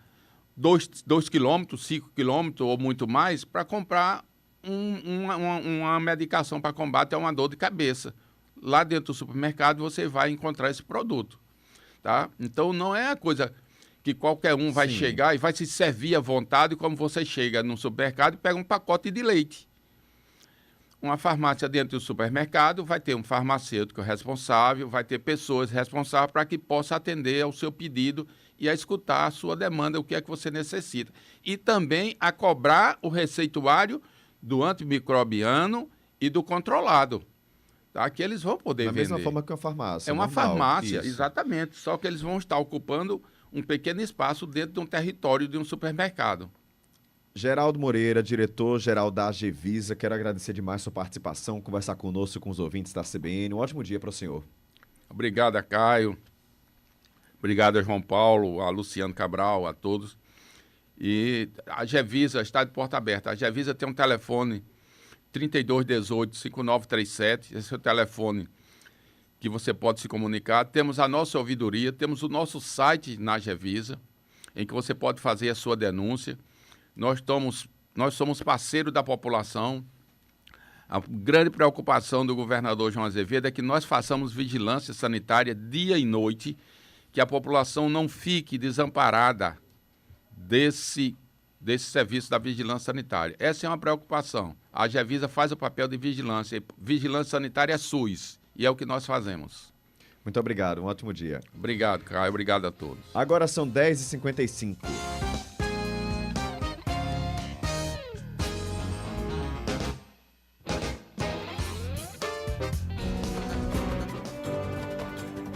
2 quilômetros, 5 quilômetros ou muito mais para comprar uma medicação para combate a uma dor de cabeça. Lá dentro do supermercado você vai encontrar esse produto. Tá? Então, não é a coisa que qualquer um vai chegar e vai se servir à vontade, como você chega no supermercado e pega um pacote de leite. Uma farmácia dentro do supermercado vai ter um farmacêutico responsável, vai ter pessoas responsáveis para que possa atender ao seu pedido e a escutar a sua demanda, o que é que você necessita. E também a cobrar o receituário do antimicrobiano e do controlado. Tá? Que eles vão poder vender. Da mesma forma que uma farmácia. É uma normal, farmácia, isso. Exatamente. Só que eles vão estar ocupando um pequeno espaço dentro de um território de um supermercado. Geraldo Moreira, diretor-geral da Agevisa, quero agradecer demais a sua participação, conversar conosco, com os ouvintes da CBN. Um ótimo dia para o senhor. Obrigado, Caio. Obrigado a João Paulo, a Luciano Cabral, a todos. E a Agevisa está de porta aberta. A Agevisa tem um telefone 3218-5937, esse é o telefone que você pode se comunicar. Temos a nossa ouvidoria, temos o nosso site na Agevisa, em que você pode fazer a sua denúncia. Nós somos parceiros da população. A grande preocupação do governador João Azevedo é que nós façamos vigilância sanitária dia e noite, que a população não fique desamparada desse serviço da vigilância sanitária. Essa é uma preocupação. A Agevisa faz o papel de vigilância. Vigilância sanitária é SUS, e é o que nós fazemos. Muito obrigado, um ótimo dia. Obrigado, Caio. Obrigado a todos. Agora são 10h55.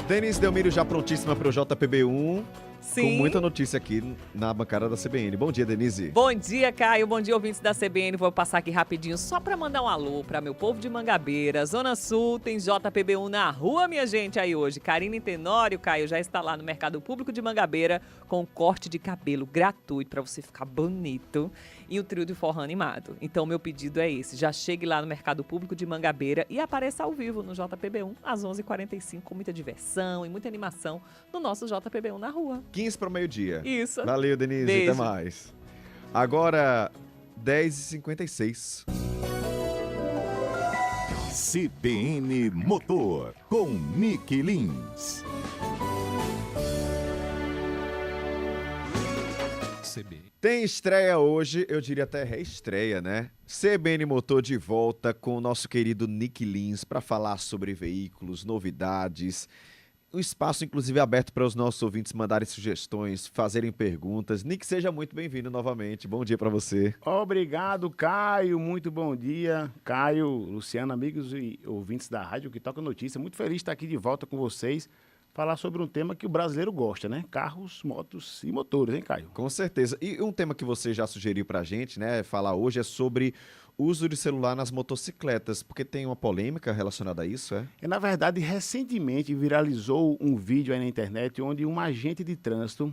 Denise Delmiro já prontíssima para o JPB1. Sim. Com muita notícia aqui na bancada da CBN. Bom dia, Denise. Bom dia, Caio. Bom dia, ouvintes da CBN. Vou passar aqui rapidinho só para mandar um alô para meu povo de Mangabeira. Zona Sul tem JPB1 na rua, minha gente, aí hoje. Karine Tenório, Caio, já está lá no Mercado Público de Mangabeira com corte de cabelo gratuito para você ficar bonito e o trio de forró animado. Então, meu pedido é esse. Já chegue lá no Mercado Público de Mangabeira e apareça ao vivo no JPB1 às 11h45 com muita diversão e muita animação no nosso JPB1 na rua. 15 para o meio-dia. Isso. Valeu, Denise. Beijo. Até mais. Agora, 10h56. CBN Motor, com Nick Lins. Tem estreia hoje, eu diria até reestreia, né? CBN Motor de volta com o nosso querido Nick Lins para falar sobre veículos, novidades. Um espaço, inclusive, aberto para os nossos ouvintes mandarem sugestões, fazerem perguntas. Nick, seja muito bem-vindo novamente. Bom dia para você. Obrigado, Caio. Muito bom dia. Caio, Luciano, amigos e ouvintes da rádio que toca notícia. Muito feliz de estar aqui de volta com vocês. Falar sobre um tema que o brasileiro gosta, né? Carros, motos e motores, hein, Caio? Com certeza. E um tema que você já sugeriu pra gente, né, falar hoje é sobre uso de celular nas motocicletas, porque tem uma polêmica relacionada a isso, é? Na verdade, recentemente viralizou um vídeo aí na internet onde um agente de trânsito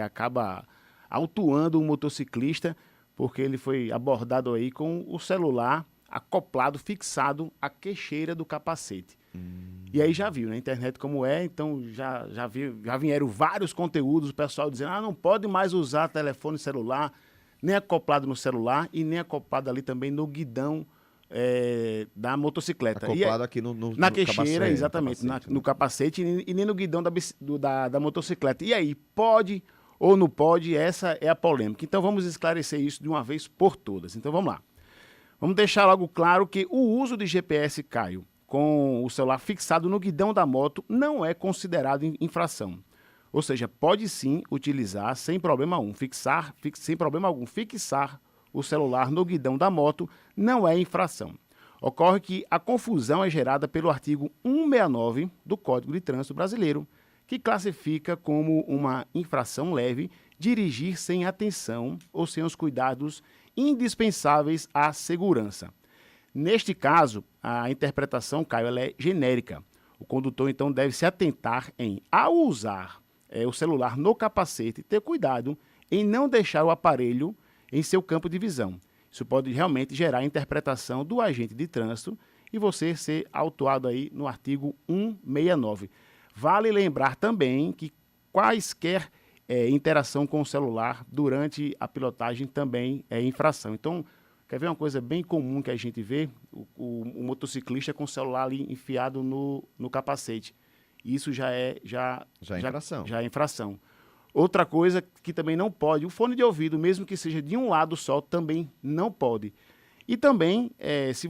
acaba autuando um motociclista porque ele foi abordado aí com o celular acoplado, fixado à queixeira do capacete. E aí já viu na internet como é, então já vieram vários conteúdos, o pessoal dizendo, não pode mais usar telefone celular, nem acoplado no celular e nem acoplado ali também no guidão da motocicleta. Acoplado aqui na no queixeira, capacete, exatamente, capacete, no capacete e nem no guidão da motocicleta. E aí, pode ou não pode? Essa é a polêmica. Então vamos esclarecer isso de uma vez por todas. Então vamos lá. Vamos deixar logo claro que o uso de GPS, Caio, com o celular fixado no guidão da moto não é considerado infração. Ou seja, pode sim utilizar sem problema algum, fixar o celular no guidão da moto não é infração. Ocorre que a confusão é gerada pelo artigo 169 do Código de Trânsito Brasileiro, que classifica como uma infração leve dirigir sem atenção ou sem os cuidados indispensáveis à segurança. Neste caso, a interpretação, Caio, ela é genérica. O condutor, então, deve se atentar em, ao usar o celular no capacete, ter cuidado em não deixar o aparelho em seu campo de visão. Isso pode realmente gerar a interpretação do agente de trânsito e você ser autuado aí no artigo 169. Vale lembrar também que quaisquer interação com o celular durante a pilotagem também é infração. Então, quer ver uma coisa bem comum que a gente vê? O motociclista com o celular ali enfiado no capacete. Isso já é infração. Já é infração. Outra coisa que também não pode, o fone de ouvido, mesmo que seja de um lado só, também não pode. E também, se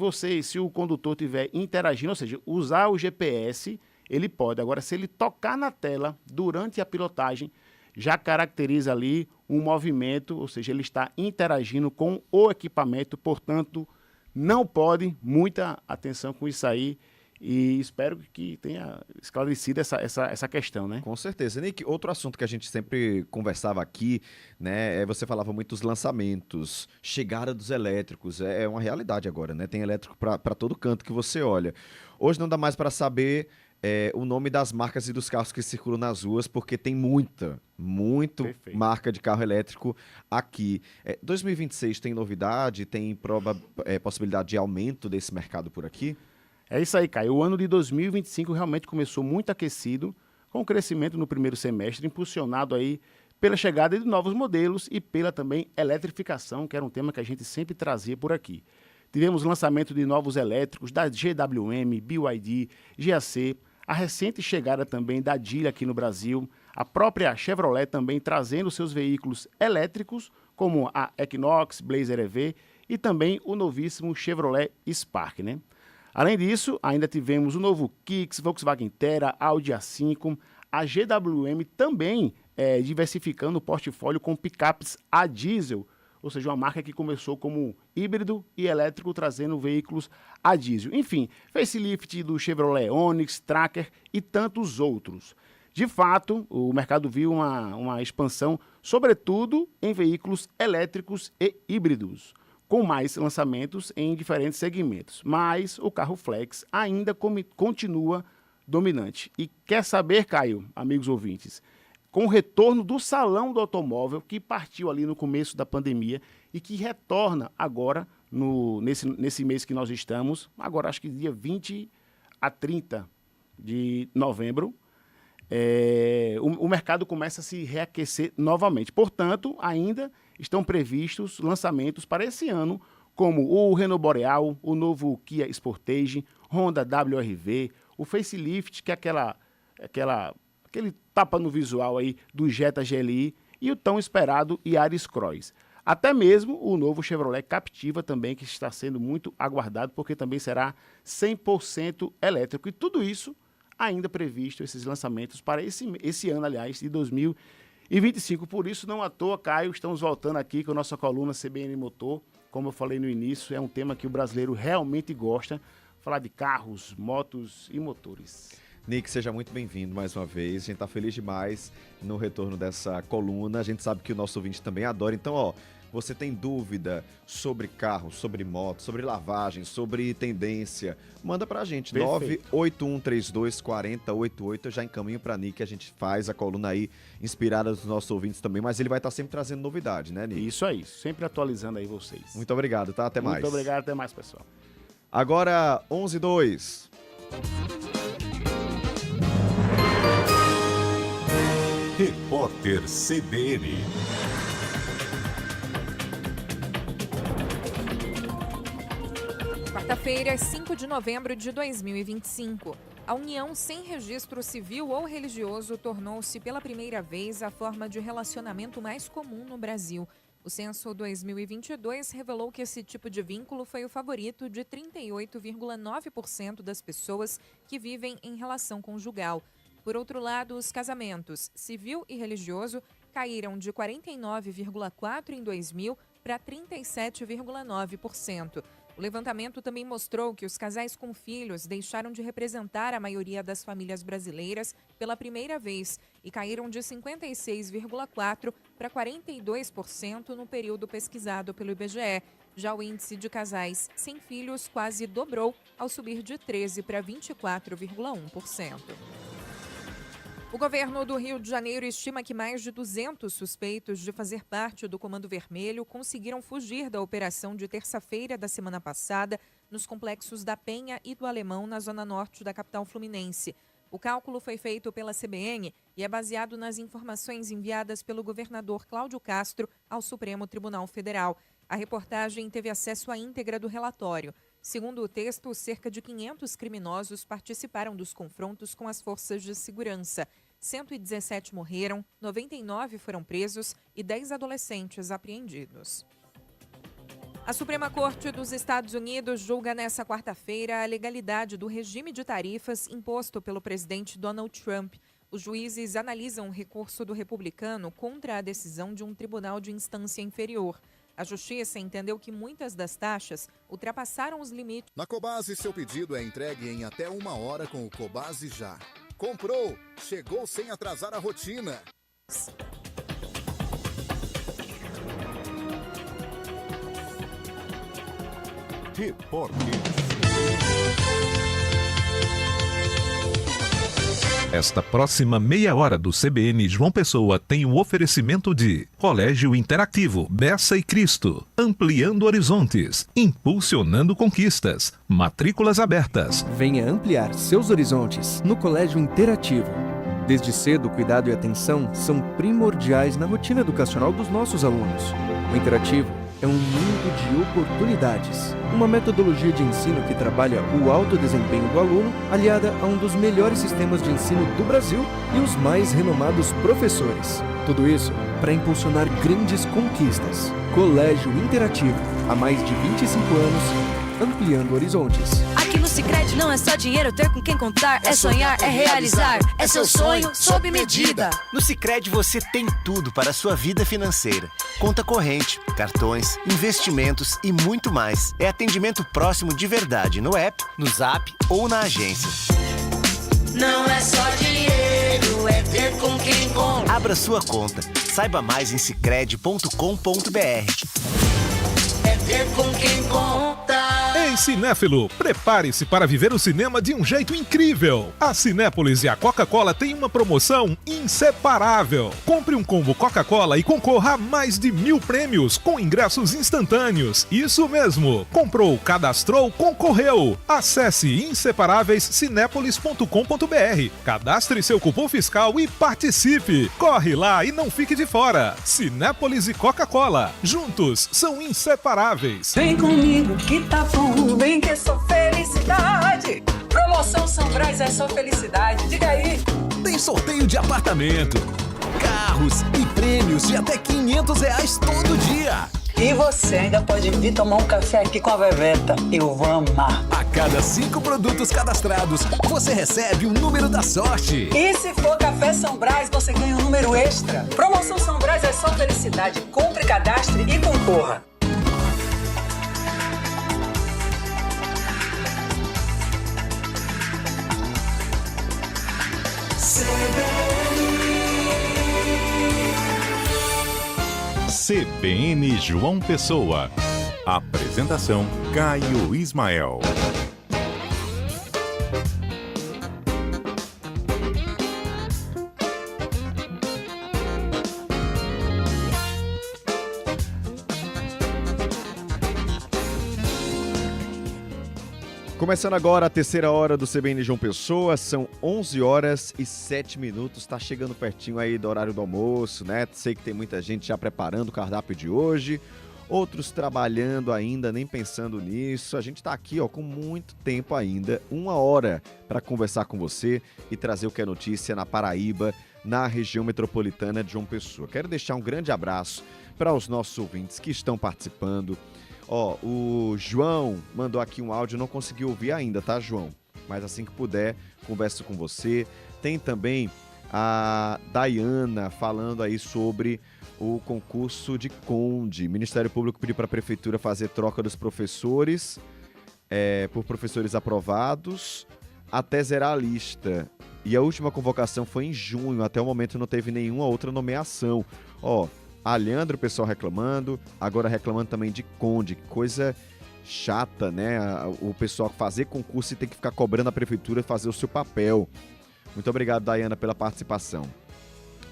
o condutor estiver interagindo, ou seja, usar o GPS, ele pode. Agora, se ele tocar na tela durante a pilotagem, já caracteriza ali um movimento, ou seja, ele está interagindo com o equipamento, portanto, não pode. Muita atenção com isso aí. E espero que tenha esclarecido essa questão, né? Com certeza. Nick, outro assunto que a gente sempre conversava aqui, né? Você falava muito dos lançamentos, chegada dos elétricos. É uma realidade agora, né? Tem elétrico para todo canto que você olha. Hoje não dá mais para saber o nome das marcas e dos carros que circulam nas ruas, porque tem muito marca de carro elétrico aqui. 2026 tem novidade? Tem possibilidade de aumento desse mercado por aqui? É isso aí, Caio. O ano de 2025 realmente começou muito aquecido, com o crescimento no primeiro semestre, impulsionado aí pela chegada de novos modelos e pela também eletrificação, que era um tema que a gente sempre trazia por aqui. Tivemos lançamento de novos elétricos da GWM, BYD, GAC, a recente chegada também da Geely aqui no Brasil, a própria Chevrolet também trazendo seus veículos elétricos, como a Equinox, Blazer EV e também o novíssimo Chevrolet Spark, né? Além disso, ainda tivemos o novo Kicks, Volkswagen Terra, Audi A5, a GWM também diversificando o portfólio com picapes a diesel, ou seja, uma marca que começou como híbrido e elétrico, trazendo veículos a diesel. Enfim, facelift do Chevrolet Onix, Tracker e tantos outros. De fato, o mercado viu uma expansão, sobretudo em veículos elétricos e híbridos, com mais lançamentos em diferentes segmentos. Mas o carro flex ainda continua dominante. E quer saber, Caio, amigos ouvintes, com o retorno do Salão do Automóvel, que partiu ali no começo da pandemia e que retorna agora, nesse mês que nós estamos, agora acho que dia 20 a 30 de novembro, o mercado começa a se reaquecer novamente. Portanto, ainda estão previstos lançamentos para esse ano, como o Renault Boreal, o novo Kia Sportage, Honda WRV, o facelift, que é aquele tapa no visual aí do Jetta GLI, e o tão esperado Yaris Cross. Até mesmo o novo Chevrolet Captiva também, que está sendo muito aguardado, porque também será 100% elétrico. E tudo isso ainda previsto, esses lançamentos, para esse ano, aliás, de 2025. Por isso, não à toa, Caio, estamos voltando aqui com a nossa coluna CBN Motor. Como eu falei no início, é um tema que o brasileiro realmente gosta, falar de carros, motos e motores. Nick, seja muito bem-vindo mais uma vez. A gente está feliz demais no retorno dessa coluna. A gente sabe que o nosso ouvinte também adora. Então, você tem dúvida sobre carro, sobre moto, sobre lavagem, sobre tendência, manda pra gente. 981324088. Eu já encaminho pra Nick, a gente faz a coluna aí inspirada dos nossos ouvintes também, mas ele vai estar sempre trazendo novidade, né, Nick? Isso aí, sempre atualizando aí vocês. Muito obrigado, tá? Até mais. Muito obrigado, até mais, pessoal. Agora, 11h02. Repórter CBN. Quarta-feira, 5 de novembro de 2025. A união sem registro civil ou religioso tornou-se pela primeira vez a forma de relacionamento mais comum no Brasil. O censo 2022 revelou que esse tipo de vínculo foi o favorito de 38,9% das pessoas que vivem em relação conjugal. Por outro lado, os casamentos civil e religioso caíram de 49,4% em 2000 para 37,9%. O levantamento também mostrou que os casais com filhos deixaram de representar a maioria das famílias brasileiras pela primeira vez e caíram de 56,4% para 42% no período pesquisado pelo IBGE. Já o índice de casais sem filhos quase dobrou, ao subir de 13% para 24,1%. O governo do Rio de Janeiro estima que mais de 200 suspeitos de fazer parte do Comando Vermelho conseguiram fugir da operação de terça-feira da semana passada nos complexos da Penha e do Alemão, na zona norte da capital fluminense. O cálculo foi feito pela CBN e é baseado nas informações enviadas pelo governador Cláudio Castro ao Supremo Tribunal Federal. A reportagem teve acesso à íntegra do relatório. Segundo o texto, cerca de 500 criminosos participaram dos confrontos com as forças de segurança. 117 morreram, 99 foram presos e 10 adolescentes apreendidos. A Suprema Corte dos Estados Unidos julga nesta quarta-feira a legalidade do regime de tarifas imposto pelo presidente Donald Trump. Os juízes analisam o recurso do republicano contra a decisão de um tribunal de instância inferior. A Justiça entendeu que muitas das taxas ultrapassaram os limites. Na Cobasi, seu pedido é entregue em até 1 hora com o Cobasi Já. Comprou, chegou sem atrasar a rotina. Repórter. Esta próxima meia hora do CBN João Pessoa tem o oferecimento de Colégio Interativo Bessa e Cristo, ampliando horizontes, impulsionando conquistas, matrículas abertas. Venha ampliar seus horizontes no Colégio Interativo. Desde cedo, cuidado e atenção são primordiais na rotina educacional dos nossos alunos. O Interativo é um mundo de oportunidades. Uma metodologia de ensino que trabalha o alto desempenho do aluno, aliada a um dos melhores sistemas de ensino do Brasil e os mais renomados professores. Tudo isso para impulsionar grandes conquistas. Colégio Interativo, há mais de 25 anos, ampliando horizontes. Aqui no Sicredi não é só dinheiro ter com quem contar, é sonhar, é realizar, é seu sonho sob medida. No Sicredi você tem tudo para a sua vida financeira. Conta corrente, cartões, investimentos e muito mais. É atendimento próximo de verdade no app, no Zap ou na agência. Não é só dinheiro, é ter com quem contar. Abra sua conta. Saiba mais em sicredi.com.br. É ter com quem conta. Ei, cinéfilo, prepare-se para viver o cinema de um jeito incrível. A Cinépolis e a Coca-Cola têm uma promoção inseparável. Compre um combo Coca-Cola e concorra a mais de 1.000 prêmios com ingressos instantâneos. Isso mesmo, comprou, cadastrou, concorreu. Acesse inseparáveiscinépolis.com.br, cadastre seu cupom fiscal e participe. Corre lá e não fique de fora. Cinépolis e Coca-Cola, juntos são inseparáveis. Vem comigo que tá bom, vem que é só felicidade. Promoção São Brás é só felicidade, diga aí. Tem sorteio de apartamento, carros e prêmios de até R$500 todo dia. E você ainda pode vir tomar um café aqui com a Veveta. Eu vou amar. A cada 5 produtos cadastrados, você recebe um número da sorte. E se for Café São Brás, você ganha um número extra. Promoção São Brás é só felicidade. Compre, cadastre e concorra. CBN João Pessoa. Apresentação: Caio Ismael. Começando agora a terceira hora do CBN João Pessoa, são 11 horas e 7 minutos, tá chegando pertinho aí do horário do almoço, né? Sei que tem muita gente já preparando o cardápio de hoje, outros trabalhando ainda, nem pensando nisso. A gente tá aqui, ó, com muito tempo ainda, 1 hora para conversar com você e trazer o que é notícia na Paraíba, na região metropolitana de João Pessoa. Quero deixar um grande abraço para os nossos ouvintes que estão participando. Ó, o João mandou aqui um áudio, não consegui ouvir ainda, tá, João? Mas assim que puder, converso com você. Tem também a Dayana falando aí sobre o concurso de Conde. O Ministério Público pediu para a Prefeitura fazer troca dos professores por professores aprovados até zerar a lista. E a última convocação foi em junho. Até o momento não teve nenhuma outra nomeação. A Leandro, o pessoal reclamando, agora reclamando também de Conde. Coisa chata, né? O pessoal fazer concurso e tem que ficar cobrando a Prefeitura fazer o seu papel. Muito obrigado, Dayana, pela participação.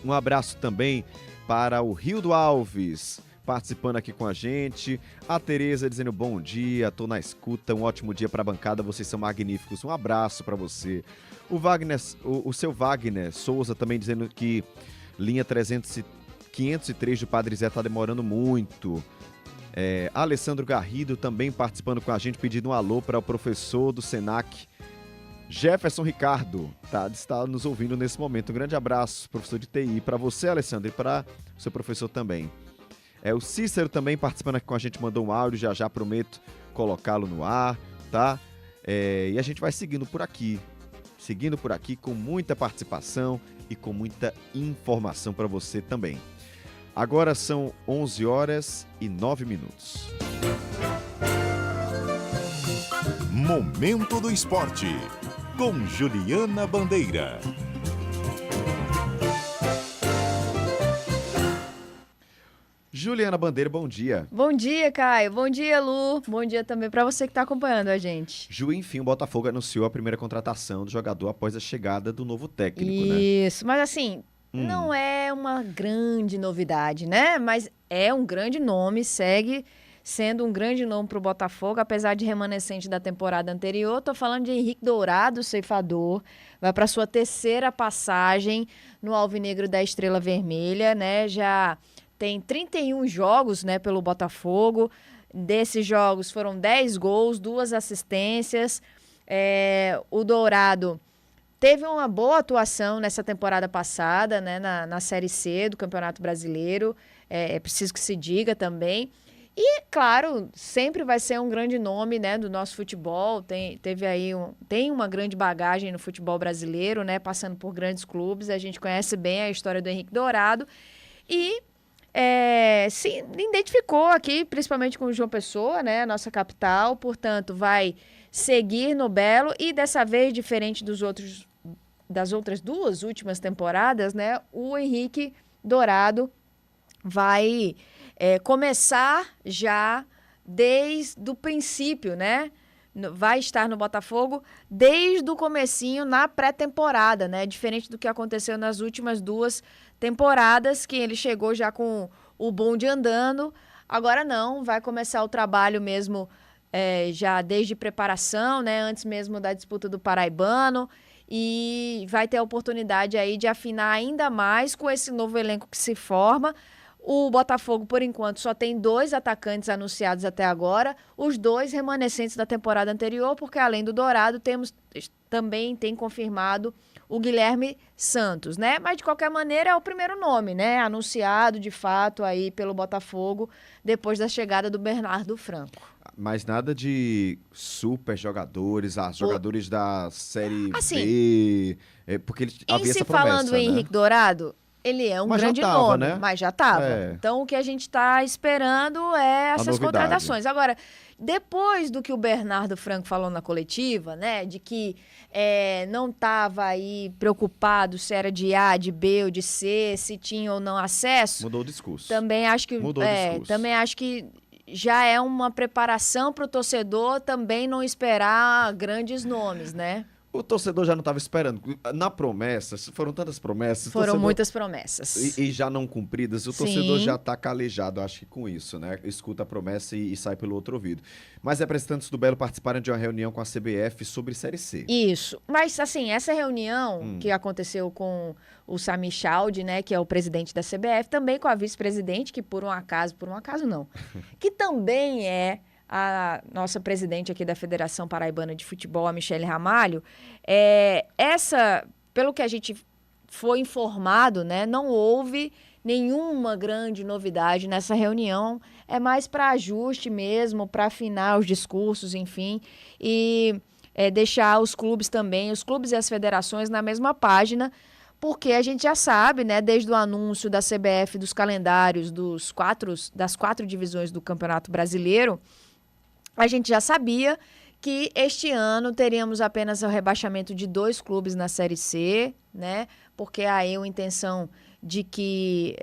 Um abraço também para o Rildo Alves, participando aqui com a gente. A Tereza dizendo bom dia, tô na escuta, um ótimo dia para a bancada, vocês são magníficos. Um abraço para você. O seu Wagner Souza também dizendo que linha 503 do Padre Zé tá demorando muito. Alessandro Garrido também participando com a gente, pedindo um alô para o professor do Senac, Jefferson Ricardo, está nos ouvindo nesse momento. Um grande abraço, professor de TI, para você, Alessandro, e para o seu professor também. O Cícero também participando aqui com a gente, mandou um áudio, já prometo colocá-lo no ar, tá? E a gente vai seguindo por aqui com muita participação e com muita informação para você também. Agora são 11h09. Momento do Esporte, com Juliana Bandeira. Juliana Bandeira, bom dia. Bom dia, Caio. Bom dia, Lu. Bom dia também para você que está acompanhando a gente. Ju, enfim, o Botafogo anunciou a primeira contratação do jogador após a chegada do novo técnico, né? Isso, mas assim, não é uma grande novidade, né? Mas é um grande nome, segue sendo um grande nome para o Botafogo, apesar de remanescente da temporada anterior. Estou falando de Henrique Dourado, ceifador, vai para sua terceira passagem no Alvinegro da Estrela Vermelha, né? Já tem 31 jogos, né, pelo Botafogo. Desses jogos foram 10 gols, 2 assistências. O Dourado teve uma boa atuação nessa temporada passada, né, na Série C do Campeonato Brasileiro. É preciso que se diga também. E, claro, sempre vai ser um grande nome, né, do nosso futebol. Tem uma grande bagagem no futebol brasileiro, né, passando por grandes clubes. A gente conhece bem a história do Henrique Dourado. E se identificou aqui, principalmente com o João Pessoa, né, nossa capital. Portanto, vai seguir no Belo. E, dessa vez, diferente das outras 2 últimas temporadas, né, o Henrique Dourado vai começar já desde o princípio, né? Vai estar no Botafogo desde o comecinho na pré-temporada, né? Diferente do que aconteceu nas últimas 2 temporadas, que ele chegou já com o bonde andando. Agora não, vai começar o trabalho mesmo já desde preparação, né? Antes mesmo da disputa do Paraibano. E vai ter a oportunidade aí de afinar ainda mais com esse novo elenco que se forma. O Botafogo, por enquanto, só tem 2 atacantes anunciados até agora, os 2 remanescentes da temporada anterior, porque além do Dourado, também tem confirmado o Guilherme Santos, né? Mas, de qualquer maneira, é o primeiro nome, né? Anunciado, de fato, aí pelo Botafogo, depois da chegada do Bernardo Franco. Mas nada de super jogadores, jogadores da Série B, porque havia essa promessa, falando em Henrique Dourado, ele é um grande nome, né? Mas já estava. Então, o que a gente está esperando é essas contratações. Agora, depois do que o Bernardo Franco falou na coletiva, né, de que não estava aí preocupado se era de A, de B ou de C, se tinha ou não acesso. Mudou o discurso. Também acho que também acho que já é uma preparação para o torcedor também não esperar grandes nomes, né? O torcedor já não estava esperando. Na promessa, foram tantas promessas. Foram muitas promessas. E já não cumpridas. O torcedor já está calejado, acho que com isso, né? Escuta a promessa e sai pelo outro ouvido. Mas representantes do Belo participaram de uma reunião com a CBF sobre Série C. Isso. Mas, assim, essa reunião que aconteceu com o Sami Chaldi, né, que é o presidente da CBF, também com a vice-presidente, que por um acaso não, que também é a nossa presidente aqui da Federação Paraibana de Futebol, a Michele Ramalho, pelo que a gente foi informado, né, não houve nenhuma grande novidade nessa reunião, é mais para ajuste mesmo, para afinar os discursos, enfim, e deixar os clubes e as federações na mesma página, porque a gente já sabe, né, desde o anúncio da CBF dos calendários das 4 divisões do Campeonato Brasileiro, a gente já sabia que este ano teríamos apenas o rebaixamento de 2 clubes na Série C, né, porque há aí uma intenção de que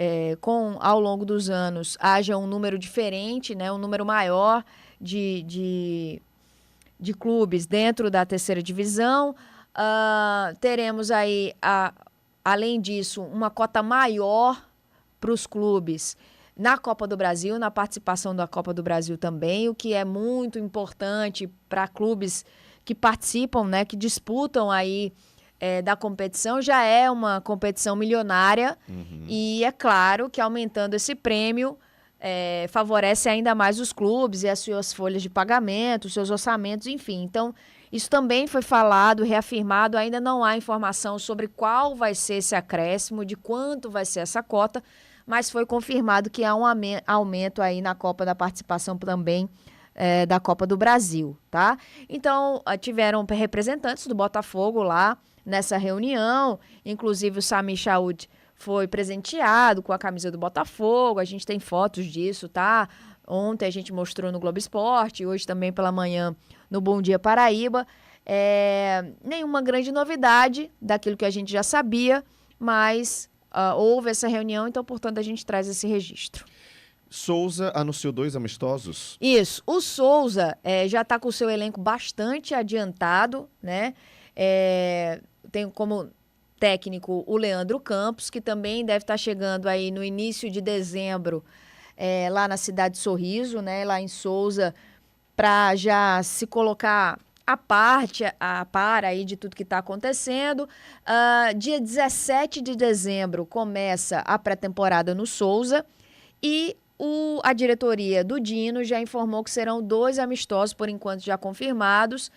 ao longo dos anos haja um número diferente, né, um número maior de clubes dentro da terceira divisão. Teremos aí, além disso, uma cota maior para os clubes na Copa do Brasil, na participação da Copa do Brasil também, o que é muito importante para clubes que participam, né, que disputam aí da competição. Já é uma competição milionária e é claro que aumentando esse prêmio favorece ainda mais os clubes e as suas folhas de pagamento, os seus orçamentos, enfim. Então, isso também foi falado, reafirmado, ainda não há informação sobre qual vai ser esse acréscimo, de quanto vai ser essa cota, mas foi confirmado que há um aumento aí na Copa da participação também da Copa do Brasil, tá? Então, tiveram representantes do Botafogo lá nessa reunião, inclusive o Sami Chaud foi presenteado com a camisa do Botafogo, a gente tem fotos disso, tá? Ontem a gente mostrou no Globo Esporte, hoje também pela manhã no Bom Dia Paraíba. Nenhuma grande novidade daquilo que a gente já sabia, mas houve essa reunião, então, portanto, a gente traz esse registro. Souza anunciou 2 amistosos? Isso. O Souza já está com o seu elenco bastante adiantado, né? Tem como técnico o Leandro Campos, que também deve estar chegando aí no início de dezembro, lá na cidade de Sorriso, né? Lá em Souza, para já se colocar a par aí de tudo que está acontecendo. Dia 17 de dezembro começa a pré-temporada no Souza e a diretoria do Dino já informou que serão 2 amistosos, por enquanto já confirmados.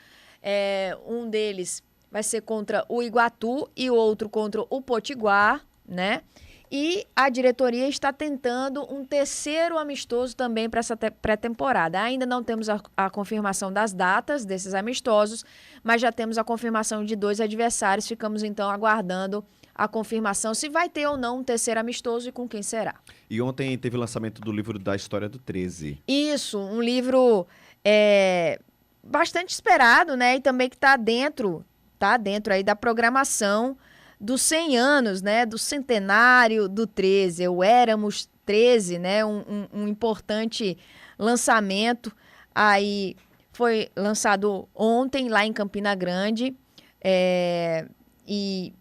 Um deles vai ser contra o Iguatu e o outro contra o Potiguar, né? E a diretoria está tentando um terceiro amistoso também para essa pré-temporada. Ainda não temos a confirmação das datas desses amistosos, mas já temos a confirmação de 2 adversários. Ficamos, então, aguardando a confirmação se vai ter ou não um terceiro amistoso e com quem será. E ontem teve o lançamento do livro da História do 13. Isso, um livro bastante esperado, né? E também que está dentro aí da programação dos 100 anos, né, do centenário do 13, o Éramos 13, né, um importante lançamento, aí foi lançado ontem lá em Campina Grande, e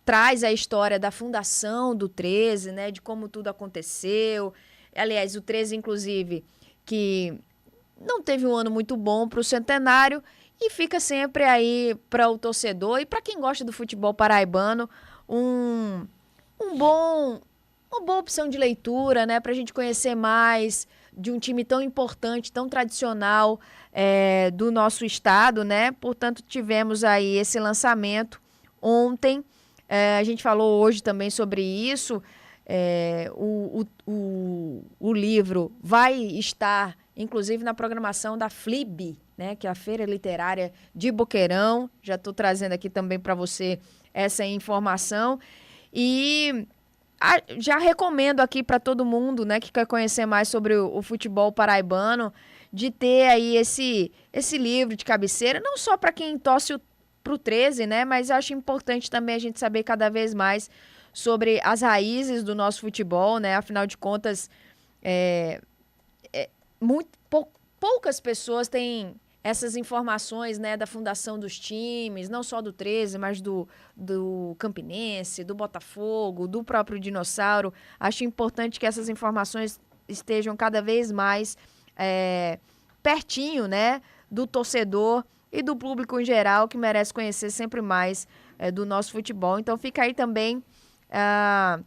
traz a história da fundação do 13, né, de como tudo aconteceu. Aliás, o 13, inclusive, que não teve um ano muito bom para o centenário, e fica sempre aí para o torcedor e para quem gosta do futebol paraibano uma boa opção de leitura, né, para a gente conhecer mais de um time tão importante, tão tradicional do nosso estado, né? Portanto, tivemos aí esse lançamento ontem. A gente falou hoje também sobre isso. O livro vai estar, inclusive, na programação da FLIB, né, que é a Feira Literária de Boqueirão. Já estou trazendo aqui também para você essa informação. E já recomendo aqui para todo mundo, né, que quer conhecer mais sobre o futebol paraibano, de ter aí esse livro de cabeceira, não só para quem torce para o 13, né, mas acho importante também a gente saber cada vez mais sobre as raízes do nosso futebol, né? Afinal de contas, poucas pessoas têm essas informações, né, da fundação dos times, não só do 13, mas do Campinense, do Botafogo, do próprio Dinossauro. Acho importante que essas informações estejam cada vez mais pertinho, né, do torcedor e do público em geral, que merece conhecer sempre mais do nosso futebol. Então fica aí também a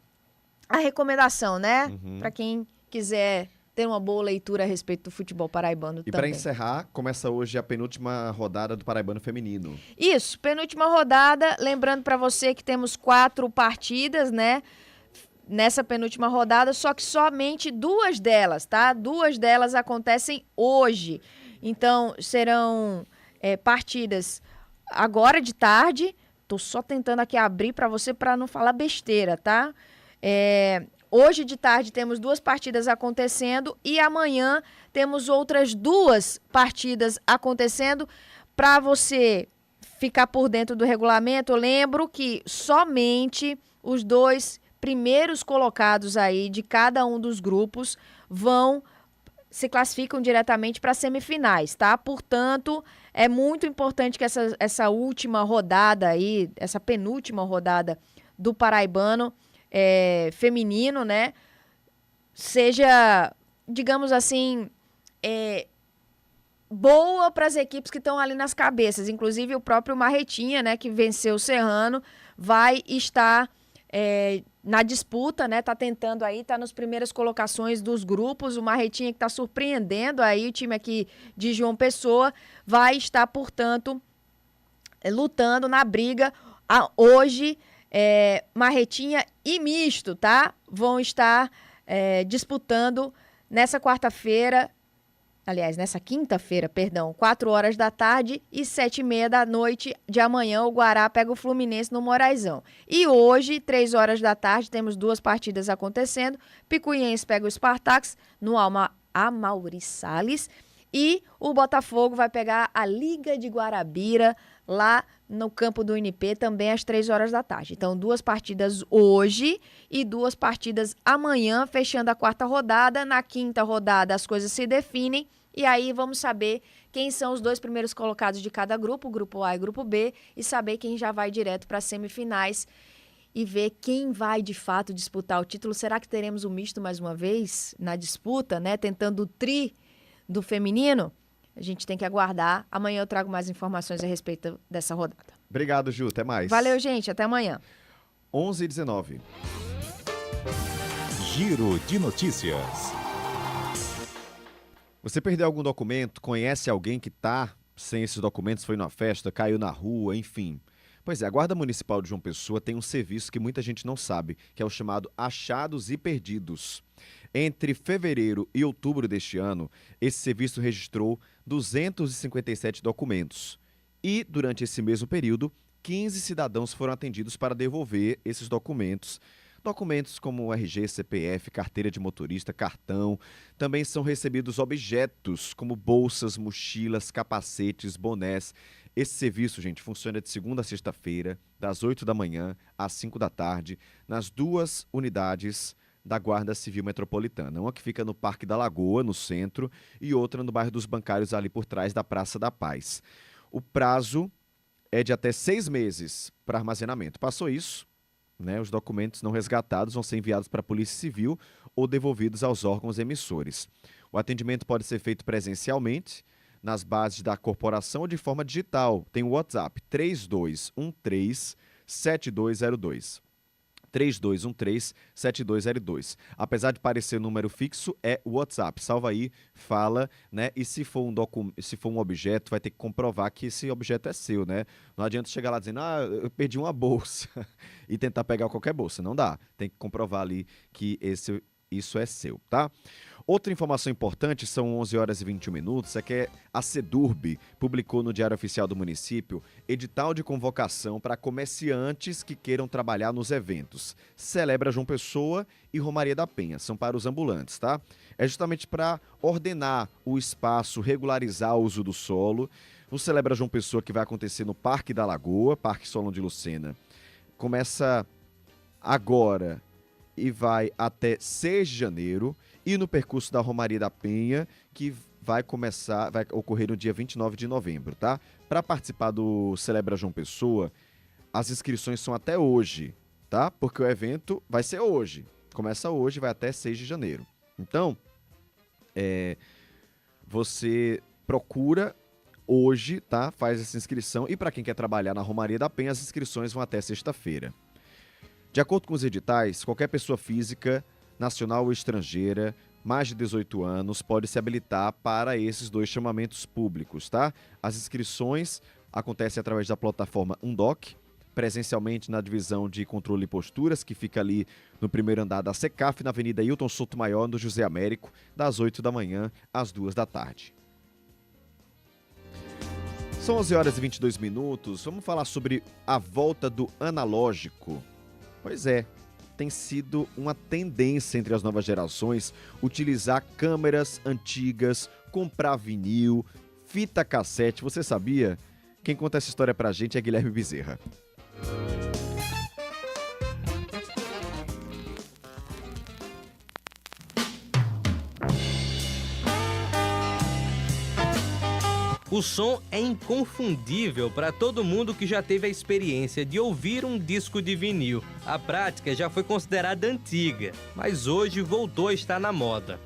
recomendação, né, para quem quiser ter uma boa leitura a respeito do futebol paraibano também. E para encerrar, começa hoje a penúltima rodada do Paraibano Feminino. Isso, penúltima rodada. Lembrando para você que temos 4 partidas, né, nessa penúltima rodada, só que somente 2 delas, tá? 2 delas acontecem hoje. Então, serão partidas agora de tarde Tô só tentando aqui abrir para você para não falar besteira, tá? Hoje de tarde temos 2 partidas acontecendo e amanhã temos outras 2 partidas acontecendo. Para você ficar por dentro do regulamento, eu lembro que somente os 2 primeiros colocados aí de cada um dos grupos se classificam diretamente para semifinais, tá? Portanto, é muito importante que essa última rodada aí, essa penúltima rodada do Paraibano feminino, né, seja, digamos assim, boa para as equipes que estão ali nas cabeças. Inclusive o próprio Marretinha, né, que venceu o Serrano, vai estar na disputa, né? Tá tentando aí, tá nas primeiras colocações dos grupos. O Marretinha, que tá surpreendendo aí o time aqui de João Pessoa, vai estar, portanto, lutando na briga. Hoje, Marretinha e Misto, tá? Vão estar disputando nessa quarta-feira. Aliás, nessa quinta-feira, 4 horas da tarde e 7h30 da noite de amanhã, o Guará pega o Fluminense no Moraizão. E hoje, 3 horas da tarde, temos 2 partidas acontecendo. Picuiense pega o Spartax no Amaury Salles. E o Botafogo vai pegar a Liga de Guarabira lá no campo do UNP, também às 3 horas da tarde. Então, 2 partidas hoje e 2 partidas amanhã, fechando a 4ª rodada. Na 5ª rodada, as coisas se definem. E aí, vamos saber quem são os 2 primeiros colocados de cada grupo, o grupo A e o grupo B, e saber quem já vai direto para as semifinais e ver quem vai, de fato, disputar o título. Será que teremos um misto mais uma vez na disputa, né? Tentando o tri do feminino? A gente tem que aguardar. Amanhã eu trago mais informações a respeito dessa rodada. Obrigado, Ju. Até mais. Valeu, gente. Até amanhã. 11h19. Giro de notícias. Você perdeu algum documento? Conhece alguém que tá sem esses documentos? Foi numa festa, caiu na rua, enfim. Pois é, a Guarda Municipal de João Pessoa tem um serviço que muita gente não sabe, que é o chamado Achados e Perdidos. Entre fevereiro e outubro deste ano, esse serviço registrou 257 documentos. E, durante esse mesmo período, 15 cidadãos foram atendidos para devolver esses documentos. Documentos como RG, CPF, carteira de motorista, cartão. Também são recebidos objetos como bolsas, mochilas, capacetes, bonés. Esse serviço, gente, funciona de segunda a sexta-feira, das 8 da manhã às 5 da tarde, nas 2 unidades da Guarda Civil Metropolitana. Uma que fica no Parque da Lagoa, no centro, e outra no bairro dos Bancários, ali por trás da Praça da Paz. O prazo é de até 6 meses para armazenamento. Passou isso, né, os documentos não resgatados vão ser enviados para a Polícia Civil ou devolvidos aos órgãos emissores. O atendimento pode ser feito presencialmente, nas bases da corporação ou de forma digital. Tem o WhatsApp 3213-7202. 3213-7202. Apesar de parecer número fixo, é o WhatsApp. Salva aí, fala, né? E se for um objeto, vai ter que comprovar que esse objeto é seu, né? Não adianta chegar lá dizendo, eu perdi uma bolsa e tentar pegar qualquer bolsa. Não dá. Tem que comprovar ali que isso é seu, tá? Outra informação importante, são 11h21, é que a Sedurb publicou no Diário Oficial do Município edital de convocação para comerciantes que queiram trabalhar nos eventos Celebra João Pessoa e Romaria da Penha. São para os ambulantes, tá? É justamente para ordenar o espaço, regularizar o uso do solo. O Celebra João Pessoa, que vai acontecer no Parque da Lagoa, Parque Solon de Lucena, começa agora e vai até 6 de janeiro, e no percurso da Romaria da Penha, que vai ocorrer no dia 29 de novembro, tá? Para participar do Celebra João Pessoa, as inscrições são até hoje, tá? Porque o evento vai ser hoje, começa hoje, vai até 6 de janeiro. Então, você procura hoje, tá? Faz essa inscrição, e para quem quer trabalhar na Romaria da Penha, as inscrições vão até sexta-feira. De acordo com os editais, qualquer pessoa física, nacional ou estrangeira, mais de 18 anos, pode se habilitar para esses 2 chamamentos públicos, tá? As inscrições acontecem através da plataforma Undoc, presencialmente na divisão de controle e posturas, que fica ali no primeiro andar da SECAF, na Avenida Hilton Sotomayor, no José Américo, das 8 da manhã às 2 da tarde. São 11 horas e 22 minutos. Vamos falar sobre a volta do analógico. Pois é, tem sido uma tendência entre as novas gerações utilizar câmeras antigas, comprar vinil, fita cassete. Você sabia? Quem conta essa história pra gente é Guilherme Bezerra. O som é inconfundível para todo mundo que já teve a experiência de ouvir um disco de vinil. A prática já foi considerada antiga, mas hoje voltou a estar na moda.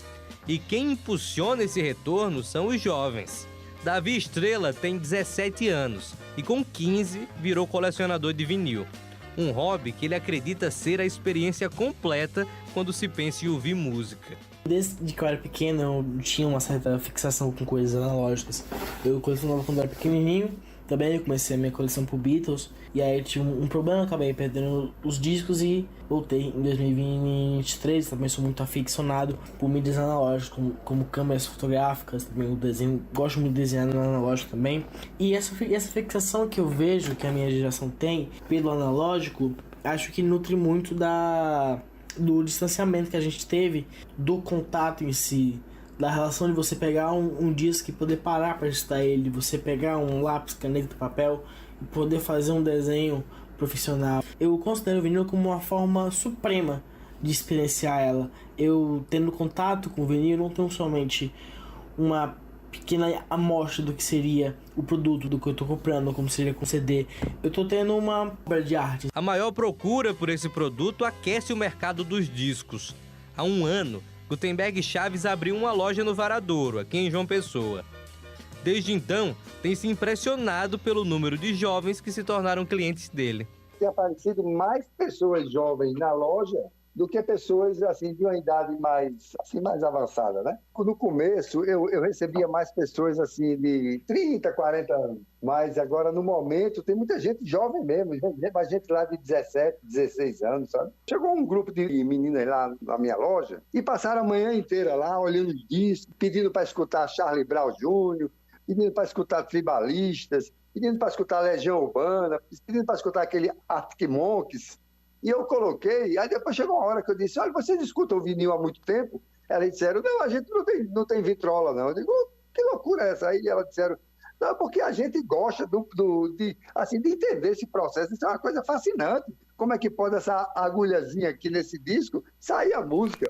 E quem impulsiona esse retorno são os jovens. Davi Estrela tem 17 anos e com 15 virou colecionador de vinil. Um hobby que ele acredita ser a experiência completa quando se pensa em ouvir música. Desde que eu era pequeno, eu tinha uma certa fixação com coisas analógicas. Eu colecionava quando eu era pequenininho, também eu comecei a minha coleção por Beatles, e aí eu tive um problema, acabei perdendo os discos e voltei em 2023. Também sou muito aficionado por mídias analógicas, como câmeras fotográficas, também o desenho, gosto muito de desenhar no analógico também. E essa fixação que eu vejo que a minha geração tem pelo analógico, acho que nutre muito do distanciamento que a gente teve, do contato em si, da relação de você pegar um disco e poder parar para escutar ele, você pegar um lápis, caneta, papel e poder fazer um desenho profissional. Eu considero o vinil como uma forma suprema de experienciar ela. Eu tendo contato com o vinil, não tenho somente uma pequena amostra do que seria o produto do que eu tô comprando, como seria com CD. Eu tô tendo uma obra de arte. A maior procura por esse produto aquece o mercado dos discos. Há um ano, Gutenberg Chaves abriu uma loja no Varadouro, aqui em João Pessoa. Desde então, tem se impressionado pelo número de jovens que se tornaram clientes dele. Tem aparecido mais pessoas jovens na loja do que pessoas assim de uma idade mais avançada, né? No começo eu recebia mais pessoas assim de 30, 40 anos, mas agora no momento tem muita gente jovem mesmo, mais gente lá de 17, 16 anos, sabe? Chegou um grupo de meninas lá na minha loja e passaram a manhã inteira lá olhando os discos, pedindo para escutar Charlie Brown Jr., pedindo para escutar Tribalistas, pedindo para escutar Legião Urbana, pedindo para escutar aquele Arctic Monkeys. E eu coloquei, aí depois chegou uma hora que eu disse, olha, vocês escutam o vinil há muito tempo? Elas disseram, não, a gente não tem vitrola, não. Eu digo, que loucura é essa? Aí elas disseram, não, porque a gente gosta de entender esse processo, isso é uma coisa fascinante. Como é que pode essa agulhazinha aqui nesse disco sair a música?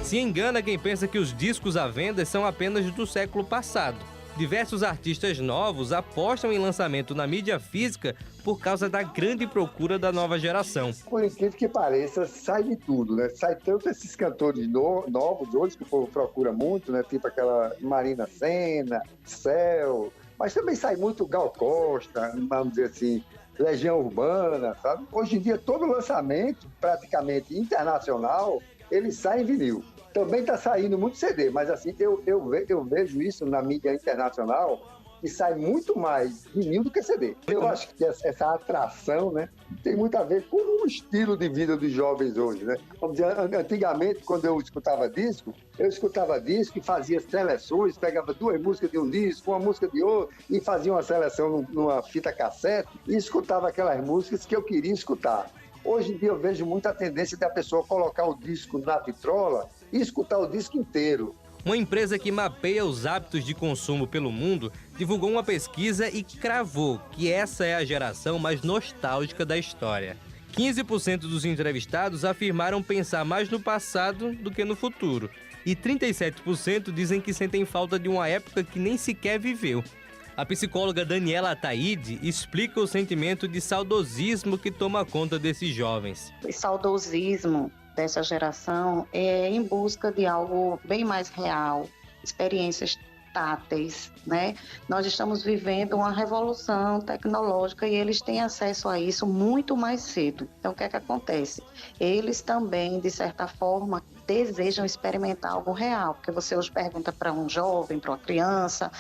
Se engana quem pensa que os discos à venda são apenas do século passado. Diversos artistas novos apostam em lançamento na mídia física por causa da grande procura da nova geração. Por incrível que pareça, sai de tudo, né? Sai tanto esses cantores novos hoje, que o povo procura muito, né? Tipo aquela Marina Sena, Céu, mas também sai muito Gal Costa, vamos dizer assim, Legião Urbana, sabe? Hoje em dia, todo lançamento, praticamente internacional, ele sai em vinil. Também está saindo muito CD, mas assim, eu vejo isso na mídia internacional, que sai muito mais vinil do que CD. Eu acho que essa atração, né, tem muito a ver com o estilo de vida dos jovens hoje, né? Vamos dizer, antigamente, quando eu escutava disco e fazia seleções, pegava 2 músicas de um disco, uma música de outro, e fazia uma seleção numa fita cassete e escutava aquelas músicas que eu queria escutar. Hoje em dia eu vejo muita tendência da pessoa colocar o disco na vitrola e escutar o disco inteiro. Uma empresa que mapeia os hábitos de consumo pelo mundo divulgou uma pesquisa e cravou que essa é a geração mais nostálgica da história. 15% dos entrevistados afirmaram pensar mais no passado do que no futuro. E 37% dizem que sentem falta de uma época que nem sequer viveu. A psicóloga Daniela Ataíde explica o sentimento de saudosismo que toma conta desses jovens. O saudosismo dessa geração é em busca de algo bem mais real, experiências táteis, né? Nós estamos vivendo uma revolução tecnológica e eles têm acesso a isso muito mais cedo. Então, o que é que acontece? Eles também, de certa forma, desejam experimentar algo real, porque você hoje pergunta para um jovem, para uma criança,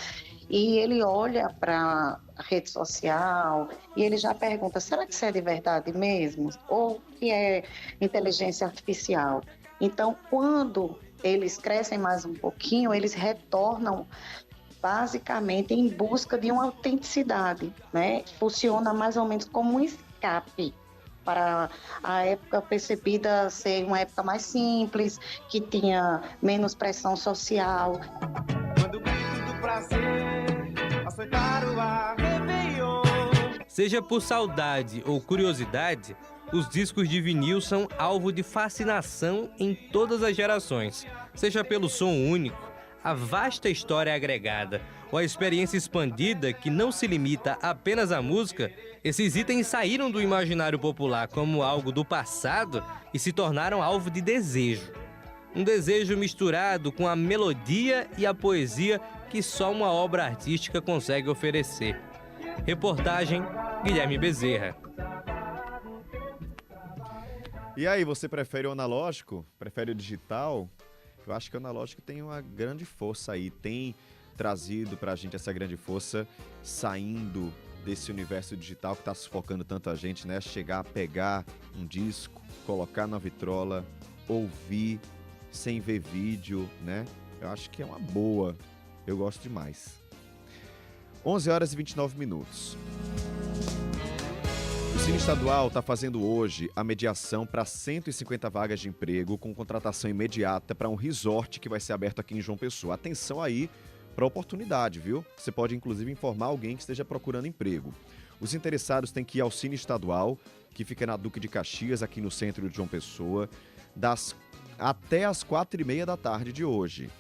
e ele olha para a rede social e ele já pergunta, será que isso é de verdade mesmo? Ou que é inteligência artificial? Então, quando eles crescem mais um pouquinho, eles retornam basicamente em busca de uma autenticidade, né? Funciona mais ou menos como um escape para a época percebida ser uma época mais simples, que tinha menos pressão social. Quando o grito do prazer açoitar o ar, Réveillon. Seja por saudade ou curiosidade, os discos de vinil são alvo de fascinação em todas as gerações. Seja pelo som único, a vasta história agregada ou a experiência expandida que não se limita apenas à música, esses itens saíram do imaginário popular como algo do passado e se tornaram alvo de desejo. Um desejo misturado com a melodia e a poesia que só uma obra artística consegue oferecer. Reportagem Guilherme Bezerra. E aí, você prefere o analógico? Prefere o digital? Eu acho que o analógico tem uma grande força aí, tem trazido pra gente essa grande força, saindo desse universo digital que tá sufocando tanto a gente, né? Chegar a pegar um disco, colocar na vitrola, ouvir, sem ver vídeo, né? Eu acho que é uma boa, eu gosto demais. 11 horas e 29 minutos. O Cine Estadual está fazendo hoje a mediação para 150 vagas de emprego com contratação imediata para um resort que vai ser aberto aqui em João Pessoa. Atenção aí para a oportunidade, viu? Você pode inclusive informar alguém que esteja procurando emprego. Os interessados têm que ir ao Cine Estadual, que fica na Duque de Caxias, aqui no centro de João Pessoa, até as 4h30 da tarde de hoje.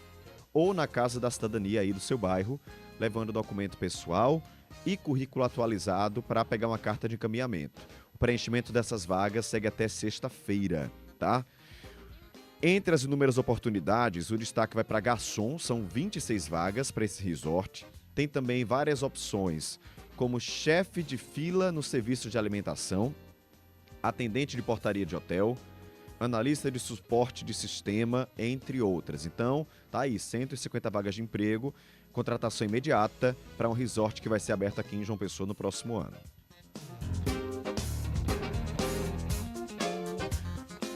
Ou na Casa da Cidadania aí do seu bairro, levando documento pessoal e currículo atualizado para pegar uma carta de encaminhamento. O preenchimento dessas vagas segue até sexta-feira, tá? Entre as inúmeras oportunidades, o destaque vai para garçom, são 26 vagas para esse resort. Tem também várias opções, como chefe de fila no serviço de alimentação, atendente de portaria de hotel, analista de suporte de sistema, entre outras. Então, tá aí, 150 vagas de emprego, contratação imediata para um resort que vai ser aberto aqui em João Pessoa no próximo ano.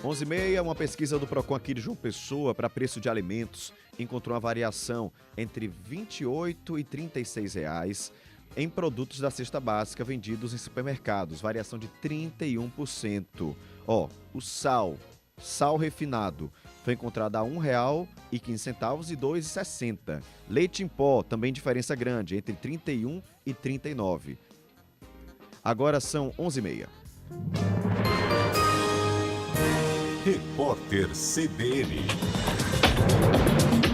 11h30, uma pesquisa do Procon aqui de João Pessoa para preço de alimentos encontrou uma variação entre R$ 28 e R$ 36 em produtos da cesta básica vendidos em supermercados, variação de 31%. Ó, o sal refinado foi encontrado a R$ 1,15 e R$ 2,60. Leite em pó, também diferença grande, entre 31 e 39. Agora são 11h30. Repórter CBN.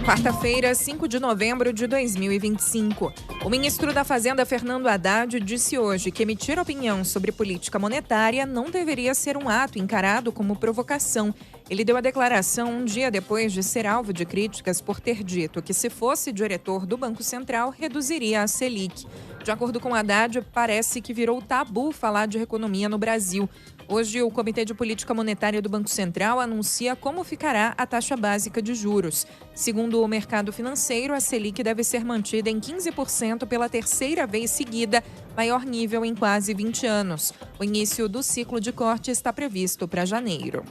Quarta-feira, 5 de novembro de 2025. O ministro da Fazenda, Fernando Haddad, disse hoje que emitir opinião sobre política monetária não deveria ser um ato encarado como provocação. Ele deu a declaração um dia depois de ser alvo de críticas por ter dito que, se fosse diretor do Banco Central, reduziria a Selic. De acordo com Haddad, parece que virou tabu falar de economia no Brasil. Hoje, o Comitê de Política Monetária do Banco Central anuncia como ficará a taxa básica de juros. Segundo o mercado financeiro, a Selic deve ser mantida em 15% pela terceira vez seguida, maior nível em quase 20 anos. O início do ciclo de corte está previsto para janeiro.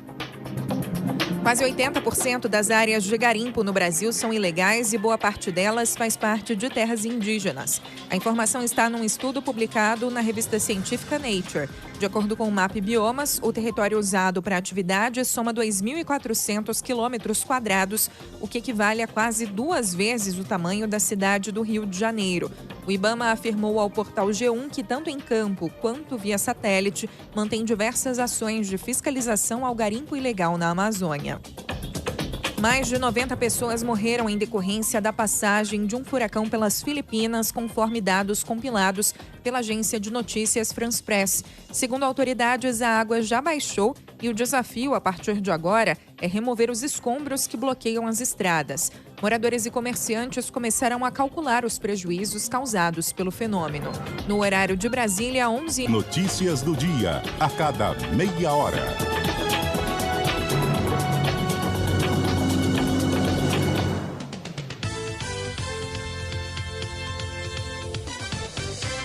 Quase 80% das áreas de garimpo no Brasil são ilegais e boa parte delas faz parte de terras indígenas. A informação está num estudo publicado na revista científica Nature. De acordo com o MAP Biomas, o território usado para a atividade soma 2.400 quilômetros quadrados, o que equivale a quase 2 vezes o tamanho da cidade do Rio de Janeiro. O IBAMA afirmou ao portal G1 que, tanto em campo quanto via satélite, mantém diversas ações de fiscalização ao garimpo ilegal na Amazônia. Mais de 90 pessoas morreram em decorrência da passagem de um furacão pelas Filipinas, conforme dados compilados pela agência de notícias France Press. Segundo autoridades, a água já baixou e o desafio, a partir de agora, é remover os escombros que bloqueiam as estradas. Moradores e comerciantes começaram a calcular os prejuízos causados pelo fenômeno. No horário de Brasília, 11h. Notícias do dia, a cada meia hora.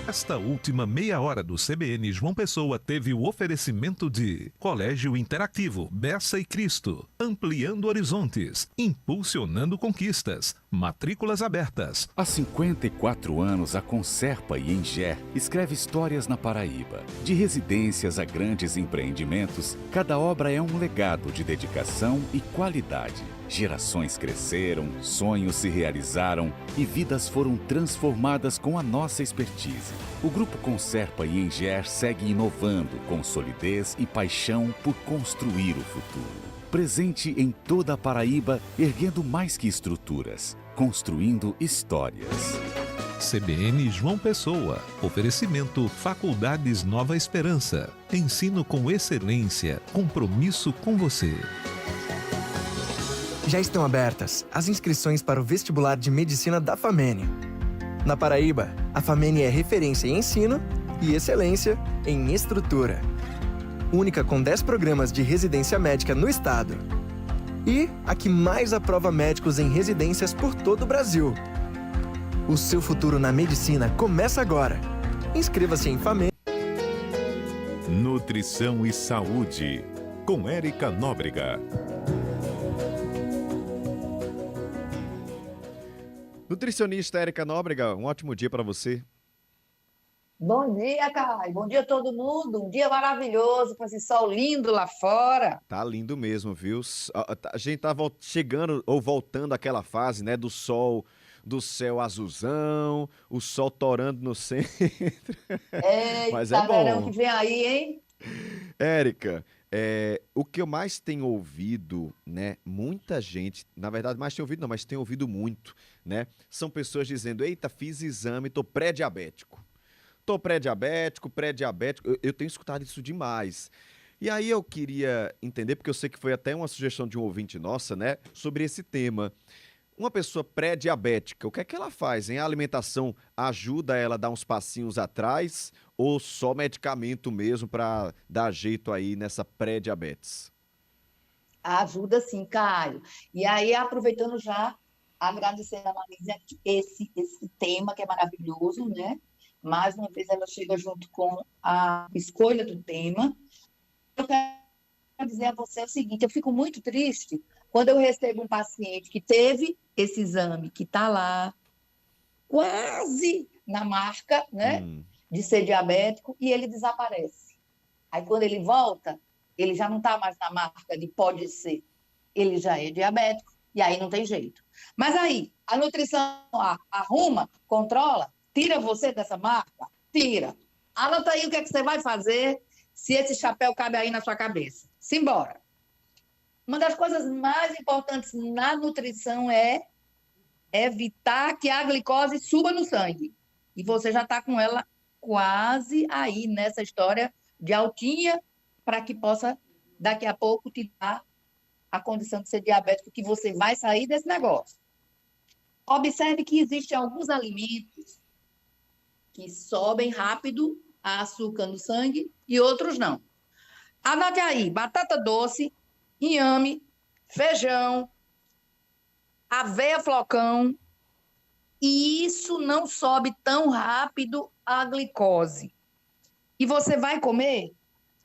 Esta última meia hora do CBN João Pessoa teve o oferecimento de Colégio Interativo, Bessa e Cristo, ampliando horizontes, impulsionando conquistas. Matrículas abertas. Há 54 anos, a Conserpa e Engé escreve histórias na Paraíba. De residências a grandes empreendimentos, cada obra é um legado de dedicação e qualidade. Gerações cresceram, sonhos se realizaram e vidas foram transformadas com a nossa expertise. O Grupo Conserpa e Engé segue inovando com solidez e paixão por construir o futuro. Presente em toda a Paraíba, erguendo mais que estruturas, construindo histórias. CBN João Pessoa. Oferecimento Faculdades Nova Esperança. Ensino com excelência. Compromisso com você. Já estão abertas as inscrições para o vestibular de medicina da FAMENE. Na Paraíba, a FAMENE é referência em ensino e excelência em estrutura. Única com 10 programas de residência médica no estado. E a que mais aprova médicos em residências por todo o Brasil. O seu futuro na medicina começa agora. Inscreva-se em FAMENE. Nutrição e Saúde, com Érica Nóbrega. Nutricionista Érica Nóbrega, um ótimo dia para você. Bom dia, Caio. Bom dia a todo mundo. Um dia maravilhoso com esse sol lindo lá fora. Tá lindo mesmo, viu? A gente tá chegando ou voltando àquela fase, né, do sol, do céu azulzão, o sol torando no centro. Mas é bom. Verão que vem aí, hein? Érica, o que eu mais tenho ouvido, né, muita gente, na verdade mais tenho ouvido não, mas tenho ouvido muito, né, são pessoas dizendo, eita, fiz exame, tô pré-diabético. Tô pré-diabético, eu tenho escutado isso demais. E aí eu queria entender, porque eu sei que foi até uma sugestão de um ouvinte nossa, né, sobre esse tema. Uma pessoa pré-diabética, o que é que ela faz, hein? A alimentação ajuda ela a dar uns passinhos atrás ou só medicamento mesmo para dar jeito aí nessa pré-diabetes? Ajuda sim, Caio. E aí, aproveitando já, agradecer a Marisa esse tema que é maravilhoso, né? Mais uma vez ela chega junto com a escolha do tema. Eu quero dizer a você o seguinte, eu fico muito triste quando eu recebo um paciente que teve esse exame, que está lá, quase na marca, né, de ser diabético, e ele desaparece. Aí quando ele volta, ele já não está mais na marca de pode ser, ele já é diabético, e aí não tem jeito. Mas aí, a nutrição arruma, controla, tira você dessa marca? Tira. Anota aí o que é que você vai fazer se esse chapéu cabe aí na sua cabeça. Simbora. Uma das coisas mais importantes na nutrição é evitar que a glicose suba no sangue. E você já está com ela quase aí nessa história de altinha para que possa, daqui a pouco, te dar a condição de ser diabético, que você vai sair desse negócio. Observe que existem alguns alimentos que sobem rápido a açúcar no sangue e outros não. Anote aí, batata doce, inhame, feijão, aveia flocão, e isso não sobe tão rápido a glicose. E você vai comer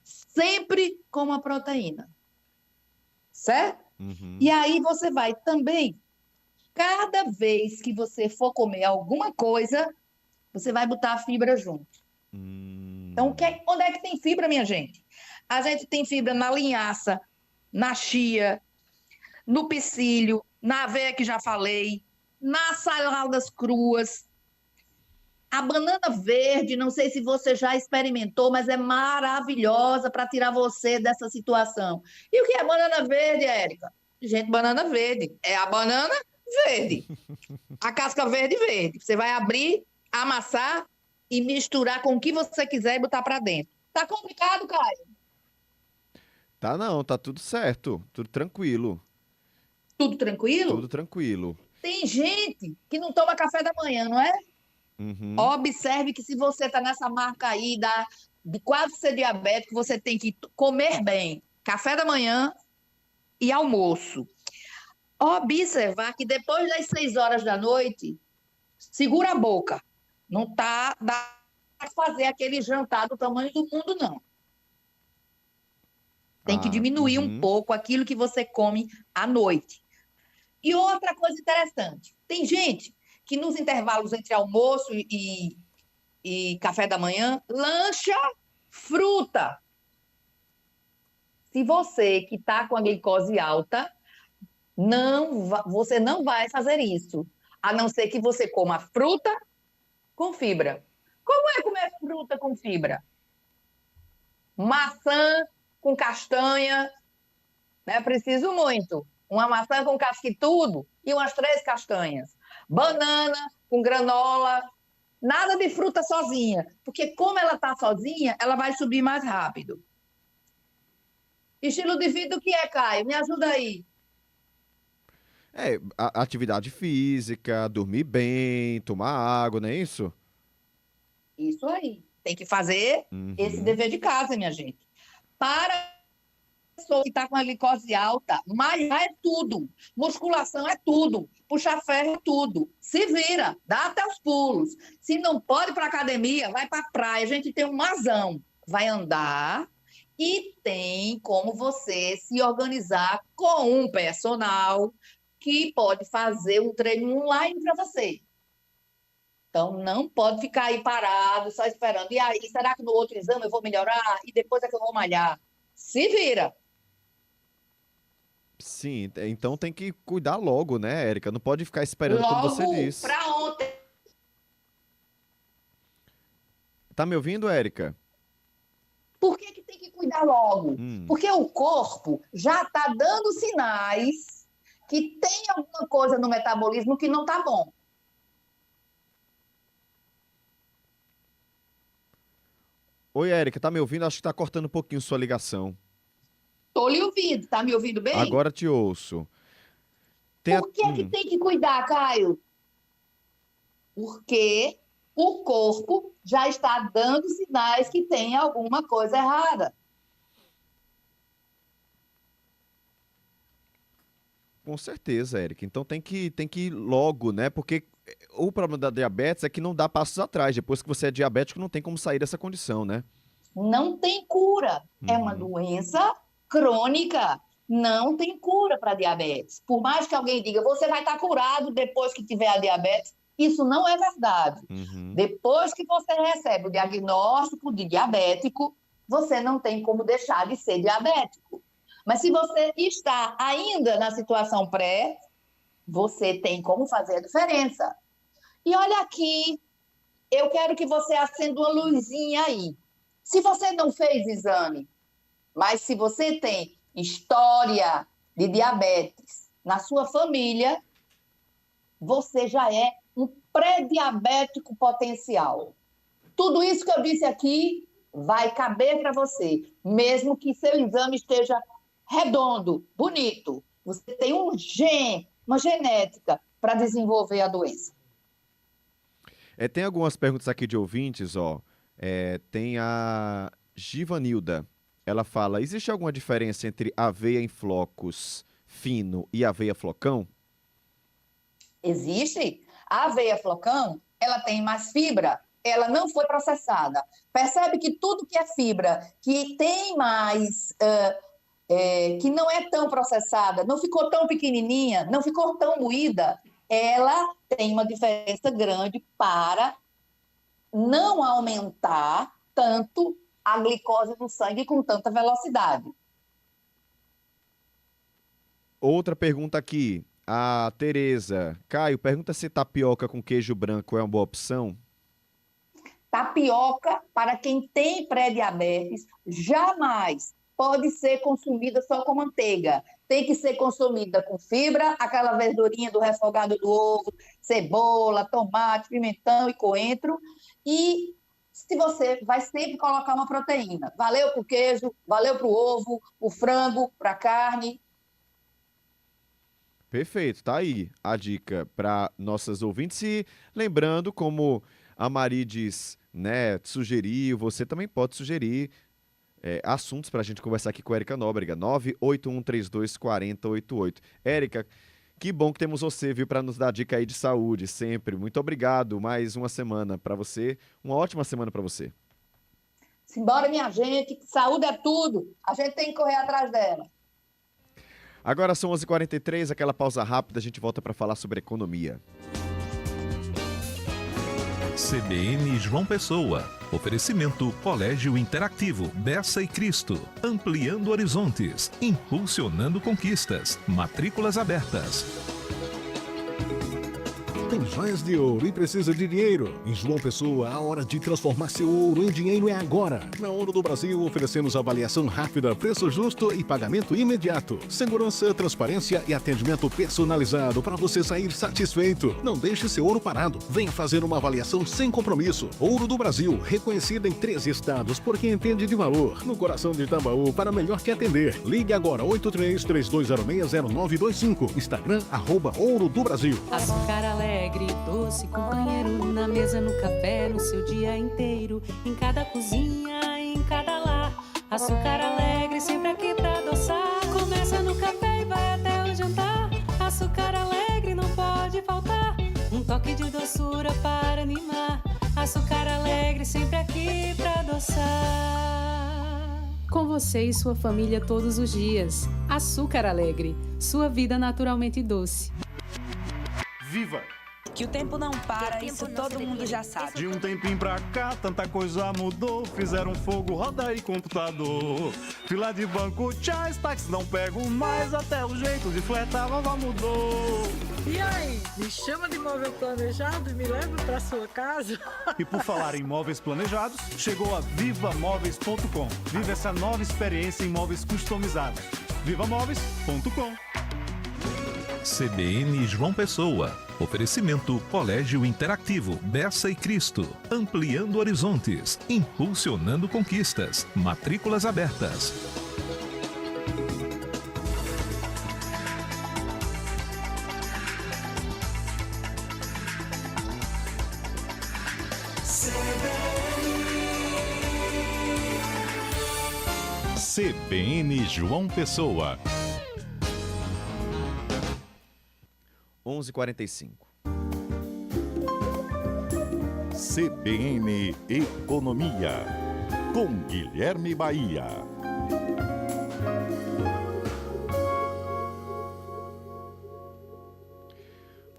sempre com uma proteína, certo? E aí você vai também, cada vez que você for comer alguma coisa, você vai botar a fibra junto. Então, onde é que tem fibra, minha gente? A gente tem fibra na linhaça, na chia, no psyllium, na aveia que já falei, nas saladas cruas. A banana verde, não sei se você já experimentou, mas é maravilhosa para tirar você dessa situação. E o que é banana verde, Érica? Gente, banana verde. É a banana verde. A casca verde. Você vai abrir, amassar e misturar com o que você quiser e botar para dentro. Tá complicado, Caio? Tá não, tá tudo certo, tudo tranquilo. Tudo tranquilo? Tudo tranquilo. Tem gente que não toma café da manhã, não é? Observe que se você tá nessa marca aí de quase ser diabético, você tem que comer bem. Café da manhã e almoço. Observar que depois das 6 horas da noite, segura a boca. Não dá para fazer aquele jantar do tamanho do mundo, não. Tem que diminuir um pouco aquilo que você come à noite. E outra coisa interessante, tem gente que nos intervalos entre almoço e café da manhã, lancha fruta. Se você que está com a glicose alta, você não vai fazer isso, a não ser que você coma fruta com fibra. Como é comer fruta com fibra? Maçã com castanha, né? Preciso muito. Uma maçã com casca e tudo e umas 3 castanhas. Banana com granola. Nada de fruta sozinha, porque como ela está sozinha, ela vai subir mais rápido. Estilo de vida o que é, Caio? Me ajuda aí. Atividade física, dormir bem, tomar água, não é isso? Isso aí. Tem que fazer esse dever de casa, minha gente. Para a pessoa que está com a glicose alta, malhar é tudo. Musculação é tudo. Puxar ferro é tudo. Se vira, dá até os pulos. Se não pode ir para academia, vai para a praia. A gente tem um mazão. Vai andar e tem como você se organizar com um personal que pode fazer um treino online para você. Então, não pode ficar aí parado, só esperando. E aí, será que no outro exame eu vou melhorar? E depois é que eu vou malhar? Se vira. Sim, então tem que cuidar logo, né, Érica? Não pode ficar esperando, como você disse. Logo para ontem. Tá me ouvindo, Érica? Por que tem que cuidar logo? Porque o corpo já está dando sinais que tem alguma coisa no metabolismo que não está bom. Oi, Érica, tá me ouvindo? Acho que tá cortando um pouquinho sua ligação. Tô lhe ouvindo, tá me ouvindo bem? Agora te ouço. Por que tem que cuidar, Caio? Porque o corpo já está dando sinais que tem alguma coisa errada. Com certeza, Érica. Então tem que ir logo, né? Porque o problema da diabetes é que não dá passos atrás. Depois que você é diabético, não tem como sair dessa condição, né? Não tem cura. É uma doença crônica. Não tem cura para diabetes. Por mais que alguém diga, você vai estar curado depois que tiver a diabetes, isso não é verdade. Depois que você recebe o diagnóstico de diabético, você não tem como deixar de ser diabético. Mas se você está ainda na situação pré, você tem como fazer a diferença. E olha aqui, eu quero que você acenda uma luzinha aí. Se você não fez exame, mas se você tem história de diabetes na sua família, você já é um pré-diabético potencial. Tudo isso que eu disse aqui vai caber para você, mesmo que seu exame esteja redondo, bonito. Você tem um gene, uma genética para desenvolver a doença. Tem algumas perguntas aqui de ouvintes, ó. Tem a Givanilda. Ela fala, existe alguma diferença entre aveia em flocos fino e aveia flocão? Existe. A aveia flocão, ela tem mais fibra, ela não foi processada. Percebe que tudo que é fibra, que tem mais... que não é tão processada, não ficou tão pequenininha, não ficou tão moída, ela tem uma diferença grande para não aumentar tanto a glicose no sangue com tanta velocidade. Outra pergunta aqui, a Tereza. Caio, pergunta se tapioca com queijo branco é uma boa opção? Tapioca, para quem tem pré-diabetes, jamais pode ser consumida só com manteiga. Tem que ser consumida com fibra, aquela verdurinha do refogado do ovo, cebola, tomate, pimentão e coentro. E se você vai sempre colocar uma proteína. Valeu para o queijo, valeu para o ovo, o frango, para a carne. Perfeito, tá aí a dica para nossas ouvintes. E lembrando, como a Marides, né, sugeriu, você também pode sugerir assuntos para a gente conversar aqui com a Érica Nóbrega, 981324088. Érica, que bom que temos você, viu, para nos dar dica aí de saúde, sempre. Muito obrigado, mais uma semana para você, uma ótima semana para você. Simbora, minha gente, saúde é tudo, a gente tem que correr atrás dela. Agora são 11h43, aquela pausa rápida, a gente volta para falar sobre economia. CBN João Pessoa. Oferecimento Colégio Interativo Bessa e Cristo. Ampliando horizontes. Impulsionando conquistas. Matrículas abertas. Tem joias de ouro e precisa de dinheiro? Em João Pessoa, a hora de transformar seu ouro em dinheiro é agora. Na Ouro do Brasil, oferecemos avaliação rápida, preço justo e pagamento imediato. Segurança, transparência e atendimento personalizado para você sair satisfeito. Não deixe seu ouro parado. Venha fazer uma avaliação sem compromisso. Ouro do Brasil, reconhecida em 13 estados por quem entende de valor. No coração de Tambaú, para melhor te atender. Ligue agora, 83-3206-0925. Instagram, @Ouro do Brasil. Açúcar alegre, doce, companheiro, na mesa, no café, no seu dia inteiro, em cada cozinha, em cada lar. Açúcar alegre, sempre aqui pra adoçar. Começa no café e vai até o jantar. Açúcar alegre não pode faltar, um toque de doçura para animar. Açúcar alegre, sempre aqui pra adoçar. Com você e sua família todos os dias. Açúcar alegre, sua vida naturalmente doce. Viva! Que o tempo não para, isso todo mundo já sabe. De um tempinho pra cá, tanta coisa mudou. Fizeram fogo, roda e computador. Fila de banco, tchás, táxi não pego mais. Até o jeito de fletar, vovó mudou. E aí, me chama de imóvel planejado e me leva pra sua casa? E por falar em imóveis planejados, chegou a vivamóveis.com. Viva essa nova experiência em imóveis customizados. vivamóveis.com. CBN João Pessoa. Oferecimento Colégio Interativo Bessa e Cristo. Ampliando horizontes. Impulsionando conquistas. Matrículas abertas. CBN João Pessoa. 11h45. CBN Economia, com Guilherme Bahia.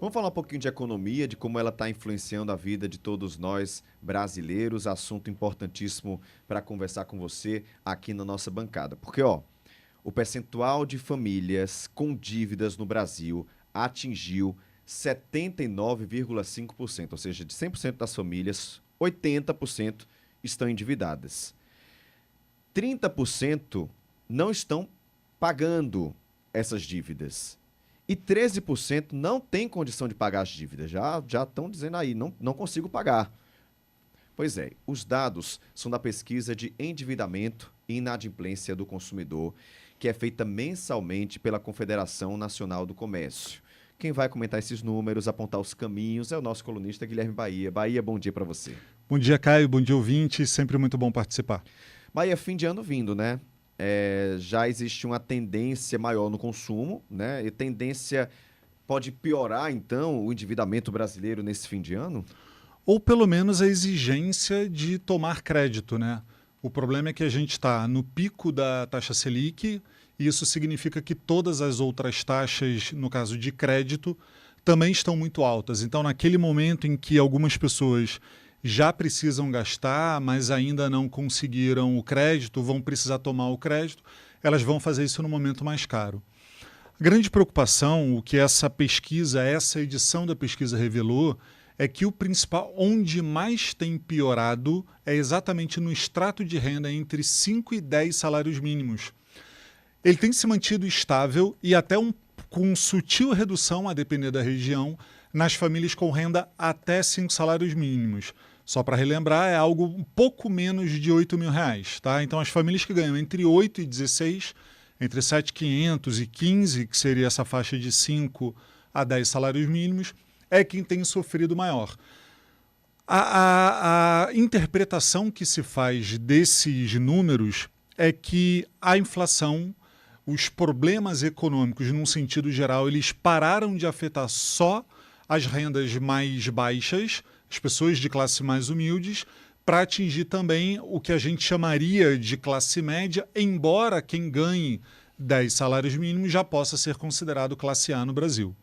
Vamos falar um pouquinho de economia, de como ela está influenciando a vida de todos nós brasileiros. Assunto importantíssimo para conversar com você aqui na nossa bancada. Porque, o percentual de famílias com dívidas no Brasil atingiu 79,5%, ou seja, de 100% das famílias, 80% estão endividadas. 30% não estão pagando essas dívidas. E 13% não têm condição de pagar as dívidas. Já estão dizendo aí, não consigo pagar. Pois é, os dados são da pesquisa de endividamento e inadimplência do consumidor, que é feita mensalmente pela Confederação Nacional do Comércio. Quem vai comentar esses números, apontar os caminhos, é o nosso colunista Guilherme Bahia. Bahia, bom dia para você. Bom dia, Caio. Bom dia, ouvinte. Sempre muito bom participar. Bahia, fim de ano vindo, né? Já existe uma tendência maior no consumo, né? E tendência pode piorar, então, o endividamento brasileiro nesse fim de ano? Ou, pelo menos, a exigência de tomar crédito, né? O problema é que a gente está no pico da taxa Selic. Isso significa que todas as outras taxas, no caso de crédito, também estão muito altas. Então, naquele momento em que algumas pessoas já precisam gastar, mas ainda não conseguiram o crédito, vão precisar tomar o crédito, elas vão fazer isso no momento mais caro. A grande preocupação, o que essa edição da pesquisa revelou, é que o principal, onde mais tem piorado, é exatamente no extrato de renda entre 5 e 10 salários mínimos. Ele tem se mantido estável e até com sutil redução, a depender da região, nas famílias com renda até 5 salários mínimos. Só para relembrar, é algo um pouco menos de R$8.000, tá? Então, as famílias que ganham entre 8 e 16, entre 7.500 e 15, que seria essa faixa de 5 a 10 salários mínimos, é quem tem sofrido maior. A interpretação que se faz desses números é que a inflação, os problemas econômicos, num sentido geral, eles pararam de afetar só as rendas mais baixas, as pessoas de classe mais humildes, para atingir também o que a gente chamaria de classe média, embora quem ganhe 10 salários mínimos já possa ser considerado classe A no Brasil.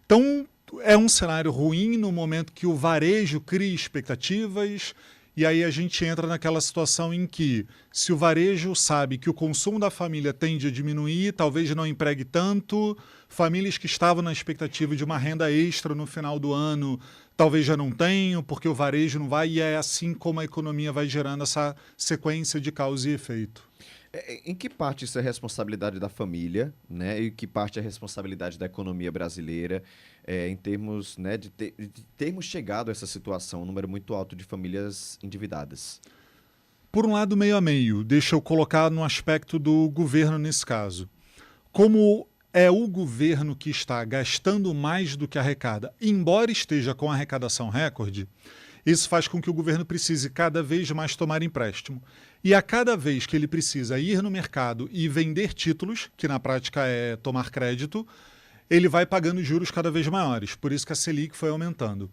Então, é um cenário ruim no momento que o varejo cria expectativas, e aí a gente entra naquela situação em que, se o varejo sabe que o consumo da família tende a diminuir, talvez não empregue tanto, famílias que estavam na expectativa de uma renda extra no final do ano, talvez já não tenham, porque o varejo não vai, e é assim como a economia vai gerando essa sequência de causa e efeito. Em que parte isso é responsabilidade da família, né? E que parte é responsabilidade da economia brasileira, em termos, né, de termos chegado a essa situação, um número muito alto de famílias endividadas? Por um lado, meio a meio. Deixa eu colocar no aspecto do governo nesse caso. Como é o governo que está gastando mais do que arrecada, embora esteja com arrecadação recorde, isso faz com que o governo precise cada vez mais tomar empréstimo. E a cada vez que ele precisa ir no mercado e vender títulos, que na prática é tomar crédito, ele vai pagando juros cada vez maiores. Por isso que a Selic foi aumentando.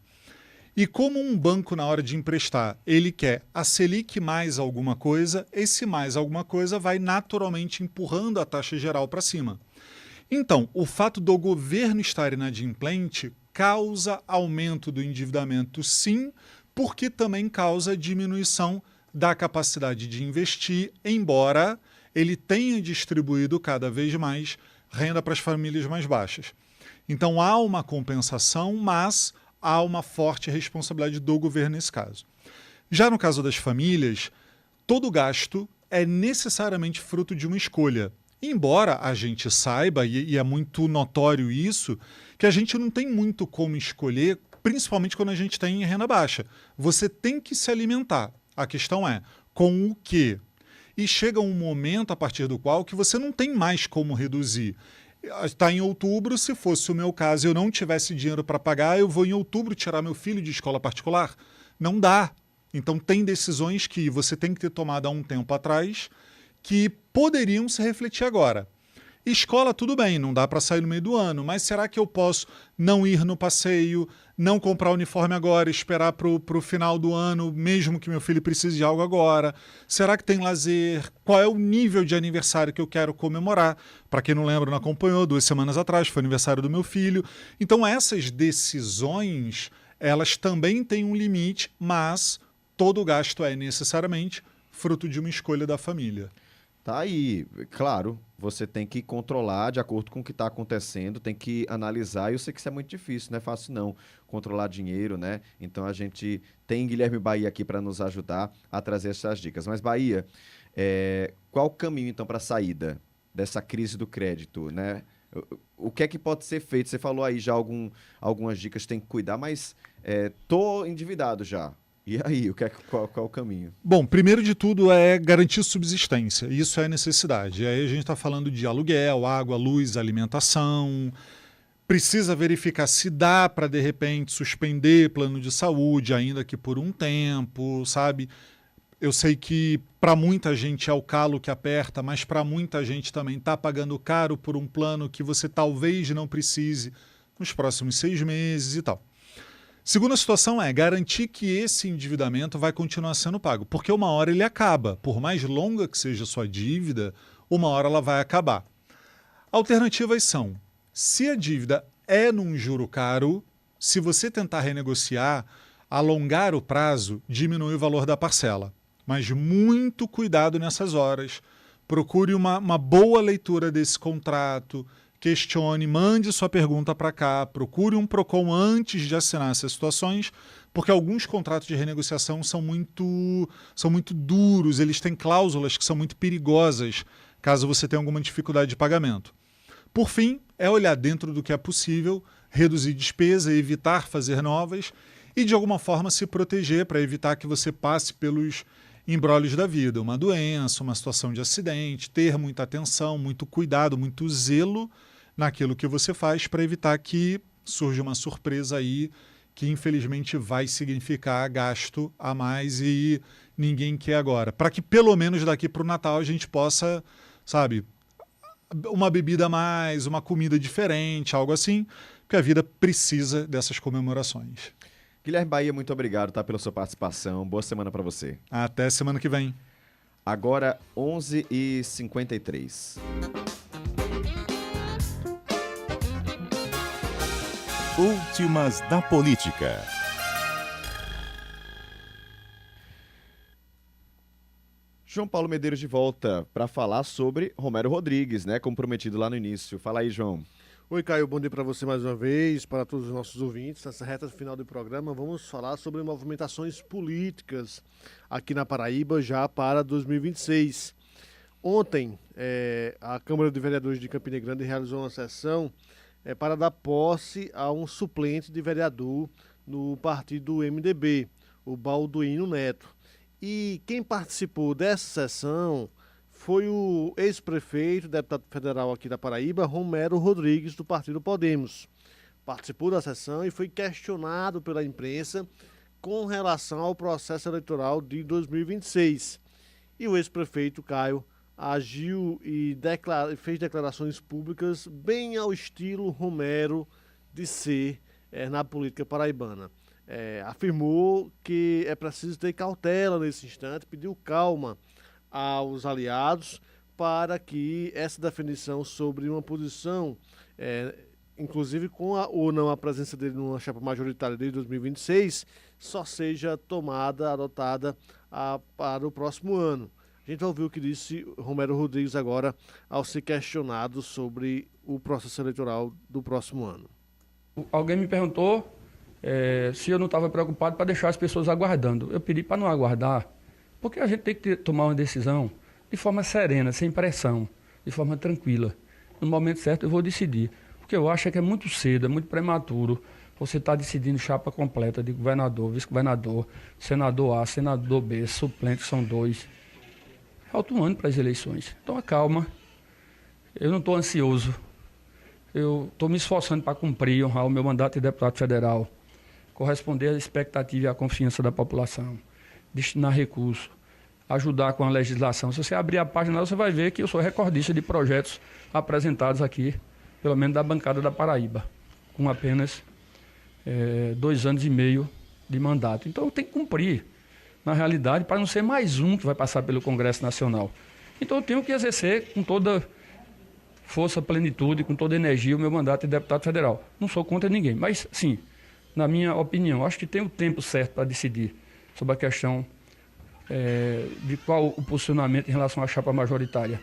E como um banco, na hora de emprestar, ele quer a Selic mais alguma coisa, esse mais alguma coisa vai naturalmente empurrando a taxa geral para cima. Então, o fato do governo estar inadimplente causa aumento do endividamento, sim, porque também causa diminuição da capacidade de investir, embora ele tenha distribuído cada vez mais renda para as famílias mais baixas. Então há uma compensação, mas há uma forte responsabilidade do governo nesse caso. Já no caso das famílias, todo gasto é necessariamente fruto de uma escolha. Embora a gente saiba, e é muito notório isso, que a gente não tem muito como escolher, principalmente quando a gente tem renda baixa. Você tem que se alimentar. A questão é, com o quê? E chega um momento a partir do qual que você não tem mais como reduzir. Está em outubro, se fosse o meu caso e eu não tivesse dinheiro para pagar, eu vou em outubro tirar meu filho de escola particular? Não dá. Então tem decisões que você tem que ter tomado há um tempo atrás que poderiam se refletir agora. Escola, tudo bem, não dá para sair no meio do ano, mas será que eu posso não ir no passeio, não comprar uniforme agora, esperar para o final do ano, mesmo que meu filho precise de algo agora? Será que tem lazer? Qual é o nível de aniversário que eu quero comemorar? Para quem não lembra, não acompanhou, 2 semanas atrás foi aniversário do meu filho. Então essas decisões, elas também têm um limite, mas todo gasto é necessariamente fruto de uma escolha da família. Tá aí, claro, você tem que controlar de acordo com o que está acontecendo, tem que analisar, e eu sei que isso é muito difícil, não é fácil não, controlar dinheiro, né? Então a gente tem Guilherme Bahia aqui para nos ajudar a trazer essas dicas. Mas Bahia, qual o caminho então para a saída dessa crise do crédito, né? O que é que pode ser feito? Você falou aí já algumas dicas, tem que cuidar, mas tô endividado já. E aí, qual é o caminho? Bom, primeiro de tudo é garantir subsistência. Isso é necessidade. Aí a gente está falando de aluguel, água, luz, alimentação. Precisa verificar se dá para, de repente, suspender plano de saúde, ainda que por um tempo, sabe? Eu sei que para muita gente é o calo que aperta, mas para muita gente também está pagando caro por um plano que você talvez não precise nos próximos 6 meses e tal. Segunda situação é garantir que esse endividamento vai continuar sendo pago, porque uma hora ele acaba. Por mais longa que seja a sua dívida, uma hora ela vai acabar. Alternativas são, se a dívida é num juro caro, se você tentar renegociar, alongar o prazo, diminui o valor da parcela. Mas muito cuidado nessas horas. Procure uma boa leitura desse contrato, questione, mande sua pergunta para cá, procure um PROCON antes de assinar essas situações, porque alguns contratos de renegociação são muito duros, eles têm cláusulas que são muito perigosas, caso você tenha alguma dificuldade de pagamento. Por fim, é olhar dentro do que é possível, reduzir despesa, evitar fazer novas e, de alguma forma, se proteger para evitar que você passe pelos embrólios da vida, uma doença, uma situação de acidente, ter muita atenção, muito cuidado, muito zelo naquilo que você faz para evitar que surja uma surpresa aí que infelizmente vai significar gasto a mais e ninguém quer agora. Para que pelo menos daqui para o Natal a gente possa, sabe, uma bebida a mais, uma comida diferente, algo assim, porque a vida precisa dessas comemorações. Guilherme Bahia, muito obrigado, tá, pela sua participação. Boa semana para você. Até semana que vem. Agora, 11h53. Últimas da política. João Paulo Medeiros de volta para falar sobre Romero Rodrigues, né? Como prometido lá no início. Fala aí, João. Oi, Caio, bom dia para você mais uma vez, para todos os nossos ouvintes. Nessa reta final do programa, vamos falar sobre movimentações políticas aqui na Paraíba já para 2026. Ontem, a Câmara de Vereadores de Campina Grande realizou uma sessão para dar posse a um suplente de vereador no partido MDB, o Balduino Neto. E quem participou dessa sessão foi o ex-prefeito, deputado federal aqui da Paraíba, Romero Rodrigues, do partido Podemos. Participou da sessão e foi questionado pela imprensa com relação ao processo eleitoral de 2026. E o ex-prefeito Caio agiu e fez declarações públicas bem ao estilo Romero de ser na política paraibana. Afirmou que é preciso ter cautela nesse instante, pediu calma aos aliados para que essa definição sobre uma posição, inclusive com ou não a presença dele numa chapa majoritária desde 2026, só seja adotada para o próximo ano. A gente vai ouvir o que disse Romero Rodrigues agora ao ser questionado sobre o processo eleitoral do próximo ano. Alguém me perguntou se eu não estava preocupado para deixar as pessoas aguardando. Eu pedi para não aguardar, porque a gente tem que tomar uma decisão de forma serena, sem pressão, de forma tranquila. No momento certo eu vou decidir, porque eu acho que é muito cedo, é muito prematuro você estar decidindo chapa completa de governador, vice-governador, senador A, senador B, suplente, são 2. Falta um ano para as eleições. Então, calma. Eu não estou ansioso. Eu estou me esforçando para cumprir, honrar o meu mandato de deputado federal, corresponder à expectativa e à confiança da população, destinar recursos, ajudar com a legislação. Se você abrir a página, você vai ver que eu sou recordista de projetos apresentados aqui, pelo menos da bancada da Paraíba, com apenas 2 anos e meio de mandato. Então, eu tenho que cumprir, na realidade, para não ser mais um que vai passar pelo Congresso Nacional. Então, eu tenho que exercer com toda força, plenitude, com toda energia o meu mandato de deputado federal. Não sou contra ninguém, mas, sim, na minha opinião, acho que tem o tempo certo para decidir sobre a questão de qual o posicionamento em relação à chapa majoritária.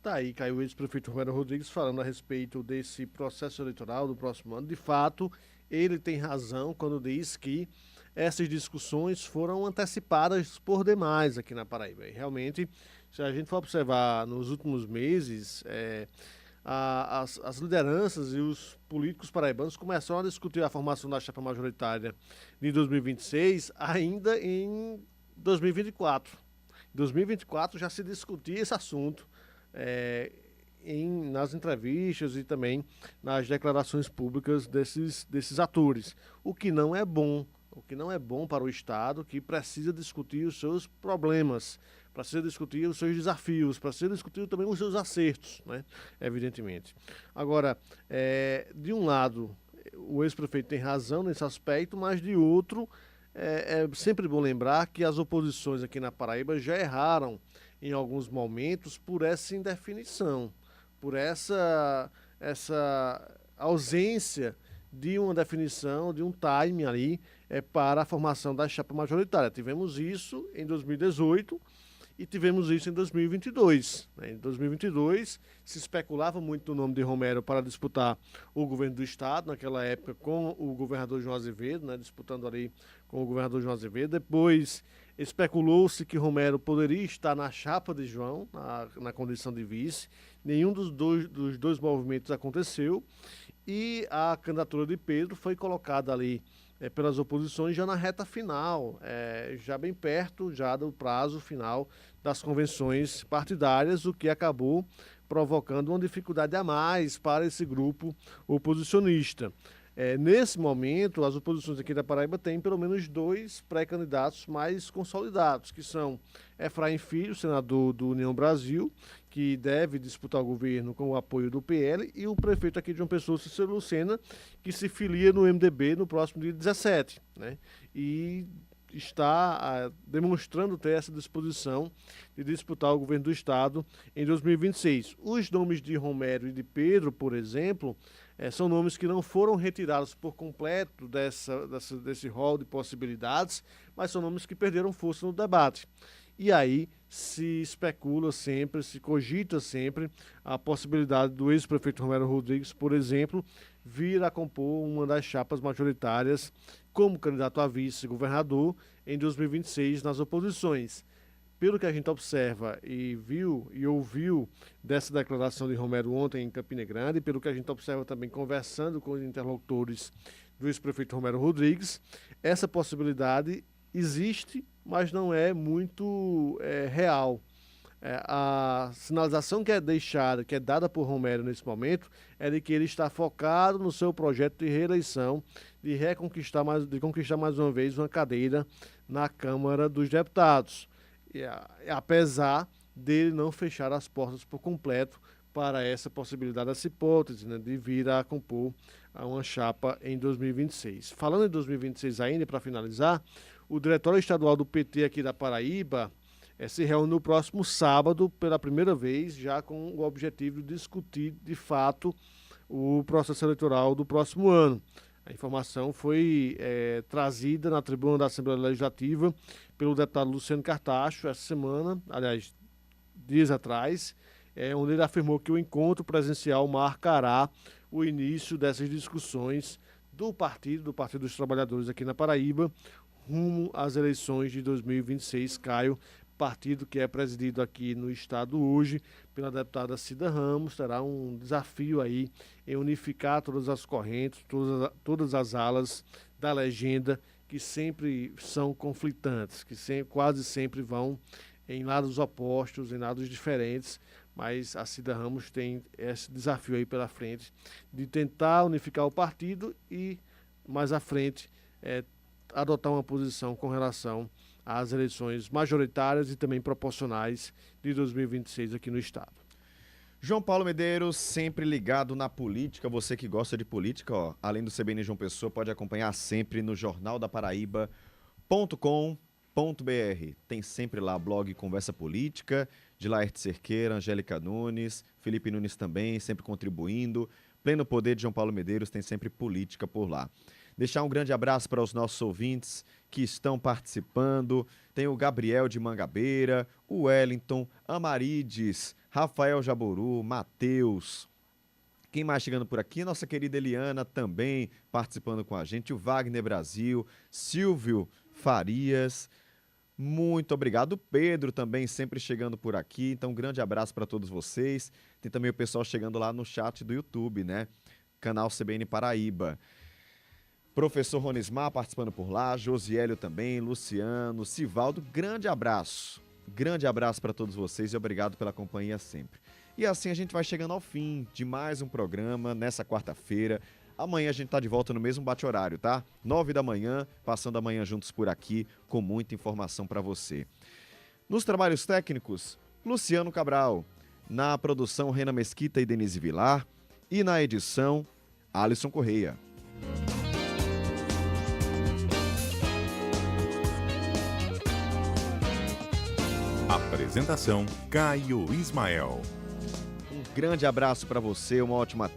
Tá aí, Caio, o ex-prefeito Romero Rodrigues falando a respeito desse processo eleitoral do próximo ano. De fato, ele tem razão quando diz que essas discussões foram antecipadas por demais aqui na Paraíba. E realmente, se a gente for observar nos últimos meses, as lideranças e os políticos paraibanos começaram a discutir a formação da chapa majoritária de 2026 ainda em 2024. Em 2024 já se discutia esse assunto nas entrevistas e também nas declarações públicas desses atores, o que não é bom. O que não é bom para o Estado, que precisa discutir os seus problemas, precisa discutir os seus desafios, precisa discutir também os seus acertos, né? Evidentemente. Agora, de um lado, o ex-prefeito tem razão nesse aspecto, mas de outro, é sempre bom lembrar que as oposições aqui na Paraíba já erraram em alguns momentos por essa indefinição, por essa ausência de uma definição, de um time ali para a formação da chapa majoritária. Tivemos isso em 2018 e tivemos isso em 2022. Em 2022 se especulava muito no nome de Romero para disputar o governo do Estado, naquela época com o governador João Azevedo, né, disputando ali com o governador João Azevedo. Depois especulou-se que Romero poderia estar na chapa de João, na condição de vice. Nenhum dos dois movimentos aconteceu. E a candidatura de Pedro foi colocada ali pelas oposições já na reta final, já bem perto já do prazo final das convenções partidárias, o que acabou provocando uma dificuldade a mais para esse grupo oposicionista. Nesse momento, as oposições aqui da Paraíba têm pelo menos 2 pré-candidatos mais consolidados, que são Efraim Filho, senador do União Brasil, que deve disputar o governo com o apoio do PL, e o prefeito aqui de João Pessoa, Cícero Lucena, que se filia no MDB no próximo dia 17. Né? E está demonstrando ter essa disposição de disputar o governo do Estado em 2026. Os nomes de Romero e de Pedro, por exemplo, são nomes que não foram retirados por completo desse rol de possibilidades, mas são nomes que perderam força no debate. E aí se especula sempre, se cogita sempre a possibilidade do ex-prefeito Romero Rodrigues, por exemplo, vir a compor uma das chapas majoritárias como candidato a vice-governador em 2026 nas oposições. Pelo que a gente observa e viu e ouviu dessa declaração de Romero ontem em Campina Grande, pelo que a gente observa também conversando com os interlocutores do ex-prefeito Romero Rodrigues, essa possibilidade existe, mas não é muito real. A sinalização que é deixada, que é dada por Romero nesse momento, é de que ele está focado no seu projeto de reeleição, de conquistar mais uma vez uma cadeira na Câmara dos Deputados. Apesar dele não fechar as portas por completo para essa possibilidade, essa hipótese, né, de vir a compor uma chapa em 2026. Falando em 2026 ainda, para finalizar, o Diretório Estadual do PT aqui da Paraíba se reúne no próximo sábado, pela primeira vez, já com o objetivo de discutir, de fato, o processo eleitoral do próximo ano. A informação foi trazida na tribuna da Assembleia Legislativa pelo deputado Luciano Cartacho essa semana, aliás, dias atrás, onde ele afirmou que o encontro presencial marcará o início dessas discussões do Partido dos Trabalhadores aqui na Paraíba, rumo às eleições de 2026, Caio. Partido que é presidido aqui no estado hoje pela deputada Cida Ramos, terá um desafio aí em unificar todas as correntes, todas as alas da legenda que sempre são conflitantes, que quase sempre vão em lados opostos, em lados diferentes, mas a Cida Ramos tem esse desafio aí pela frente de tentar unificar o partido e, mais à frente, adotar uma posição com relação às eleições majoritárias e também proporcionais de 2026 aqui no estado. João Paulo Medeiros, sempre ligado na política. Você que gosta de política, além do CBN João Pessoa, pode acompanhar sempre no jornaldaparaíba.com.br. Tem sempre lá blog Conversa Política, de Laerte Cerqueira, Angélica Nunes, Felipe Nunes também, sempre contribuindo. Pleno Poder de João Paulo Medeiros, tem sempre política por lá. Deixar um grande abraço para os nossos ouvintes que estão participando. Tem o Gabriel de Mangabeira, o Wellington, Amarides, Rafael Jaburu, Matheus. Quem mais chegando por aqui? Nossa querida Eliana também participando com a gente. O Wagner Brasil, Silvio Farias. Muito obrigado. O Pedro também sempre chegando por aqui. Então, um grande abraço para todos vocês. Tem também o pessoal chegando lá no chat do YouTube, né? Canal CBN Paraíba. Professor Ronismar participando por lá, Josiélio também, Luciano, Sivaldo, grande abraço para todos vocês e obrigado pela companhia sempre. E assim a gente vai chegando ao fim de mais um programa nessa quarta-feira. Amanhã a gente tá de volta no mesmo bate-horário, tá? 9 da manhã, passando a manhã juntos por aqui com muita informação para você. Nos trabalhos técnicos, Luciano Cabral, na produção Rena Mesquita e Denise Vilar e na edição Alisson Correia. Apresentação Caio Ismael. Um grande abraço para você, uma ótima tarde.